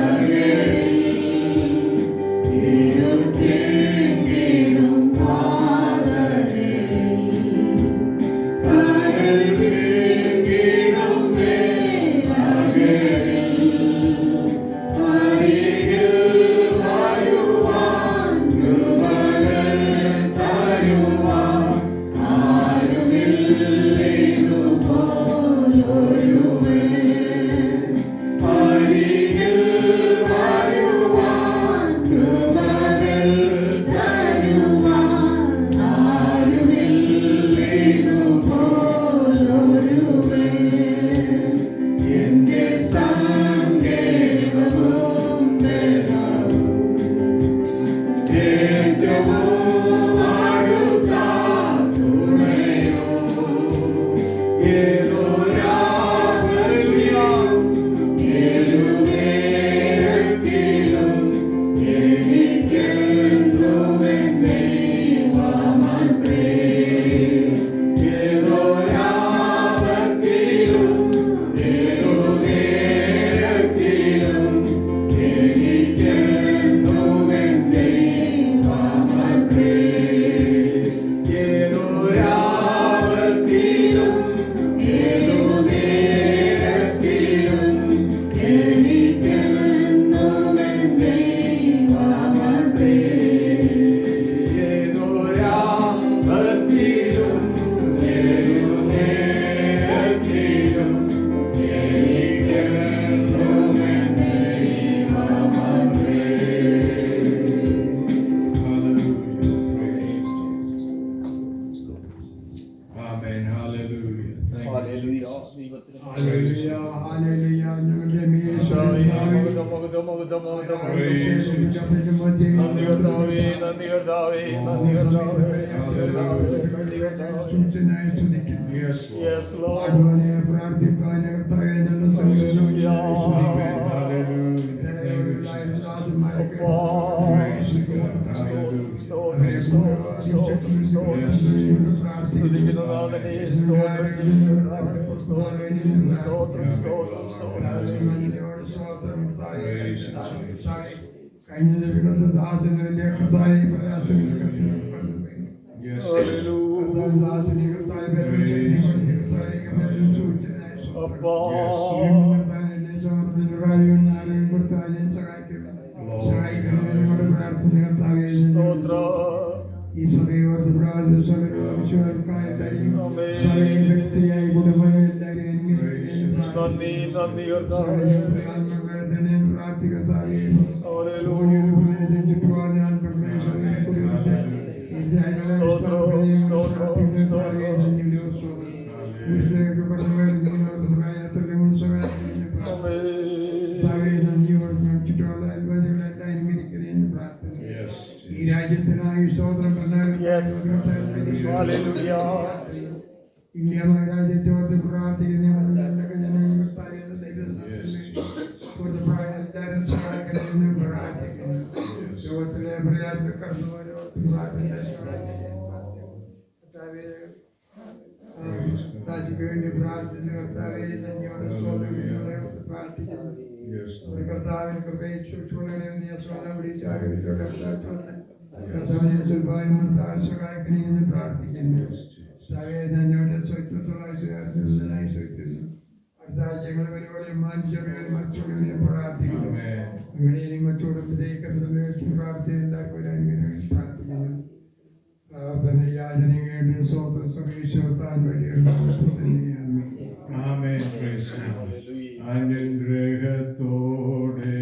ഇരുൾ തിങ്ങിടും പാതകളിൽ അരൾ വീഴ്ത്തിടും വേളകളിൽ അരികിൽ വരുവാൻ കൃപകൾ തരുവാൻ ആരുമില്ലിതുപോലൊരുവൻ. അരികിൽ വരുവാൻ കൃപകൾ കർത്താവേ, നന്ദി കർത്താവേ, നന്ദി കർത്താവേ, നന്ദി കർത്താവേ. Yes, Lord. ഈ സഭയോർത്ത് പ്രാർത്ഥന സകലർക്കായി സഭയിൽ വ്യക്തിയായി കുടുംബങ്ങൾ എല്ലാവരും പ്രാർത്ഥിക്കത്താവേ ഈ രാജ്യത്തിനായി സ്തോത്രം ഇന്ത്യ രാജ്യത്തോർത്ത് പ്രാർത്ഥിക്കുന്ന എല്ലാ ജനങ്ങളും എല്ലാവരും സഹായിക്കണമെന്ന് പ്രാർത്ഥിക്കുന്നു. ലോകത്തിലെ പ്രയാസം കടന്നുപോലോർത്ത് വേണ്ടി പ്രാർത്ഥിക്കുന്ന കർത്താവെ തന്നെയോട് സ്വതന്ത്രയോട് പ്രാർത്ഥിക്കുന്നു. ഒരു കർത്താവിന് കൃപയെ സൂക്ഷിക്കണമെന്ന് സ്വന്തം പിടിച്ച് ആരോഗ്യത്തോടെ കർത്താവിനെ സഹായിക്കണമെന്ന് പ്രാർത്ഥിക്കുന്നു. തന്നോട് സ്വത്വത്തോടായി സ്വത്തുന്നു. അടുത്ത ആഴ്ചകൾ ഒരുപോലെ മാനുഷമേലും മറ്റുള്ളവരെ പ്രാർത്ഥിക്കുന്നു. അങ്ങനെയും മറ്റോടും പ്രാർത്ഥന എല്ലാവർക്കും ഒരു അനുഗ്രഹം പ്രാർത്ഥിക്കുന്നു. തന്നെ യാചനയുടെ സ്വതന്ത്ര സമീക്ഷത്താൻ വേണ്ടിയുള്ള അനുഗ്രഹത്തോടെ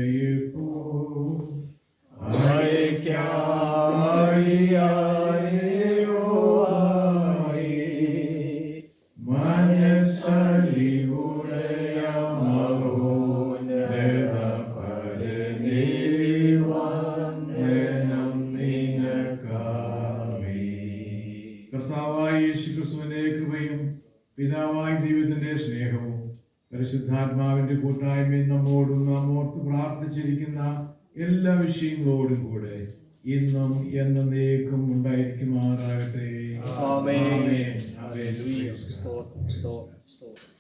കർത്താവായ യേശുക്രിസ്തുവിന്റെ കൃപയും പിതാവായ ദൈവത്തിന്റെ സ്നേഹവും പരിശുദ്ധാത്മാവിന്റെ കൂട്ടായ്മയും നമ്മോടും നാം ഓർത്ത് പ്രാർത്ഥിച്ചിരിക്കുന്ന എല്ലാ വിഷയങ്ങളോടും കൂടെ ഇന്നും എന്നേക്കും ഉണ്ടായിരിക്കുമാറാകട്ടെ. ആമേൻ. ആമേൻ. സ്തോത്രം, സ്തോത്രം, സ്തോത്രം.